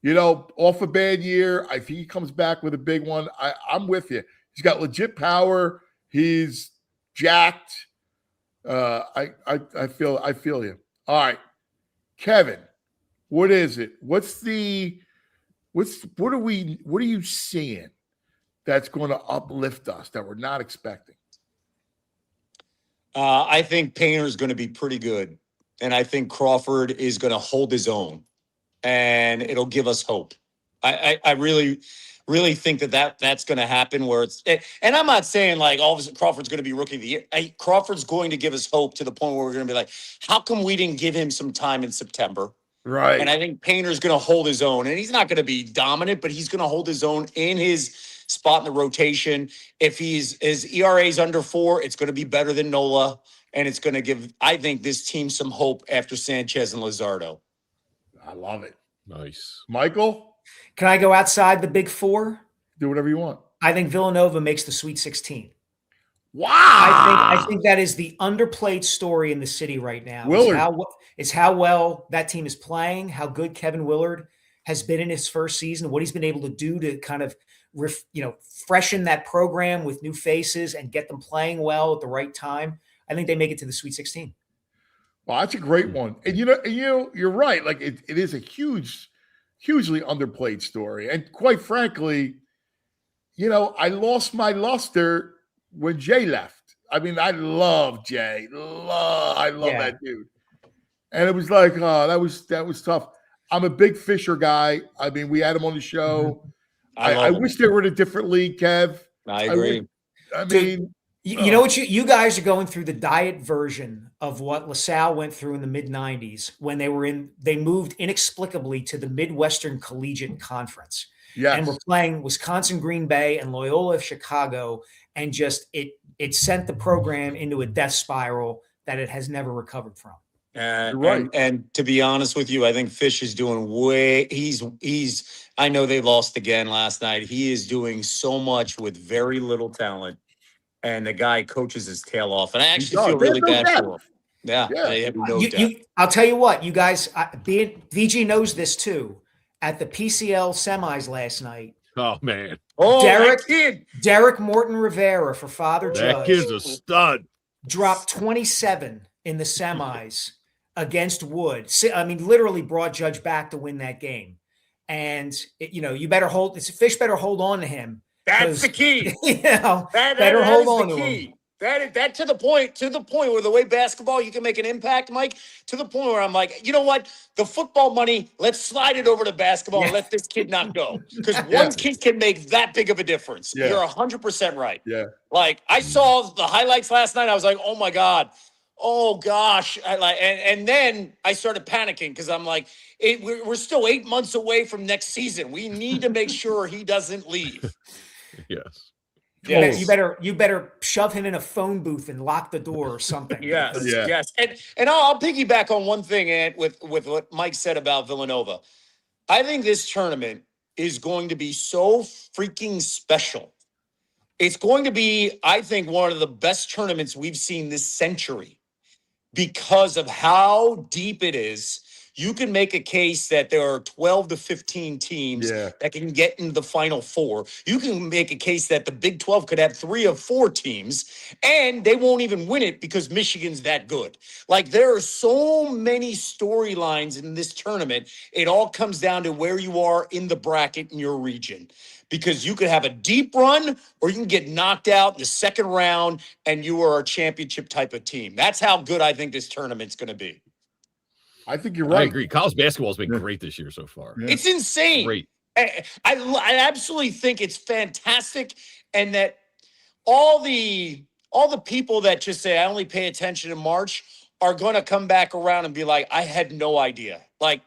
you know, off a bad year. I think he comes back with a big one. I'm with you. He's got legit power. He's jacked. I feel you. All right, Kevin, what is it? What are you seeing that's going to uplift us that we're not expecting? I think Painter's going to be pretty good. And I think Crawford is going to hold his own, and it'll give us hope. I really, really think that's going to happen where it's, and I'm not saying like all of a sudden Crawford's going to be rookie of the year. Crawford's going to give us hope to the point where we're going to be like, how come we didn't give him some time in September? Right. And I think Painter's going to hold his own, and he's not going to be dominant, but he's going to hold his own in his spot in the rotation. If his ERA is under 4, it's going to be better than Nola. And it's going to give, I think, this team some hope after Sanchez and Luzardo. I love it. Nice. Michael? Can I go outside the big 4? Do whatever you want. I think Villanova makes the Sweet 16. Wow. I think that is the underplayed story in the city right now. Willard. It's how well that team is playing, how good Kevin Willard has been in his first season, what he's been able to do to kind of freshen that program with new faces and get them playing well at the right time. I think they make it to the Sweet 16. Well, that's a great one. And you're right. Like it is a hugely underplayed story. And quite frankly, I lost my luster when Jay left. I mean, I love Jay. I love that dude. And it was like, that was tough. I'm a big Fisher guy. I mean, we had him on the show. I wish they were in a different league, Kev. I agree. You know what? You guys are going through the diet version of what LaSalle went through in the mid-90s when they moved inexplicably to the Midwestern Collegiate Conference. Yes. And we're playing Wisconsin Green Bay and Loyola Chicago, and just it sent the program into a death spiral that it has never recovered from. Right. And to be honest with you, I think Fish is doing he's I know they lost again last night. He is doing so much with very little talent, and the guy coaches his tail off. And I actually feel really bad for him. Yeah. I have no doubt. I'll tell you what, you guys, VG knows this too. At the PCL semis last night. Oh, man. Derek Morton Rivera for Father Judge. That kid's a stud. Dropped 27 in the semis against Wood. I mean, literally brought Judge back to win that game. And, you better Fish better hold on to him. That's the key. Better hold on to him. That to the point where the way basketball, you can make an impact, Mike, to the point where I'm like, you know what? The football money, let's slide it over to basketball and let this kid not go. Because one kid can make that big of a difference. Yeah. You're 100% right. Yeah. Like, I saw the highlights last night. I was like, oh my God. Oh gosh. And then I started panicking because I'm like, we're still 8 months away from next season. We need to make sure he doesn't leave. Yes. Yes. You better shove him in a phone booth and lock the door or something. Yes. And I'll piggyback on one thing, Ant, with what Mike said about Villanova. I think this tournament is going to be so freaking special. It's going to be, I think, one of the best tournaments we've seen this century because of how deep it is. You can make a case that there are 12 to 15 teams that can get into the Final Four. You can make a case that the Big 12 could have 3 or 4 teams, and they won't even win it because Michigan's that good. Like, there are so many storylines in this tournament. It all comes down to where you are in the bracket in your region. Because you could have a deep run or you can get knocked out in the second round and you are a championship type of team. That's how good I think this tournament's going to be. I think you're right. I agree. College basketball has been great this year so far. Yeah. It's insane. Great. I absolutely think it's fantastic, and that all the people that just say I only pay attention in March are going to come back around and be like, I had no idea. Like,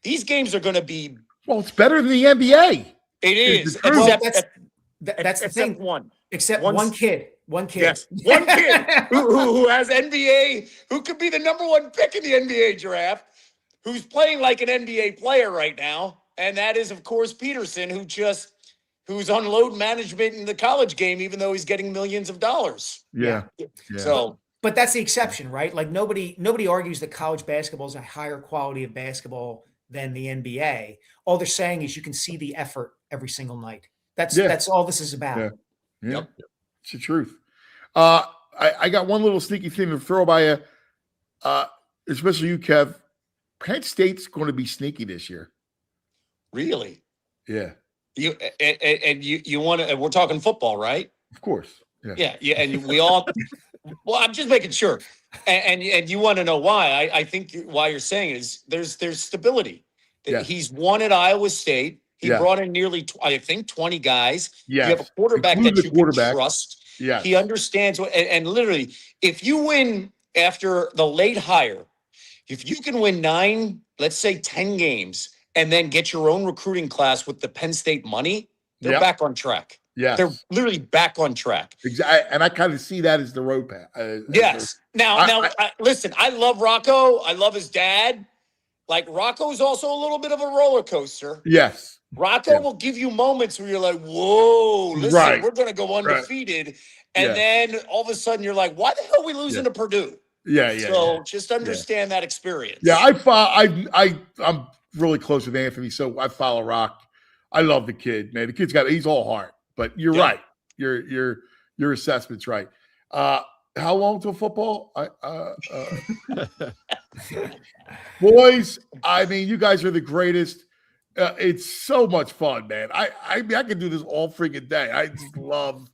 these games are going to be. Well, it's better than the NBA. It is. That's the thing. Except one kid. Yes, one kid who has NBA, who could be the number 1 pick in the NBA draft, who's playing like an NBA player right now. And that is, of course, Peterson, who's on load management in the college game, even though he's getting millions of dollars. Yeah. So, but that's the exception, right? Like nobody argues that college basketball is a higher quality of basketball than the NBA. All they're saying is you can see the effort every single night. That's all this is about. Yeah. It's the truth. I got one little sneaky thing to throw by you, especially you, Kev. Penn State's going to be sneaky this year. Really? Yeah. You want to? We're talking football, right? Of course. Yeah. And we all. Well, I'm just making sure. And you want to know why? I think why you're saying is there's stability. Yes. He's won at Iowa State. He brought in nearly, I think, 20 guys. Yes. You have a quarterback that you can trust. Yeah. He understands what, and literally, if you win after the late hire, if you can win 9, let's say 10 games, and then get your own recruiting class with the Penn State money, they're back on track. Yeah. They're literally back on track. Exactly. And I kind of see that as the road path. Yes. Now, listen, I love Rocco. I love his dad. Like, Rocco's also a little bit of a roller coaster. Yes. Rocco will give you moments where you're like, whoa, listen, we're going to go undefeated. And then all of a sudden you're like, why the hell are we losing to Purdue? So just understand that experience. Yeah, I'm really close with Anthony, so I follow Rock. I love the kid, man. The kid's he's all heart. But you're right. Your assessment's right. How long till football? Boys, I mean, you guys are the greatest. It's so much fun, man. I mean, I can do this all freaking day. I just love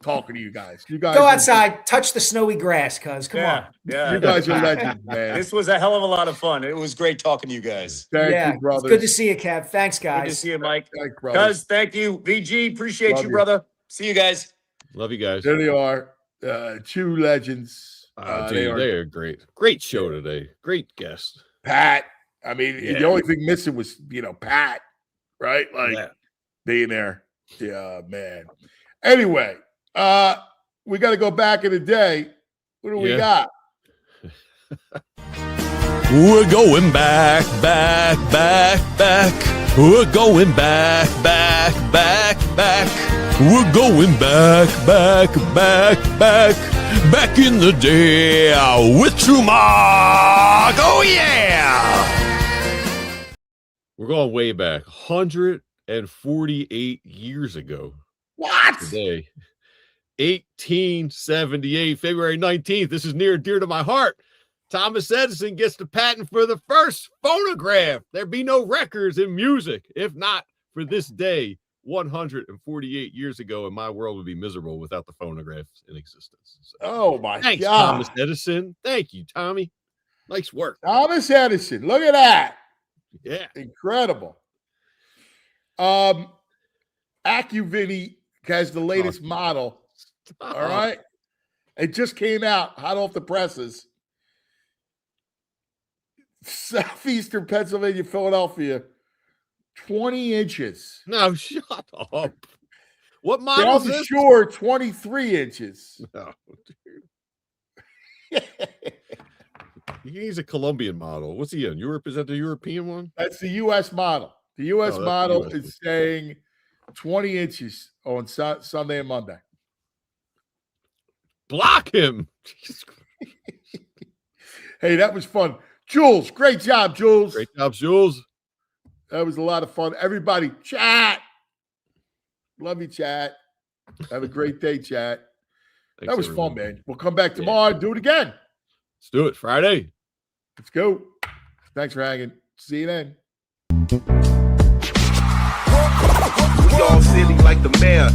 talking to you guys. You guys go outside, touch the snowy grass, cuz. Come on. Yeah. You guys are legends, man. This was a hell of a lot of fun. It was great talking to you guys. Thank you, brothers. It's good to see you, Kev. Thanks, guys. Good to see you, Mike. Thanks, brothers. Cuz, thank you. VG, appreciate Love you, you. brother. See you guys. Love you guys. There they are. Two legends. They are great. Great show today. Great guest. Pat. I mean, the only thing missing was, Pat, right? Like being there. Yeah, man. Anyway, we got to go back in the day. What do we got? We're going back. We're going back. We're going back in the day with True Mark. Oh, yeah. We're going way back. 148 years ago. What? Today. 1878, February 19th. This is near and dear to my heart. Thomas Edison gets the patent for the first phonograph. There'd be no records in music if not for this day 148 years ago, and my world would be miserable without the phonographs in existence. So, oh, my thanks, God. Thomas Edison. Thank you, Tommy. Nice work. Thomas Edison. Look at that. Yeah. Incredible. AccuVini has the latest model. All right. It just came out hot off the presses. Southeastern Pennsylvania, Philadelphia, 20 inches. No, shut up. What model South is this? Shore, 23 inches. No, dude. He's a Colombian model. What's he in? Europe? Is that the European one? That's the U.S. model. The U.S. model is saying 20 inches on Sunday and Monday. Block him. Hey, that was fun. Jules, great job, Jules. Great job, Jules. That was a lot of fun. Everybody, chat. Love you, chat. Have a great day, chat. Thanks, that was everyone. fun, man. We'll come back tomorrow and do it again. Let's do it. Friday. Let's go. Thanks for hanging. See you then. We all silly like the mayor.